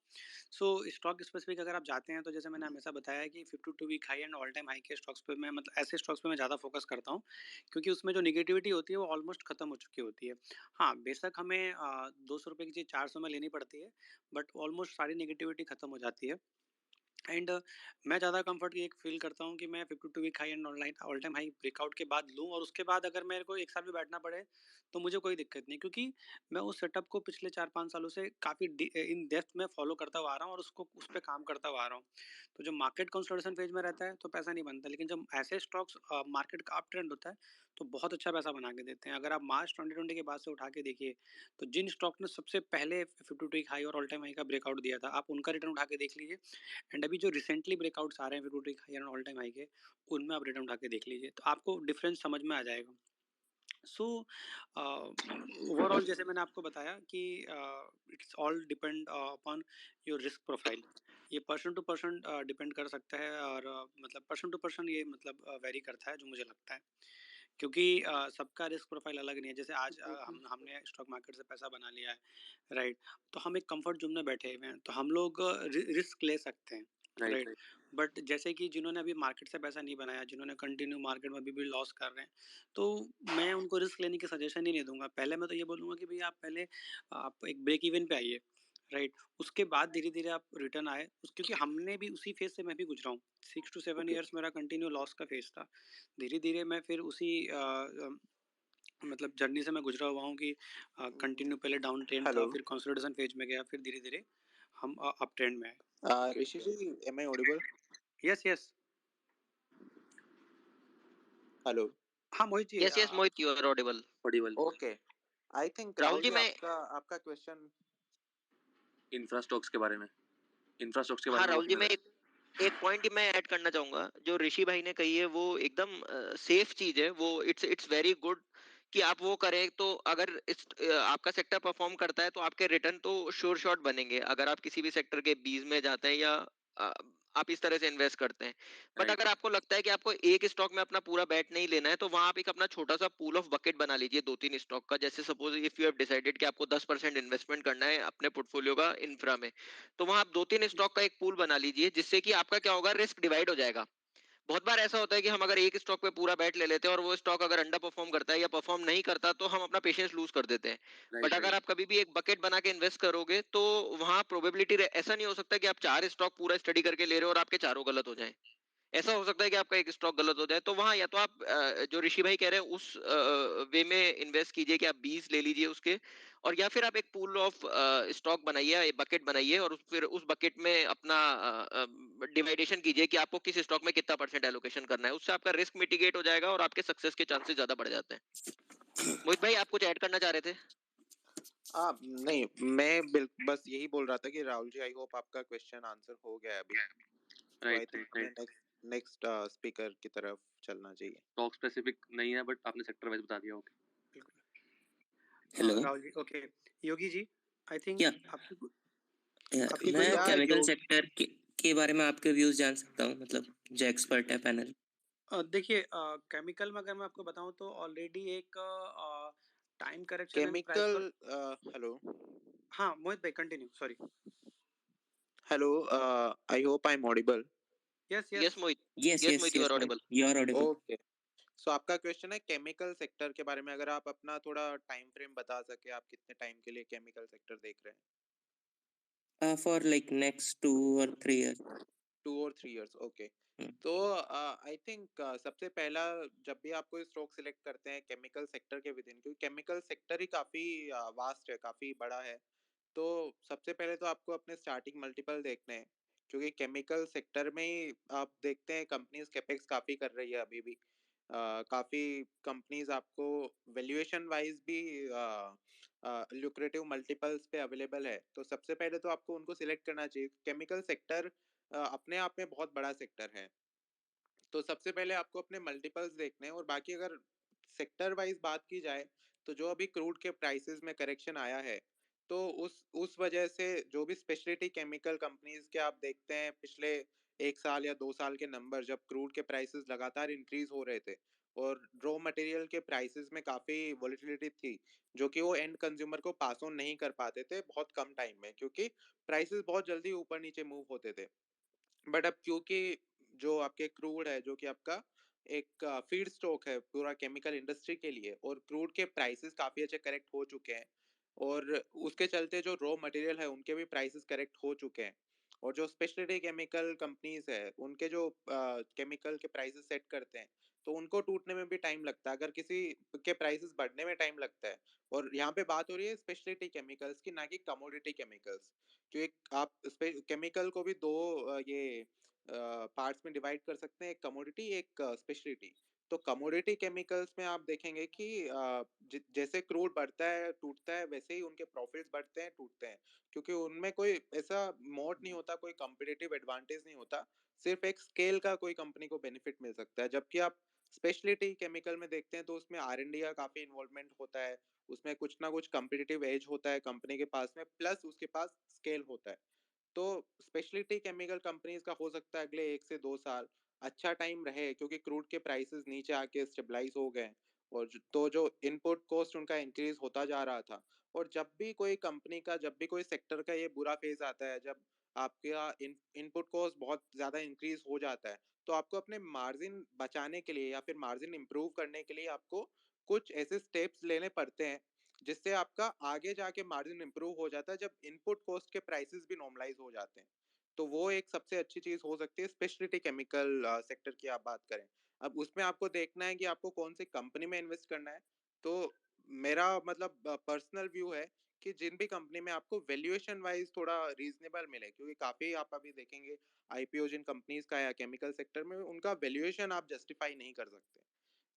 सो स्टॉक स्पेसिफिक अगर आप जाते हैं तो जैसे मैंने हमेशा बताया कि 52 week high and all time high के स्टॉक्स पे मैं मतलब ऐसे स्टॉक्स पे मैं ज़्यादा फोकस करता हूँ, क्योंकि उसमें जो निगेटिविटी होती है वो ऑलमोस्ट खत्म हो चुकी होती है। हाँ, बेशक हमें 200 रुपये की चीज़ 400 में लेनी पड़ती है, बट ऑलमोस्ट सारी नेगेटिविटी खत्म हो जाती है। एंड मैं ज़्यादा कंफर्ट ये फ़ील करता हूँ कि मैं 52 week high and online all time high breakout के बाद लूँ और उसके बाद अगर मेरे को 1 साल भी बैठना पड़े, तो मुझे कोई दिक्कत नहीं, क्योंकि मैं उस सेटअप को पिछले 4-5 सालों से काफ़ी इन डेप्थ में फॉलो करता हुआ आ रहा हूँ और उसको उस पे काम करता हुआ आ रहा हूँ। तो जब मार्केट कंसोलिडेशन फेज में रहता है, तो पैसा नहीं बनता, लेकिन जब ऐसे स्टॉक्स मार्केट का अप ट्रेंड होता है, तो बहुत अच्छा पैसा बना के देते हैं। अगर आप मार्च 2020 के बाद से उठा के देखिए, तो जिन स्टॉक ने सबसे पहले 52 वीक हाई और ऑल टाइम हाई का ब्रेकआउट दिया था, आप उनका रिटर्न उठा के देख लीजिए। एंड अभी जो रिसेंटली ब्रेकआउट्स आ रहे हैं 52 week high and all time high के, उनमें आप रिटर्न उठा के देख लीजिए, तो आपको डिफरेंस समझ में आ जाएगा। सो ओवरऑल जैसे मैंने आपको बताया कि it's all depend upon your risk profile. ये पर्सन टू पर्सन डिपेंड कर सकता है और मतलब पर्सन टू पर्सन ये मतलब वेरी करता है, जो मुझे लगता है, क्योंकि सबका रिस्क प्रोफाइल अलग नहीं है। जैसे आज हमने स्टॉक मार्केट से पैसा बना लिया है, राइट, तो हम एक कंफर्ट जोन में बैठे हुए हैं, तो हम लोग रिस्क ले सकते हैं। Right right. बट जैसे कि जिन्होंने अभी मार्केट से पैसा नहीं बनाया, जिन्होंने कंटिन्यू मार्केट में अभी भी लॉस कर रहे हैं, तो मैं उनको रिस्क लेने की सजेशन ही नहीं दूंगा। पहले मैं तो ये बोलूँगा कि भाई आप पहले आप एक ब्रेक इवन पे आइए, राइट। उसके बाद धीरे धीरे आप रिटर्न आए, क्योंकि हमने भी उसी फेज से मैं भी गुजरा हूँ। 6 to 7 ओके। ईयर्स मेरा कंटिन्यू लॉस का फेज था। धीरे धीरे मैं फिर उसी मतलब जर्नी से मैं गुजरा हुआ हूँ कि कंटिन्यू पहले डाउन ट्रेंड था, हेलो, फिर कंसोलिडेशन फेज में गया, फिर धीरे धीरे हम अप ट्रेंड में आए। Rishi ji, am I audible? Yes yes. Hello. हाँ Mohit ji, yes yes Mohit, you are audible. Audible. Okay, I think Rahul Rahul ji ji, मैं आपका आपका क्वेश्चन। इंफ्रास्टॉक्स के बारे में, इंफ्रास्ट्रक्चर के बारे हाँ में राहुल जी, क्वेश्चन मैं है। एक पॉइंट मैं ऐड करना चाहूंगा। जो ऋषि भाई ने कही है वो एकदम सेफ चीज है। वो इट्स इट्स वेरी गुड कि आप वो करें। तो अगर आपका सेक्टर परफॉर्म करता है तो आपके रिटर्न तो श्योर शॉट बनेंगे, अगर आप किसी भी सेक्टर के बीच में जाते हैं या अ, आप इस तरह से इन्वेस्ट करते हैं। But right. अगर आपको लगता है कि आपको एक स्टॉक में अपना पूरा बैट नहीं लेना है, तो वहां आप एक अपना छोटा सा पूल ऑफ बकेट बना लीजिए 2-3 स्टॉक का। जैसे suppose if you have decided कि आपको 10% इन्वेस्टमेंट करना है अपने पोर्टफोलियो का इंफ्रा में, तो वहां आप 2-3 स्टॉक का एक पूल बना लीजिए, जिससे कि आपका क्या होगा, रिस्क डिवाइड हो जाएगा। बहुत बार ऐसा होता है कि हम अगर एक स्टॉक पे पूरा बैट ले लेते हैं और वो स्टॉक अगर अंडर परफॉर्म करता है या परफॉर्म नहीं करता, तो हम अपना पेशेंस लूज कर देते हैं। But right. अगर आप कभी भी एक बकेट बना के इन्वेस्ट करोगे, तो वहां प्रोबेबिलिटी, ऐसा नहीं हो सकता कि आप 4 स्टॉक पूरा स्टडी करके ले रहे हो और आपके चारों गलत हो जाएं। ऐसा हो सकता है कि आपका एक स्टॉक गलत हो जाए। तो वहां या तो आप जो ऋषि भाई कह रहे हैं उस वे में इन्वेस्ट कीजिए कि आप 20 ले लीजिए उसके, और या फिर आप एक पूल ऑफ स्टॉक बनाइए, एक बकेट बनाइए, और फिर उस बकेट में अपना डिवाइडेशन कीजिए कि आपको किस स्टॉक में कितना परसेंट एलोकेशन करना है। उससे आपका रिस्क मिटिगेट हो जाएगा और आपके सक्सेस के चांसेस ज्यादा बढ़ जाते हैं। मोहित भाई, आप कुछ ऐड करना चाह रहे थे? नहीं, मैं बस यही बोल रहा था कि राहुल जी, आई होप आपका क्वेश्चन आंसर हो गया है अभी। तो आई राइट। थिंक हमें राइट। नेक्स्ट नेक्स्ट स्पीकर की तरफ चलना चाहिए। स्टॉक स्पेसिफिक नहीं है, बट आपने सेक्टर वाइज बता दिया। ओके। बिल्कुल। हेलो। राहुल जी, ओके। योगी जी, आई क्या थिंक आपकी मैं कोई या क्या केमिकल योग सेक्टर के बारे में आपके व्यूज जान सकता हूँ, मतलब जो एक्सपर्ट है पैनल। देखिए, केमिकल में अगर मैं आपको बताऊं तो ऑलरेडी एक time correction and price chemical. पर। हेलो। हाँ मोहित भाई, continue, sorry. Hello, I hope I am audible. Yes yes. Yes Mohit. Yes yes yes Mohit, you yes are Mohit, audible. You are audible. Okay, so आपका क्वेश्चन है chemical sector के बारे में। अगर आप अपना थोड़ा टाइम फ्रेम बता सके, आप कितने टाइम के लिए केमिकल सेक्टर देख रहे for like next 2 or 3 years। हैं? 2 or 3 years, ओके। तो आई थिंक सबसे पहला, जब भी आप कोई स्टॉक सिलेक्ट करते हैं केमिकल सेक्टर के विद इन, क्योंकि केमिकल सेक्टर ही काफ़ी वास्ट है, काफ़ी बड़ा है। तो सबसे पहले तो आपको अपने स्टार्टिंग मल्टीपल देखने हैं, क्योंकि केमिकल सेक्टर में ही आप देखते हैं कंपनीज कैपेक्स काफ़ी कर रही है अभी भी। काफ़ी कंपनीज आपको वैल्यूएशन वाइज भी लुक्रेटिव मल्टीपल्स पे अवेलेबल है। तो सबसे पहले तो आपको उनको सिलेक्ट करना चाहिए। केमिकल सेक्टर अपने आप में बहुत बड़ा सेक्टर है। तो सबसे पहले आपको अपने मल्टीपल्स देखने हैं, और बाकी अगर सेक्टर वाइज बात की जाए, तो जो अभी क्रूड के प्राइसेस में करेक्शन आया है, तो उस वजह से जो भी स्पेशलिटी केमिकल कंपनीज के आप देखते हैं पिछले 1 साल या 2 साल के नंबर, जब क्रूड के प्राइसेस लगातार इंक्रीज हो रहे थे और रॉ मटेरियल के प्राइसेस में काफ़ी वॉलिटिलिटी थी, जो कि वो एंड कंज्यूमर को पास ऑन नहीं कर पाते थे बहुत कम टाइम में, क्योंकि प्राइसेस बहुत जल्दी ऊपर नीचे मूव होते थे। बट अब क्योंकि जो आपके क्रूड है, जो कि आपका एक फीड स्टॉक है पूरा केमिकल इंडस्ट्री के लिए, और क्रूड के प्राइसेस काफ़ी अच्छे करेक्ट हो चुके हैं, और उसके चलते जो रॉ मटेरियल है उनके भी प्राइसेस करेक्ट हो चुके हैं, और जो स्पेशलिटी केमिकल कंपनीज है उनके जो केमिकल के प्राइसेस सेट करते हैं, तो उनको टूटने में भी टाइम लगता है, अगर किसी के प्राइसेस बढ़ने में टाइम लगता है। और यहाँ पे बात हो रही है स्पेशलिटी केमिकल्स की, ना कि कमोडिटी केमिकल्स। क्योंकि आप केमिकल को भी दो ये पार्ट्स में डिवाइड कर सकते हैं, एक कमोडिटी, एक स्पेशलिटी। तो कमोडिटी केमिकल्स में आप देखेंगे कि जैसे क्रूड बढ़ता है टूटता है, वैसे ही उनके प्रॉफिट्स बढ़ते हैं टूटते हैं, क्योंकि उनमें कोई ऐसा मोड नहीं होता, कोई कम्पिटिटिव एडवांटेज नहीं होता, सिर्फ एक स्केल का कोई कंपनी को बेनिफिट मिल सकता है। जबकि आप स्पेशलिटी केमिकल में देखते हैं तो उसमें R&D का काफ़ी इन्वॉल्वमेंट होता है, उसमें कुछ ना कुछ कम्पिटिटिव एज होता है कंपनी के पास में, प्लस उसके पास स्केल होता है। तो स्पेशलिटी केमिकल कंपनीज का हो सकता है अगले 1 से 2 साल अच्छा टाइम रहे, क्योंकि क्रूड के प्राइसेस नीचे आके स्टेबलाइज हो गए, और तो जो इनपुट कॉस्ट उनका इंक्रीज होता जा रहा था। और जब भी कोई कंपनी का, जब भी कोई सेक्टर का ये बुरा फेज आता है, जब आपका इनपुट कॉस्ट बहुत ज़्यादा इंक्रीज हो जाता है, तो आपको अपने मार्जिन बचाने के लिए या फिर मार्जिन इम्प्रूव करने के लिए आपको कुछ ऐसे स्टेप्स लेने पड़ते हैं जिससे आपका आगे जाके मार्जिन इम्प्रूव हो जाता है जब इनपुट कॉस्ट के प्राइसेस भी नॉर्मलाइज हो जाते हैं। तो वो एक सबसे अच्छी चीज हो सकती है स्पेशलिटी केमिकल सेक्टर की आप बात करें। अब उसमें आपको देखना है कि आपको कौन सी कंपनी में इन्वेस्ट करना है। तो मेरा मतलब पर्सनल व्यू है कि जिन भी कंपनी में आपको वैल्यूएशन वाइज थोड़ा रीजनेबल मिले, क्योंकि काफी आप अभी देखेंगे आईपीओ जिन कंपनीज का या केमिकल सेक्टर में उनका वैल्यूएशन आप जस्टिफाई नहीं कर सकते।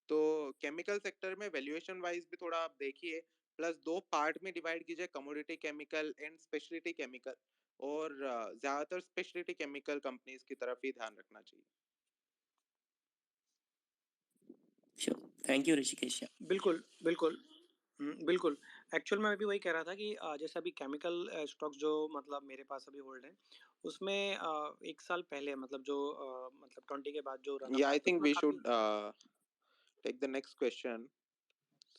तो केमिकल सेक्टर में वैल्यूएशन वाइज भी थोड़ा आप देखिए, प्लस दो पार्ट में डिवाइड कीजिए, commodity chemical and speciality chemical. और ज्यादातर स्पेशलिटी केमिकल कंपनीज की तरफ ही ध्यान रखना चाहिए। Sure, thank you Rishikesh. बिल्कुल, बिल्कुल। बिल्कुल। एक्चुअल में मैं भी वही कह रहा था कि जैसे अभी केमिकल स्टॉक्स जो मतलब मेरे पास अभी होल्ड हैं, उसमें 1 साल पहले मतलब जो मतलब 20 के बाद जो रन अप Yeah, आया I था think उसमें we काफ़ी। should take the next question.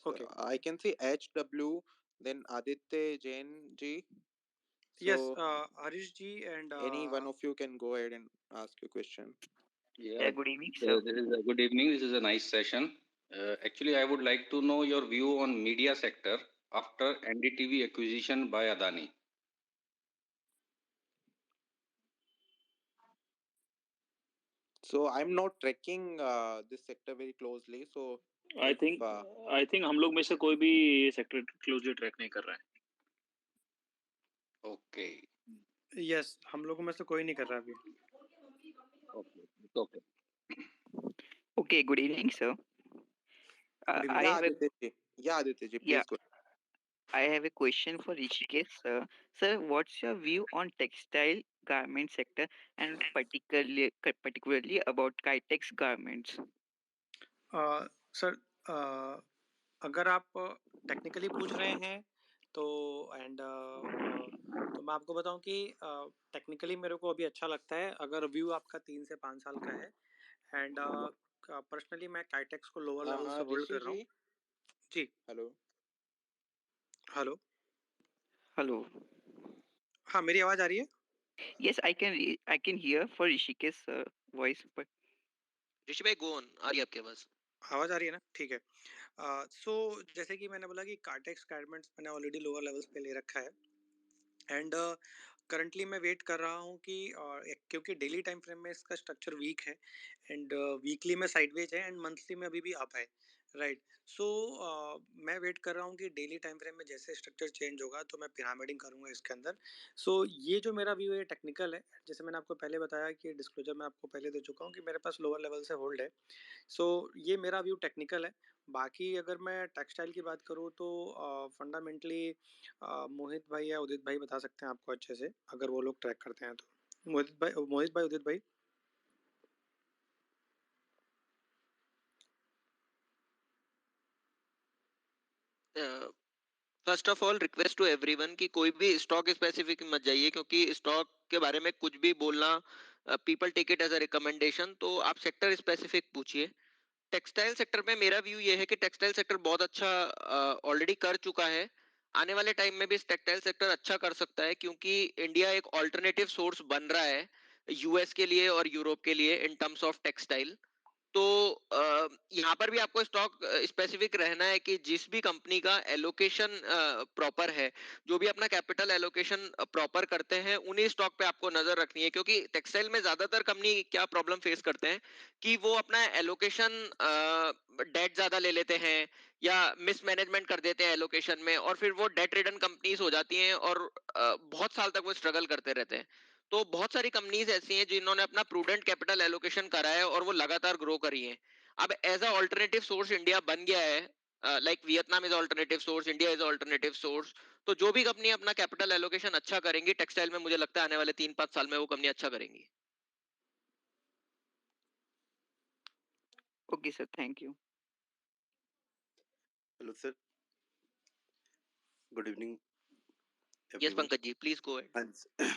So okay. I can see HW, then Aditya Jain ji. Yes, So Harish ji and any one of you can go ahead and ask your question. Yeah, good evening, sir. this is a good evening. This is a nice session. Actually, I would like to know your view on media sector after NDTV acquisition by Adani. So I'm not tracking this sector very closely. So I if think हम लोग में से कोई भी ये sector closely track नहीं कर रहा है। Okay. यस, हम लोगों में से कोई नहीं कर रहा अभी। Okay. It's okay. Okay, good evening, sir. Good I yeah, evening. have a Aditya ji, yeah, please go. I have a question for Rishikesh, sir. Sir, what's your view on textile garment sector and particularly about Kitex garments? Sir, अगर आप technically पूछ रहे हैं तो and तो मैं आपको बताऊं कि टेक्निकली मेरे को अभी अच्छा लगता है अगर व्यू आपका 3 से 5 साल का है। एंड पर्सनली मैं काइटेक्स को लोअर लेवल से होल्ड Rishi कर रहा हूँ। ji, जी। hello. हेलो। Hello. हाँ, मेरी आवाज़ आ रही है? Yes, I can hear for Rishikesh voice, but ऋषि भाई गो ऑन, आ रही है आपके पास? आवाज़ आ रही है ना? ठीक है। सो जैसे कि मैंने बोला कि कार्टेक्स गारमेंट्स मैंने ऑलरेडी लोअर लेवल्स पे ले रखा है। एंड करंटली मैं वेट कर रहा हूँ कि क्योंकि डेली टाइम फ्रेम में इसका स्ट्रक्चर वीक है एंड वीकली में साइडवेज है एंड मंथली में अभी भी अप है, राइट। सो मैं वेट कर रहा हूँ कि डेली टाइम फ्रेम में जैसे स्ट्रक्चर चेंज होगा तो मैं पिरामिडिंग करूँगा इसके अंदर। सो ये जो मेरा व्यू है टेक्निकल है, जैसे मैंने आपको पहले बताया कि डिस्क्लोजर मैं आपको पहले दे चुका हूँ कि मेरे पास लोअर लेवल से होल्ड है। सो ये मेरा व्यू टेक्निकल है। बाकी अगर मैं टेक्सटाइल की बात करूँ तो फंडामेंटली मोहित भाई या उदित भाई बता सकते हैं आपको अच्छे से, अगर वो लोग ट्रैक करते हैं तो। मोहित भाई, उदित भाई। First of all request to everyone कि कोई भी स्टॉक स्पेसिफिक मत जाइए, क्योंकि स्टॉक के बारे में कुछ भी बोलना, people take it as a recommendation. तो आप सेक्टर स्पेसिफिक पूछिए। टेक्सटाइल सेक्टर में मेरा व्यू ये है कि टेक्सटाइल सेक्टर बहुत अच्छा ऑलरेडी कर चुका है। आने वाले टाइम में भी इस टेक्सटाइल सेक्टर अच्छा कर सकता है, क्योंकि इंडिया एक ऑल्टरनेटिव सोर्स बन रहा है यूएस के लिए और यूरोप के लिए इन टर्म्स ऑफ टेक्सटाइल। तो यहाँ पर भी आपको स्टॉक स्पेसिफिक रहना है कि जिस भी कंपनी का एलोकेशन प्रॉपर है, जो भी अपना कैपिटल एलोकेशन प्रॉपर करते हैं, उन्हीं स्टॉक पे आपको नजर रखनी है। क्योंकि टेक्सटाइल में ज्यादातर कंपनी क्या प्रॉब्लम फेस करते हैं कि वो अपना एलोकेशन डेट ज्यादा ले लेते हैं या मिसमैनेजमेंट कर देते हैं एलोकेशन में, और फिर वो डेट रिडन कंपनीज हो जाती हैं और बहुत साल तक वो स्ट्रगल करते रहते हैं। तो बहुत सारी कंपनीज ऐसी हैं जिन्होंने अपना प्रूडेंट कैपिटल एलोकेशन करा है और वो लगातार ग्रो करी हैं। अब as a alternative source India बन गया है, like Vietnam is alternative source, India is alternative source. तो जो भी कंपनी अपना कैपिटल एलोकेशन अच्छा करेंगी टेक्सटाइल में, मुझे लगता है आने वाले 3-5 साल में वो कंपनी अच्छा करेंगी। okay, sir. Thank you. Hello sir, good evening yes everyone. Pankaj ji, please go ahead.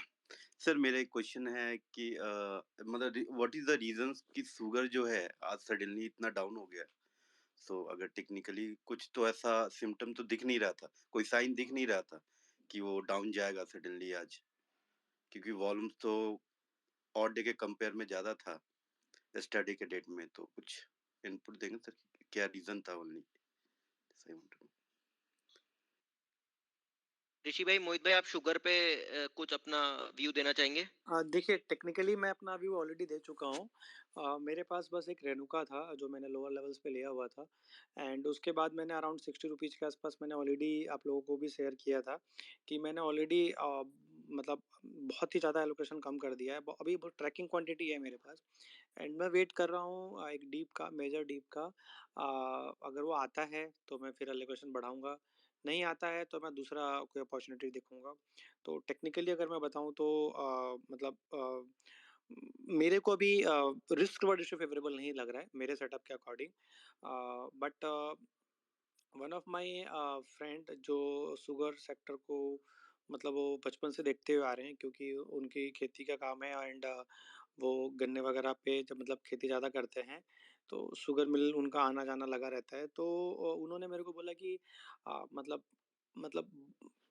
Sir मेरा एक क्वेश्चन है कि मतलब व्हाट इज द रीजंस कि शुगर जो है आज सडनली इतना डाउन हो गया। सो अगर टेक्निकली कुछ तो ऐसा सिम्टम तो दिख नहीं रहा था, कोई साइन दिख नहीं रहा था कि वो डाउन जाएगा सडनली आज। क्योंकि वॉल्यूम्स तो और डे के कंपेयर में ज़्यादा था स्टडी के डेट में, तो कुछ इनपुट देंगे सर, क्या रीज़न था ओनली? ऋषि भाई, मोहित भाई, आप शुगर पे कुछ अपना व्यू देना चाहेंगे? देखिए, टेक्निकली मैं अपना व्यू ऑलरेडी दे चुका हूँ। मेरे पास बस एक रेनुका था जो मैंने लोअर लेवल्स पे लिया हुआ था, एंड उसके बाद मैंने अराउंड 60 रुपीज़ के आसपास मैंने ऑलरेडी आप लोगों को भी शेयर किया था कि मैंने ऑलरेडी मतलब बहुत ही ज़्यादा एलोकेशन कम कर दिया है। अभी ट्रैकिंग क्वांटिटी है मेरे पास, एंड मैं वेट कर रहा हूँ एक डीप का, मेजर डीप का। अगर वो आता है तो मैं फिर एलोकेशन बढ़ाऊँगा, नहीं आता है तो मैं दूसरा कोई अपॉर्चुनिटी देखूँगा। तो टेक्निकली अगर मैं बताऊँ तो मतलब मेरे को अभी रिस्क रिवॉर्ड रेशियो फेवरेबल नहीं लग रहा है मेरे सेटअप के according. But one of my friend जो शुगर सेक्टर को मतलब वो बचपन से देखते हुए आ रहे हैं, क्योंकि उनकी खेती का काम है, एंड वो गन्ने वगैरह पे जब मतलब खेती ज़्यादा करते हैं तो शुगर मिल उनका आना जाना लगा रहता है। तो उन्होंने मेरे को बोला कि मतलब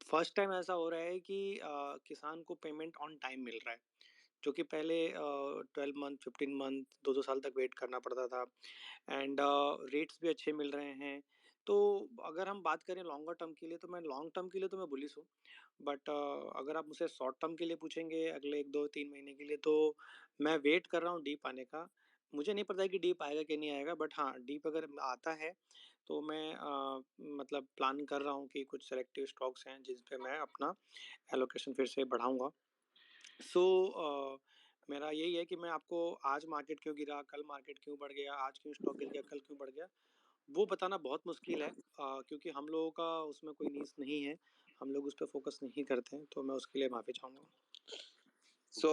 फर्स्ट टाइम ऐसा हो रहा है कि किसान को पेमेंट ऑन टाइम मिल रहा है, जो कि पहले 12 मंथ 15 मंथ 2-2 साल तक वेट करना पड़ता था, एंड रेट्स भी अच्छे मिल रहे हैं। तो अगर हम बात करें लॉन्गर टर्म के लिए, तो मैं लॉन्ग टर्म के लिए तो मैं बुलिश हूँ, बट अगर आप मुझसे शॉर्ट टर्म के लिए पूछेंगे अगले 1-2-3 महीने के लिए, तो मैं वेट कर रहा हूँ डीप आने का। मुझे नहीं पता है कि डीप आएगा कि नहीं आएगा, बट हाँ, डीप अगर आता है तो मैं मतलब प्लान कर रहा हूँ कि कुछ सेलेक्टिव स्टॉक्स हैं जिस पे मैं अपना एलोकेशन फिर से बढ़ाऊँगा। सो मेरा यही है कि मैं आपको आज मार्केट क्यों गिरा, कल मार्केट क्यों बढ़ गया, आज क्यों स्टॉक गिर गया, कल क्यों बढ़ गया, वो बताना बहुत मुश्किल है, क्योंकि हम लोगों का उसमें कोई नीड्स नहीं है, हम लोग उस पे फोकस नहीं करते हैं, तो मैं उसके लिए माफ़ी चाहूँगा। सो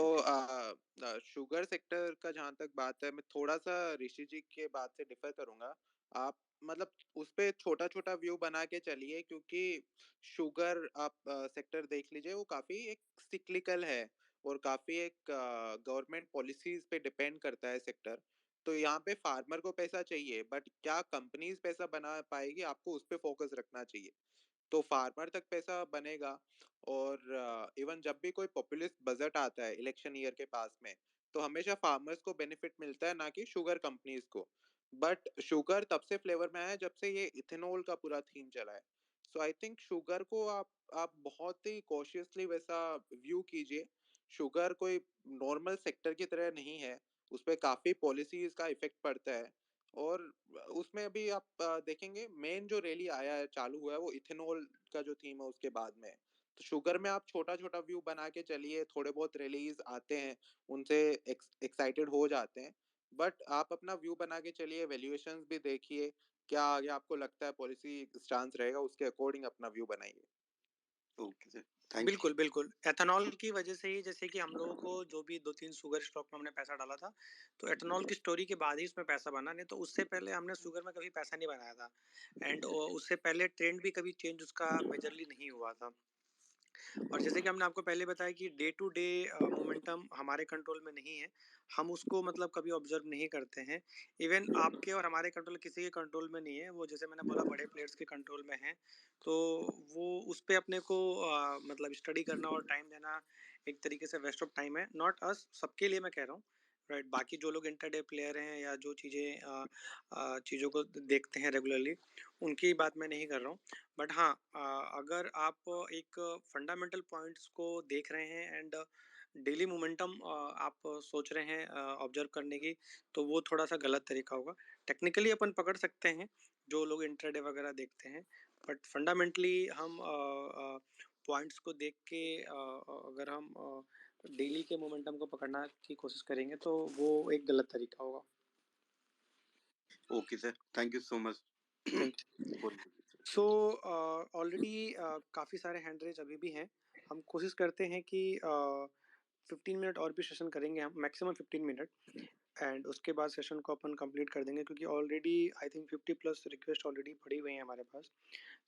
शुगर सेक्टर का जहाँ तक बात है, मैं थोड़ा सा ऋषि जी के बात से डिफर करूंगा। आप मतलब उस पे छोटा छोटा व्यू बना के चलिए, क्योंकि शुगर आप सेक्टर देख लीजिए, वो काफी एक सिक्लिकल है और काफी एक गवर्नमेंट पॉलिसीज पे डिपेंड करता है सेक्टर। तो यहाँ पे फार्मर को पैसा चाहिए, बट क्या कंपनीज पैसा बना पाएगी, आपको उस पे फोकस रखना चाहिए। तो फार्मर तक पैसा बनेगा। और इवन जब भी कोई पॉपुलिस्ट बजट आता है इलेक्शन ईयर के पास में, तो हमेशा फार्मर्स को बेनिफिट मिलता है, ना कि शुगर कंपनीज को। बट शुगर तब से फ्लेवर में आया है जब से ये इथेनॉल का पूरा थीम चला है। सो आई थिंक शुगर को आप बहुत ही कॉशियसली वैसा व्यू कीजिए। शुगर कोई नॉर्मल सेक्टर की तरह नहीं है, उस पर काफी पॉलिसीज का इफेक्ट पड़ता है। और उसमें अभी आप देखेंगे मेन जो रैली आया है, चालू हुआ है, वो इथेनॉल का जो थीम है उसके बाद में है। तो शुगर में आप छोटा छोटा व्यू बना के चलिए, थोड़े बहुत रैलीज आते हैं, उनसे एक्साइटेड हो जाते हैं। बट आप अपना व्यू बना के चलिए, वैल्यूएशंस भी देखिए, क्या आगे आपको लगता है पॉलिसी स्टांस रहेगा, उसके अकॉर्डिंग अपना व्यू बनाइए। Okay sir, thank you. बिल्कुल, बिल्कुल। एथेनॉल की वजह से ही, जैसे कि हम लोगों को जो भी 2-3 शुगर स्टॉक में हमने पैसा डाला था, तो एथेनॉल की स्टोरी के बाद ही उसमें पैसा बना, नहीं तो उससे पहले हमने शुगर में कभी पैसा नहीं बनाया था, एंड उससे पहले ट्रेंड भी कभी चेंज उसका मेजरली नहीं हुआ था। और जैसे कि हमने आपको पहले बताया कि डे टू डे मोमेंटम हमारे कंट्रोल में नहीं है, हम उसको मतलब कभी ऑब्जर्व नहीं करते हैं। इवन आपके और हमारे कंट्रोल, किसी के कंट्रोल में नहीं है वो, जैसे मैंने बोला बड़े प्लेयर्स के कंट्रोल में है। तो वो उस पे अपने को मतलब स्टडी करना और टाइम देना एक तरीके से वेस्ट ऑफ टाइम है, नॉट अस, सबके लिए मैं कह रहा हूँ, राइट। बाकी जो लोग इंटरडे प्लेयर हैं या जो चीज़ों को देखते हैं रेगुलरली, उनकी बात मैं नहीं कर रहा हूँ। बट हाँ, अगर आप एक फंडामेंटल पॉइंट्स को देख रहे हैं एंड डेली मोमेंटम आप सोच रहे हैं ऑब्जर्व करने की, तो वो थोड़ा सा गलत तरीका होगा। टेक्निकली अपन पकड़ सकते हैं जो लोग इंट्राडे वगैरह देखते हैं, बट फंडामेंटली हम पॉइंट्स को देख के अगर हम डेली के मोमेंटम को पकड़ना की कोशिश करेंगे तो वो एक गलत तरीका होगा। Okay sir, thank you so much. Thank you. So already काफ़ी सारे हैंड रेज अभी भी हैं, हम कोशिश करते हैं कि 15 मिनट और भी सेशन करेंगे, हम मैक्सिमम 15 मिनट, एंड उसके बाद सेशन को अपन कंप्लीट कर देंगे, क्योंकि already I think 50 plus request already पड़ी हुई हैं हमारे पास।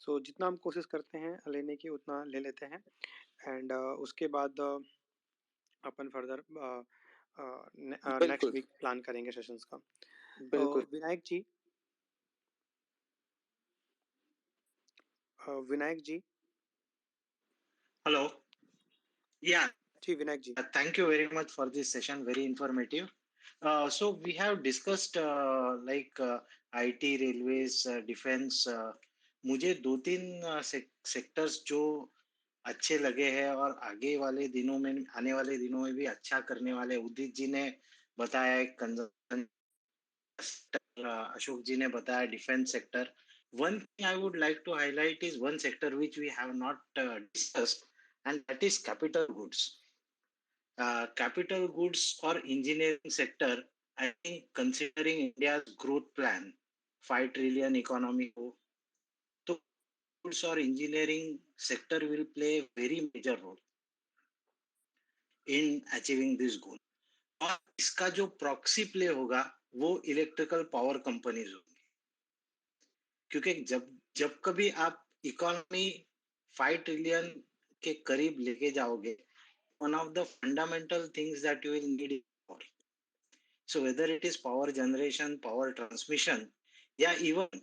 सो जितना हम कोशिश करते हैं लेने की उतना ले लेते हैं, एंड उसके बाद अपन फर्दर नेक्स्ट बिल्कुल वीक प्लान करेंगे सेशंस का। बिल्कुल। विनायक जी, विनायक जी। Hello. Yeah. Ji Vinayak ji. Thank you very much for this session. Very informative. So we have discussed IT, railways, defense. मुझे दो तीन सेक्टर्स जो अच्छे लगे हैं और आगे वाले दिनों में आने वाले दिनों में भी अच्छा करने वाले उदित जी ने बताया एक कंजन अशोक जी ने बताया defence sector. One thing I would like to highlight is one sector which we have not discussed, and that is capital goods. Capital goods or engineering sector, I think considering India's growth plan, 5 trillion economy, so goods or engineering sector will play a very major role in achieving this goal. और इसका जो proxy play होगा वो electrical power companies होगी, क्योंकि जब जब कभी आप इकोनॉमी 5 ट्रिलियन के करीब लेके जाओगे, one of the fundamental things that you will need is power. So whether it is power generation, power transmission, या even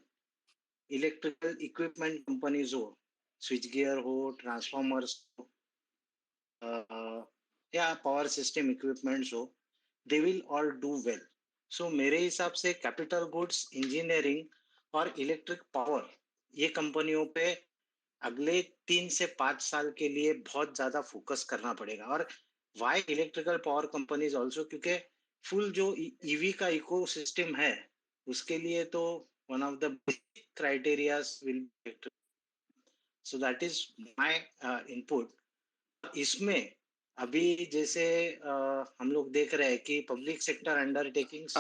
electrical equipment companies हो, switchgear हो, transformers हो, या power system equipments हो, they will all do well. So मेरे हिसाब से capital goods, engineering और electric power ये कंपनियों पे अगले 3 से 5 साल के लिए बहुत ज्यादा फोकस करना पड़ेगा. और why electrical power companies also, क्योंकि फुल जो ईवी का इकोसिस्टम है उसके लिए तो one of the basic criterias will be. So that is my input. इसमें अभी जैसे हम लोग देख रहे हैं कि public sector undertakings.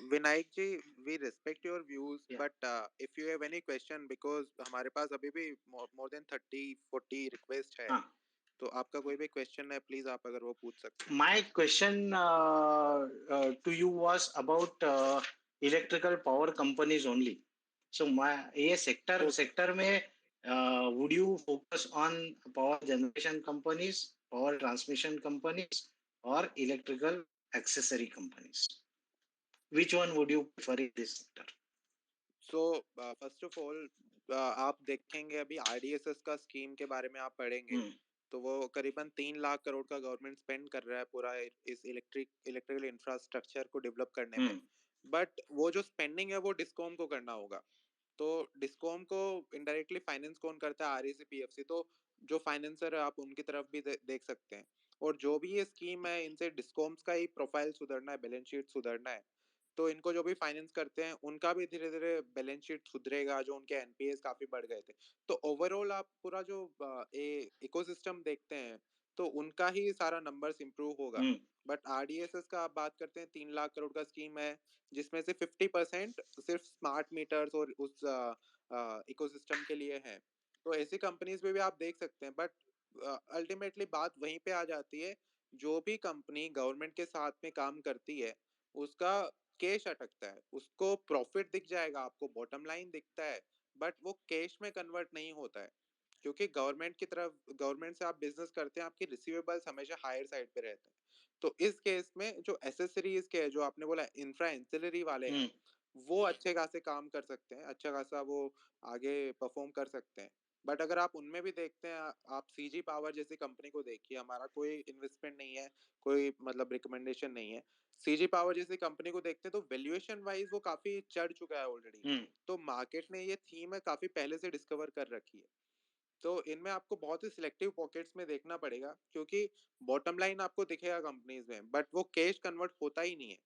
Vinayak ji, we respect your views, but if you have any question, because हमारे पास अभी भी more than 30-40 request है, तो आपका कोई भी क्वेश्चन है प्लीज आप अगर वो पूछ सकते हैं. My question to you was about electrical power companies only. So ये सेक्टर में would you focus on power generation companies, power transmission companies, or electrical accessory companies? Which one would you prefer in this sector? So first of all, आप देखेंगे अभी RDSS का scheme के बारे में आप पढ़ेंगे, तो वो करीबन 3 लाख करोड़ का गवर्नमेंट स्पेंड कर रहा है पूरा इस इलेक्ट्रिकल इंफ्रास्ट्रक्चर को डेवलप करने में. बट वो जो स्पेंडिंग है वो डिस्कॉम को करना होगा. तो डिस्कॉम को इनडायरेक्टली फाइनेंस कौन करता है? REC PFC. तो जो फाइनेंसर है आप उनकी तरफ भी देख सकते हैं. और जो भी ये स्कीम है इनसे डिस्कॉम्स का ही प्रोफाइल सुधरना है, बैलेंस शीट सुधरना है. तो इनको जो भी फाइनेंस करते हैं उनका भी धीरे धीरे बैलेंस शीट सुधरेगा, जो उनके एनपीएस काफी बढ़ गए थे. तो ओवरऑल आप पूरा जो इकोसिस्टम देखते हैं तो उनका ही सारा नंबर्स इंप्रूव होगा. बट आरडीएसएस का आप बात करते हैं 3 लाख करोड़ का स्कीम है, जिसमें से 50% सिर्फ स्मार्ट मीटर्स और उस इकोसिस्टम के लिए है. तो ऐसी कंपनीज में भी आप देख सकते हैं. बट अल्टीमेटली बात वहीं पे आ जाती है, जो भी कंपनी गवर्नमेंट के साथ में काम करती है उसका कैश अटकता है. उसको प्रॉफिट दिख जाएगा, आपको बॉटम लाइन दिखता है, बट वो कैश में कन्वर्ट नहीं होता है. क्योंकि गवर्नमेंट से आप बिजनेस करते हैं, आपके रिसीवेबल्स हमेशा हायर साइड पे रहते हैं. तो इस केस में जो एसेसरीज के जो आपने बोला इंफ्रा एंसिलरी वाले हैं, वो अच्छे खासे काम कर सकते हैं, अच्छा खासा वो आगे परफॉर्म कर सकते हैं. बट अगर आप उनमें भी देखते हैं, आप सीजी पावर जैसी कंपनी को देखिए, हमारा कोई इन्वेस्टमेंट नहीं है, कोई मतलब रिकमेंडेशन नहीं है. सीजी पावर जैसी कंपनी को देखते हैं तो वैल्यूएशन वाइज वो काफी चढ़ चुका है ऑलरेडी. तो मार्केट ने ये थीम है काफी पहले से डिस्कवर कर रखी है. तो इनमें आपको बहुत ही सिलेक्टिव पॉकेट्स में देखना पड़ेगा, क्योंकि बॉटम लाइन आपको दिखेगा कंपनीज में, बट वो कैश कन्वर्ट होता ही नहीं है.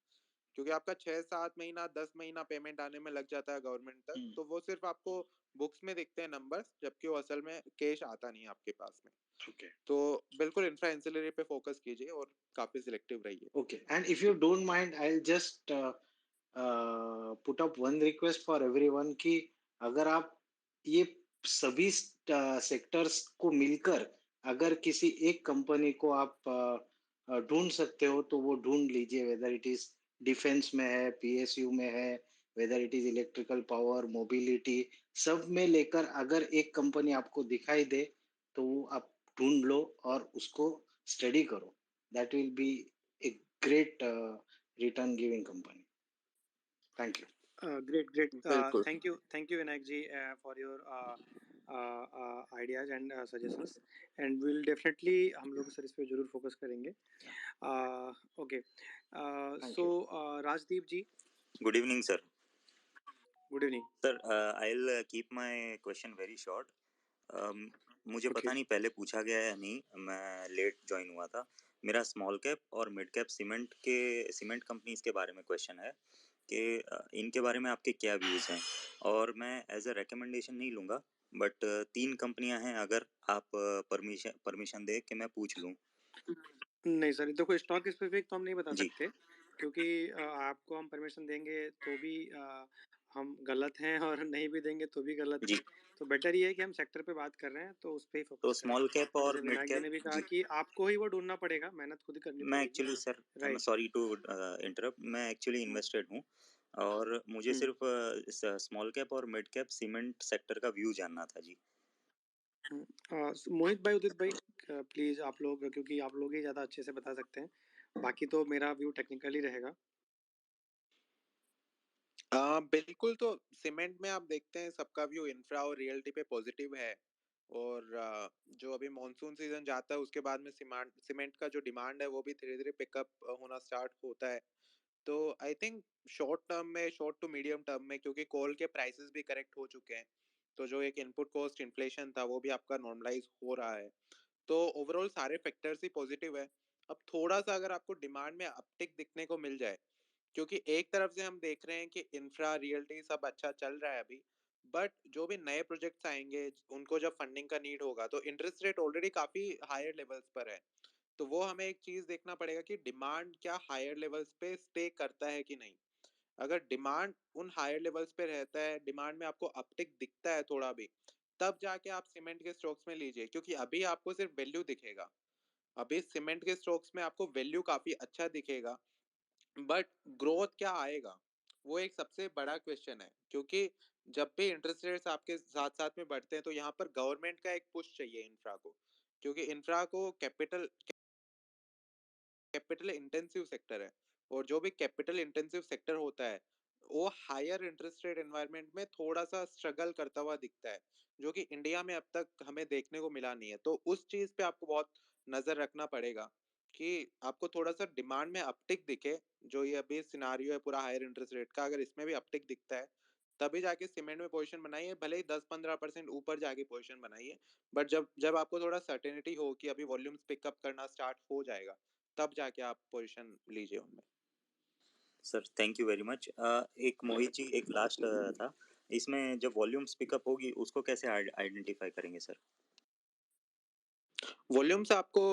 क्योंकि आपका 6-7 महीना 10 महीना पेमेंट आने में लग जाता है गवर्नमेंट तक. तो वो सिर्फ आपको बुक्स में दिखते हैं नंबर्स, जबकि वो असल में कैश आता नहीं है आपके पास में. तो बिल्कुल इंफ्रा एंसिलरी पे फोकस कीजिए और काफी सिलेक्टिव रहिए. Okay, and if you don't mind, I'll just put up one request for everyone कि अगर आप ये सभी सेक्टर्स को मिलकर अगर किसी एक कंपनी को आप ढूंढ सकते हो तो वो ढूंढ लीजिए. वेदर इट इज डिफेंस में है, पीएसयू में है, whether it is electrical power, mobility, सब में लेकर अगर एक कंपनी आपको दिखाई दे तो वो आप ढूंढ लो और उसको स्टडी करो. That will be a great return giving company. Thank you. Great. बिल्कुल. Thank you Vinayak ji for your ideas and suggestions, and will definitely हम लोग सर इस पे ज़रूर फोकस करेंगे। Okay, thank so you. Rajdeep ji, good evening sir. Good evening sir I will keep my question very short. मुझे okay. पता नहीं पहले पूछा गया है या नहीं, मैं लेट ज्वाइन हुआ था। मेरा स्मॉल कैप और मिड कैप सीमेंट कंपनीज के बारे में क्वेश्चन है कि इनके बारे में आपके क्या व्यूज़ हैं, और मैं एज अ रिकमेंडेशन नहीं लूँगा, बट 3 कंपनियां हैं, अगर आप परमिशन दे कि मैं पूछ लूँ। नहीं सर, देखो स्टॉक स्पेसिफिक तो हम नहीं बता जी सकते, क्योंकि आपको हम परमिशन देंगे तो भी हम गलत हैं, और नहीं भी देंगे तो भी गलत जी। हैं। तो बेटर ये है कि हम सेक्टर पे बात कर रहे हैं तो उस पे ही तो फोकस करें। स्मॉल कैप और और जैसे मिड विनायक जी कैप ने भी कहा जी। कि आपको ही वो ढूंढना पड़ेगा, मेहनत खुद ही करनी मैं पड़ेगी। Actually sir, I am right. Sorry to interrupt, मैं एक्चुअली इन्वेस्टेड हूँ, और मुझे सिर्फ स्मॉल कैप और मिड कैप सीमेंट सेक्टर का व्यू जानना था जी। मोहित भाई, उदित भाई, प्लीज आप लोग, क्योंकि आप लोग ही ज्यादा अच्छे से बता सकते हैं, बाकी तो मेरा व्यू टेक्निकली रहेगा। बिल्कुल। तो सीमेंट में आप देखते हैं सबका व्यू इंफ्रा और रियल्टी पे पॉजिटिव है, और जो अभी मॉनसून सीजन जाता है उसके बाद में सीमेंट का जो डिमांड है वो भी धीरे धीरे पिकअप होना स्टार्ट होता है। तो I think short to medium term में, क्योंकि कोल के प्राइसेस भी करेक्ट हो चुके हैं, तो जो एक इनपुट कॉस्ट इन्फ्लेशन था वो भी आपका नॉर्मलाइज हो रहा है। तो ओवरऑल सारे फैक्टर्स ही पॉजिटिव है। अब थोड़ा सा अगर आपको डिमांड में अपटिक दिखने को मिल जाए, क्योंकि एक तरफ से हम देख रहे हैं कि इंफ्रा रियल्टी सब अच्छा चल रहा है अभी, बट जो भी नए प्रोजेक्ट्स आएंगे उनको जब फंडिंग का नीड होगा तो इंटरेस्ट रेट ऑलरेडी काफी हायर लेवल्स पर है। तो वो हमें एक चीज देखना पड़ेगा कि डिमांड क्या हायर लेवल्स पे स्टे करता है कि नहीं। अगर डिमांड उन हायर लेवल्स पे रहता है, डिमांड में आपको अपटिक दिखता है थोड़ा भी, तब जाके आप सीमेंट के स्टॉक्स में लीजिए, क्योंकि अभी आपको सिर्फ वैल्यू दिखेगा। अभी सीमेंट के स्टॉक्स में आपको वैल्यू काफी अच्छा दिखेगा, बट ग्रोथ क्या आएगा वो एक सबसे बड़ा क्वेश्चन है। क्योंकि जब भी इंटरेस्ट रेट्स आपके साथ साथ में बढ़ते हैं तो यहाँ पर गवर्नमेंट का एक पुश चाहिए इंफ्रा को, क्योंकि इंफ्रा को कैपिटल कैपिटल इंटेंसिव सेक्टर है, और जो भी कैपिटल इंटेंसिव सेक्टर होता है वो हायर इंटरेस्ट रेट एनवायरनमेंट में थोड़ा सा स्ट्रगल करता हुआ दिखता है, जो कि इंडिया में अब तक हमें देखने को मिला नहीं है। तो उस चीज पे आपको बहुत नजर रखना पड़ेगा कि आपको थोड़ा सा डिमांड में अपटिक दिखे। जो ये अभी सिनारियो है पूरा हायर इंटरेस्ट रेट का, अगर इसमें भी अपटिक दिखता है तभी जाके सीमेंट में पोजीशन बनाइए, भले ही 10-15% ऊपर जाके पोजीशन बनाइए। बट जब जब आपको थोड़ा सर्टेनिटी हो कि अभी वॉल्यूम्स पिकअप करना स्टार्ट हो जाएगा, तब जाके आप पोजीशन लीजिए उनमें। Sir thank you very much. एक मोहित जी, एक लास्ट था, इसमें जब वॉल्यूम्स पिकअप होगी उसको कैसे आइडेंटिफाई करेंगे सर? वॉल्यूम्स आपको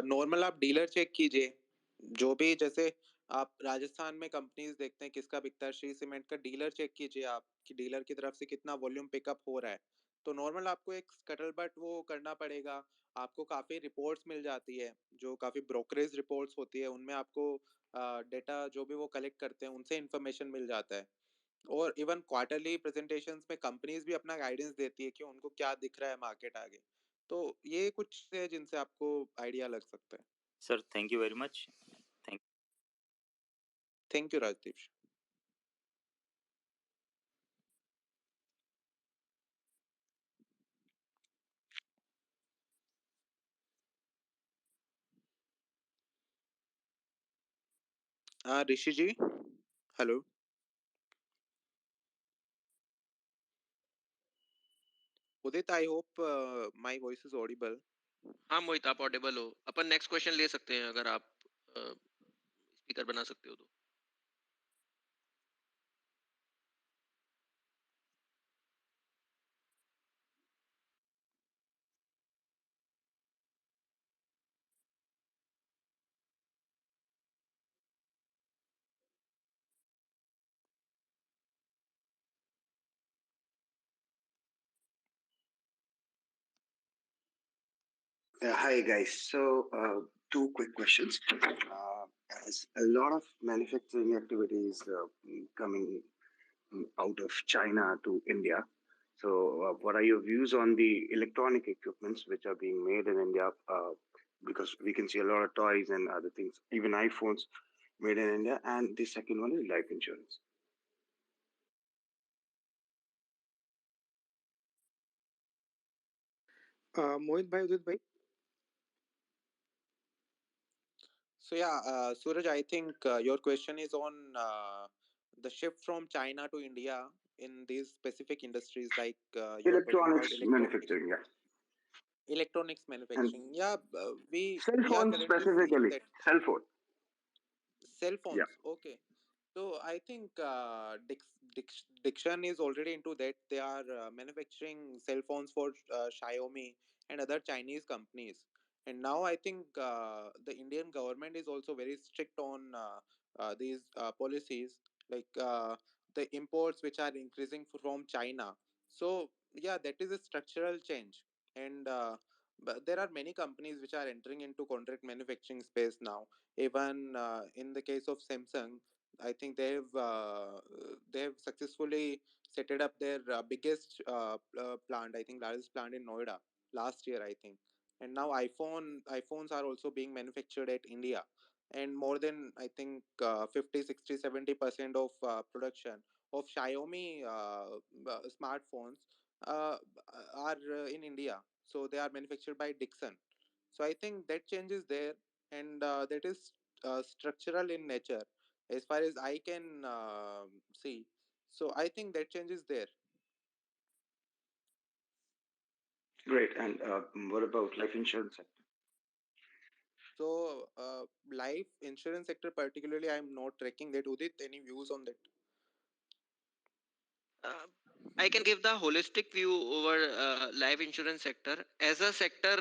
नॉर्मल आप डीलर चेक कीजिए। जो भी जैसे आप राजस्थान में कंपनीज देखते हैं किसका बिकता है, श्री सीमेंट का डीलर चेक कीजिए आप कि डीलर की तरफ से कितना वॉल्यूम पिकअप हो रहा है। तो नॉर्मल आपको एक स्कटल बट वो करना पड़ेगा। आपको काफी रिपोर्ट्स मिल जाती है, जो काफी ब्रोकरेज रिपोर्ट्स होती है, उनमें आपको डेटा जो भी वो कलेक्ट करते हैं उनसे इंफॉर्मेशन मिल जाता है। और इवन क्वार्टरली प्रेजेंटेशंस में कंपनीज भी अपना गाइडेंस देती है कि उनको क्या दिख रहा है मार्केट आगे। तो ये कुछ है जिनसे आपको आइडिया लग सकता है। Sir thank you very much. Thank thank you Rajdeep. हाँ Rishi ji, hello. Udit, I hope my voice is audible. हाँ मोहित, आप ऑडिबल हो। अपन नेक्स्ट क्वेश्चन ले सकते हैं अगर आप स्पीकर बना सकते हो तो। Hi guys. So two quick questions. As a lot of manufacturing activities coming out of China to India, so what are your views on the electronic equipments which are being made in India? Because we can see a lot of toys and other things, even iPhones made in India. And the second one is life insurance. मोहित भाई, उदित भाई. So yeah, Suraj, I think your question is on the shift from China to India in these specific industries, like you are talking about Electronics manufacturing, yeah. electronics And manufacturing. Yeah, cell we are phones currently seeing specifically. that Cell phone. cell Yeah. phones. Okay. So I think Dixon is already into that. They are manufacturing cell phones for Xiaomi and other Chinese companies. And now I think the Indian government is also very strict on these policies, like the imports which are increasing from China. So yeah, that is a structural change. And but there are many companies which are entering into contract manufacturing space now. Even in the case of Samsung, I think they have successfully set it up their biggest plant. I think largest plant in Noida last year. I think, and now iPhones are also being manufactured at India, and more than I think 50, 60, 70% of production of Xiaomi smartphones uh, are in India. So they are manufactured by Dixon. So I think that change is there, and that is structural in nature as far as I can see. So I think that change is there. Great. And what about life insurance sector? So life insurance sector particularly, I'm not tracking that. Udit, any views on that? Uh, I can give the holistic view over life insurance sector. As a sector,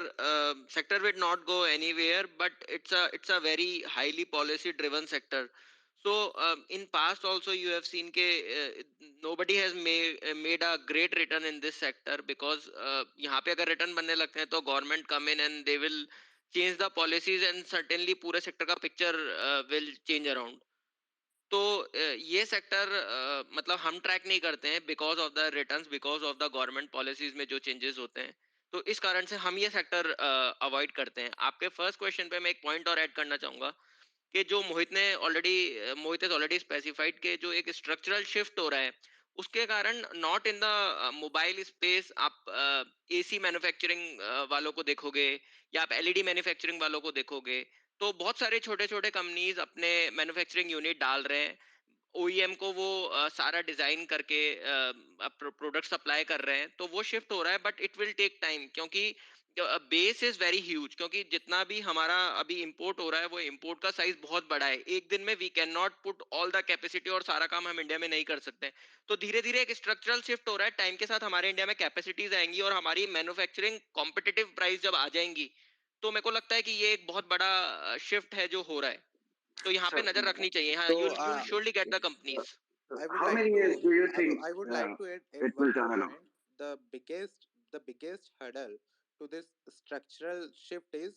sector will not go anywhere, but it's a very highly policy driven sector. So in past also you have seen that nobody has made a great return in this sector because यहाँ पे अगर return बनने लगते हैं तो government come in and they will change the policies and certainly पूरे sector का picture will change around. तो ये सेक्टर मतलब हम ट्रैक नहीं करते हैं because of the returns, because of the government policies में जो चेंजेस होते हैं, तो इस कारण से हम ये सेक्टर अवॉइड करते हैं. आपके फर्स्ट क्वेश्चन पे मैं एक पॉइंट और ऐड करना चाहूंगा कि जो मोहित हैज ऑलरेडी स्पेसिफाइड कि जो एक स्ट्रक्चरल शिफ्ट हो रहा है उसके कारण not in the mobile space आप एसी मैन्युफैक्चरिंग वालों को देखोगे या आप एलईडी मैन्युफैक्चरिंग वालों को देखोगे, तो बहुत सारे छोटे छोटे कंपनीज अपने मैन्युफैक्चरिंग यूनिट डाल रहे हैं. ओईएम को वो सारा डिजाइन करके प्रोडक्ट सप्लाई कर रहे हैं, तो वो शिफ्ट हो रहा है but it will take time क्योंकि बेस इज वेरी ह्यूज. क्योंकि जितना भी हमारा अभी इंपोर्ट हो रहा है वो इंपोर्ट का साइज बहुत बड़ा है. एक दिन में we can not put all the capacity और सारा काम हम इंडिया में नहीं कर सकते. तो धीरे धीरे एक स्ट्रक्चरल शिफ्ट हो रहा है. टाइम के साथ हमारे इंडिया में कैपेसिटीज आएंगी और हमारी मैन्युफैक्चरिंग कॉम्पिटिटिव प्राइस जब आ जाएंगी तो मेरे को लगता है कि ये एक बहुत बड़ा शिफ्ट है जो हो रहा है. तो यहाँ पे So, नजर रखनी चाहिए. हाँ, So you'll surely get the uh, companies. so I would how like many years to do you think I would like to add it one will more turn around? point. The biggest hurdle to this structural shift is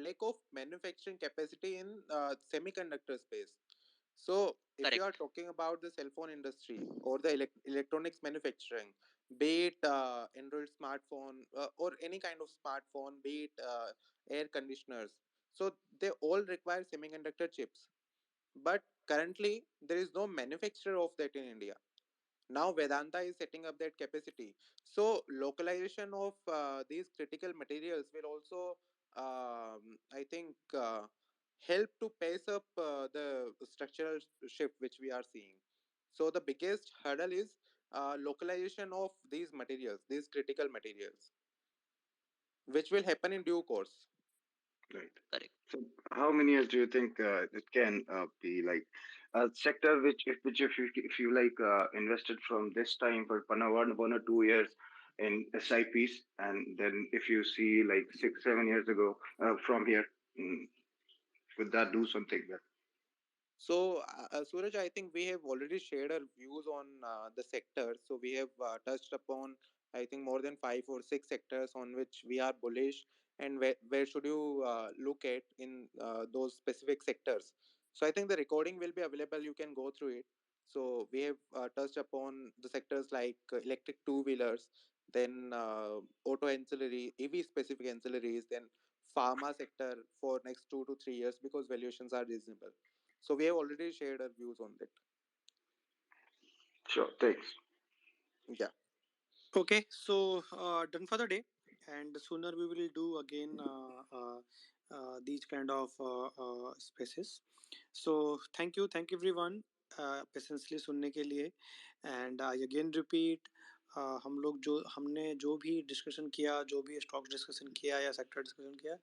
lack of manufacturing capacity in semiconductor space. So if you are Correct. talking about the cell phone industry or the electronics manufacturing, be it Android smartphone or any kind of smartphone, be it air conditioners, so they all require semiconductor chips, but currently there is no manufacturer of that in India. Now Vedanta is setting up that capacity. So localization of these critical materials will also, I think, help to pace up the structural shift which we are seeing. So the biggest hurdle is localization of these materials, these critical materials, which will happen in due course. Right. Correct. So, how many years do you think it can be like a sector if you like invested from this time for 1 or 2 years in SIPs, and then if you see like 6 7 years ago from here, mm, would that do something there? So, Suraj, I think we have already shared our views on the sectors. So, we have touched upon, I think, more than 5 or 6 sectors on which we are bullish, and where should you look at in those specific sectors. So, I think the recording will be available. You can go through it. So, we have touched upon the sectors like electric two wheelers, then auto ancillary, EV specific ancillaries, then pharma sector for next 2 to 3 years because valuations are reasonable. So we have already shared our views on that. Sure. Thanks. Yeah. Okay, so done for the day. and sooner we will do again these kind of spaces. So thank you everyone patiently सुनने के लिए, and I again repeat, हम लोग जो हमने जो भी discussion किया, जो भी स्टॉक डिस्कशन किया या सेक्टर डिस्कशन किया,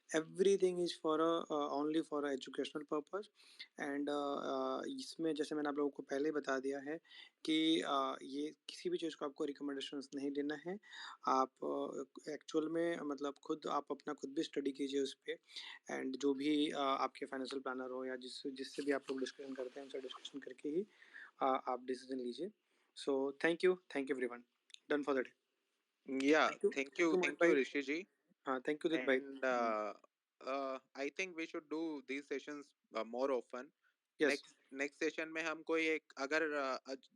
everything is for only for educational purpose. And इसमें जैसे मैंने आप लोगों को पहले बता दिया है कि ये किसी भी चीज़ को आपको रिकमेंडेशंस नहीं देना है। आप एक्चुअल में मतलब खुद आप अपना खुद भी स्टडी कीजिए उस पे, एंड जो भी आपके फाइनेंशियल प्लानर हो या जिससे भी आप लोग डिस्कशन करते हैं उनसे डिस्कशन करके ही आप डिसीजन लीजिए। So thank you everyone, done for the day. Yeah, thank you Mohit thank you, भाई। Rishi ji. हाँ, थैंक यू दित भाई। And I think we should do these sessions more often. Yes, next session में हम कोई एक, अगर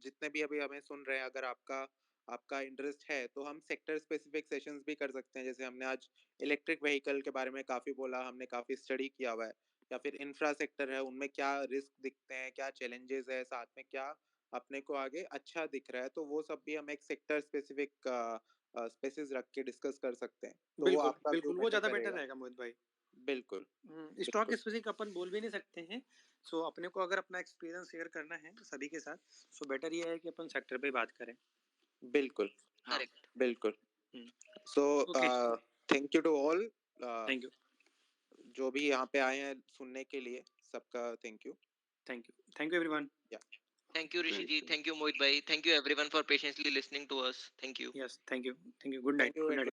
जितने भी अभी हमें सुन रहे हैं, अगर आपका इंटरेस्ट है तो हम सेक्टर स्पेसिफिक सेशंस भी कर सकते हैं। जैसे हमने आज इलेक्ट्रिक व्हीकल के बारे में काफ़ी बोला, हमने काफ़ी स्टडी किया हुआ है, या फिर इंफ्रा सेक्टर है, उनमें क्या रिस्क दिखते हैं, क्या चैलेंजेस है, साथ में क्या अपने को आगे अच्छा दिख रहा है, तो वो सब भी हम एक सेक्टर स्पेसिफिक स्पेसिस रख के डिस्कस कर सकते हैं। तो वो बिल्कुल आपका व्यू बिल्कुल, वो मैटर ज़्यादा बेटर करेगा। रहेगा मोहित भाई। बिल्कुल स्टॉक बिल्कुल स्पेसिफिक अपन बोल भी नहीं सकते हैं। सो अपने को अगर अपना एक्सपीरियंस शेयर करना है सभी के साथ, सो बेटर ये है कि अपन सेक्टर पे बात करें। बिल्कुल हाँ, करेक्ट। बिल्कुल। Hmm, so okay, thank you to all thank you जो भी यहाँ पे आए हैं सुनने के लिए, सबका thank you. Thank you everyone. या Thank you, Rishi Thank ji. you. Thank you, Mohit bhai. Thank you everyone for patiently listening to us. Thank you. Yes, thank you, good night, thank you good night.